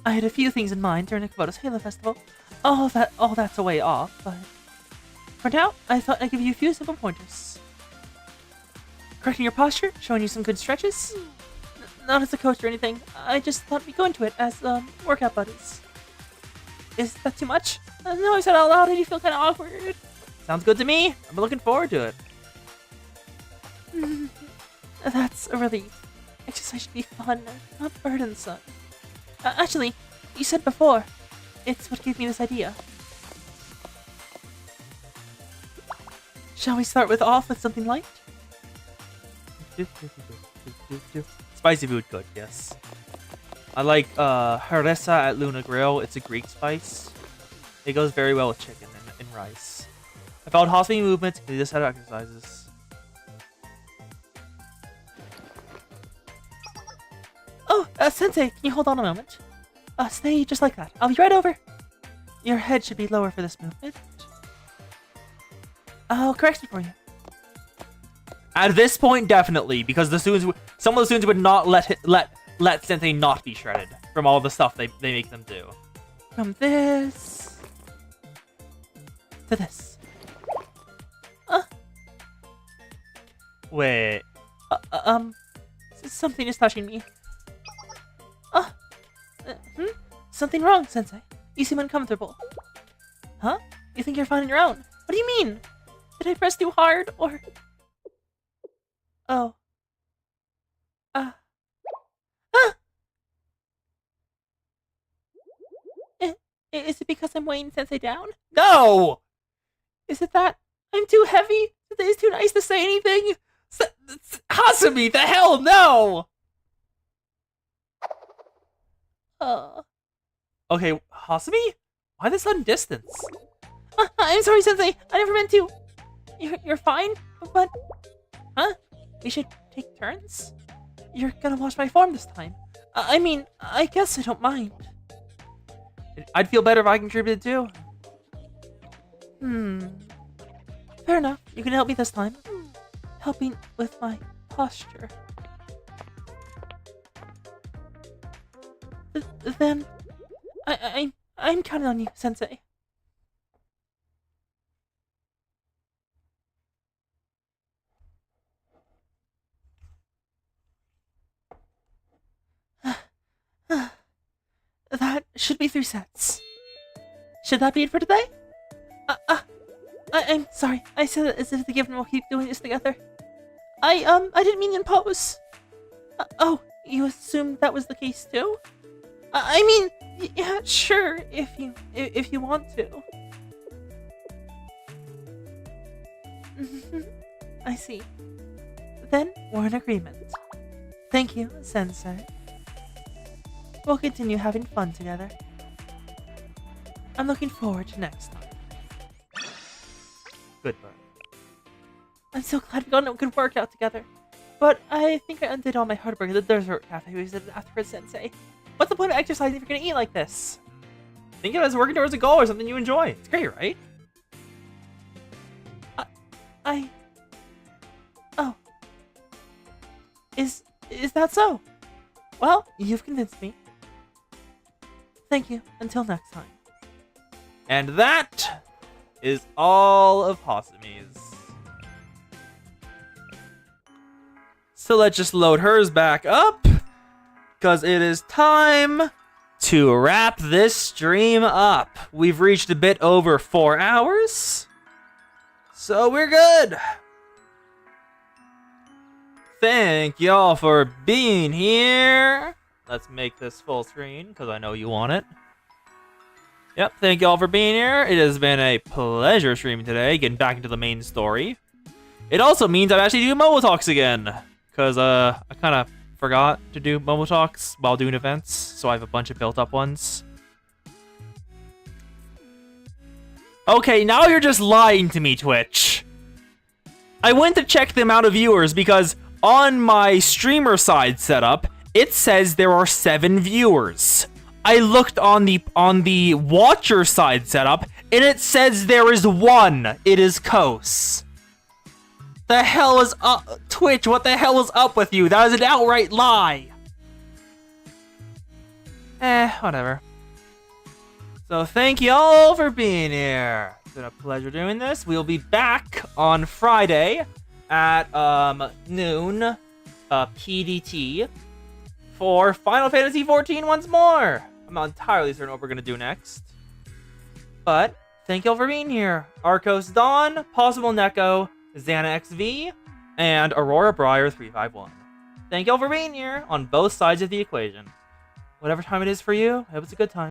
I had a few things in mind during the Komodo's Halo Festival. All that's a way off, but for now, I thought I'd give you a few simple pointers. Correcting your posture, showing you some good stretches. Not as a coach or anything. I just thought we'd go into it as workout buddies. Is that too much? No, I said out loud and you feel kind of awkward. Sounds good to me. I'm looking forward to it. That's a relief. Exercise should be fun, not burdensome. Actually, you said before, it's what gave me this idea. Shall we start off with something light? Spicy food good, yes. I like harissa at Luna Grill. It's a Greek spice. It goes very well with chicken and rice. I followed Hasumi movements and this set of exercises. Oh, Sensei, can you hold on a moment? Stay just like that. I'll be right over. Your head should be lower for this movement. I'll correct it for you. At this point, definitely, because the students, some of the students would not let Sensei not be shredded from all the stuff they make them do. From this to this. Wait. Something is touching me. Something wrong, Sensei. You seem uncomfortable. Huh? You think you're fine on your own? What do you mean? Did I press too hard, or... Oh. Is it because I'm weighing Sensei down? No! Is it that I'm too heavy? Today's too nice to say anything? Hasumi, the hell, no! Okay, Hasumi? Why the sudden distance? I'm sorry, Sensei. I never meant to. You're fine, but... Huh? We should take turns? You're gonna wash my form this time. I mean, I guess I don't mind. I'd feel better if I contributed too. Fair enough. You can help me this time. Helping with my posture. Then... I'm counting on you, Sensei. That should be 3 sets. Should that be it for today? I'm sorry. I said it as if the given will keep doing this together. I didn't mean to impose. Oh, you assumed that was the case too? I mean, yeah, sure, if you want to. I see. Then we're in agreement. Thank you, Sensei. We'll continue having fun together. I'm looking forward to next time. Good bird. I'm so glad we got a good workout together. But I think I undid all my hard work at the dessert cafe we visited afterwards, Sensei. What's the point of exercising if you're gonna eat like this? Think of it as working towards a goal or something you enjoy. It's great, right? Oh. Is that so? Well, you've convinced me. Thank you. Until next time. And that is all of Hasame's. So let's just load hers back up, because it is time to wrap this stream up. We've reached a bit over 4 hours, so we're good. Thank y'all for being here. Let's make this full screen, because I know you want it. Yep, thank y'all for being here. It has been a pleasure streaming today, getting back into the main story. It also means I'm actually doing Momo Talks again, because I kind of forgot to do Momo Talks while doing events, so I have a bunch of built-up ones. Okay, now you're just lying to me, Twitch. I went to check the amount of viewers because on my streamer side setup, it says there are 7 viewers. I looked on the watcher side setup, and it says there is 1. It is Kos. The hell is up, Twitch? What the hell is up with you? That is an outright lie. Whatever. So thank you all for being here. It's been a pleasure doing this. We'll be back on Friday at noon PDT for Final Fantasy XIV once more. I'm not entirely certain what we're gonna do next, but thank y'all for being here. Arcos Dawn, Possible Neko, Xana XV, and Aurora Briar 351. Thank y'all for being here on both sides of the equation. Whatever time it is for you, I hope it's a good time.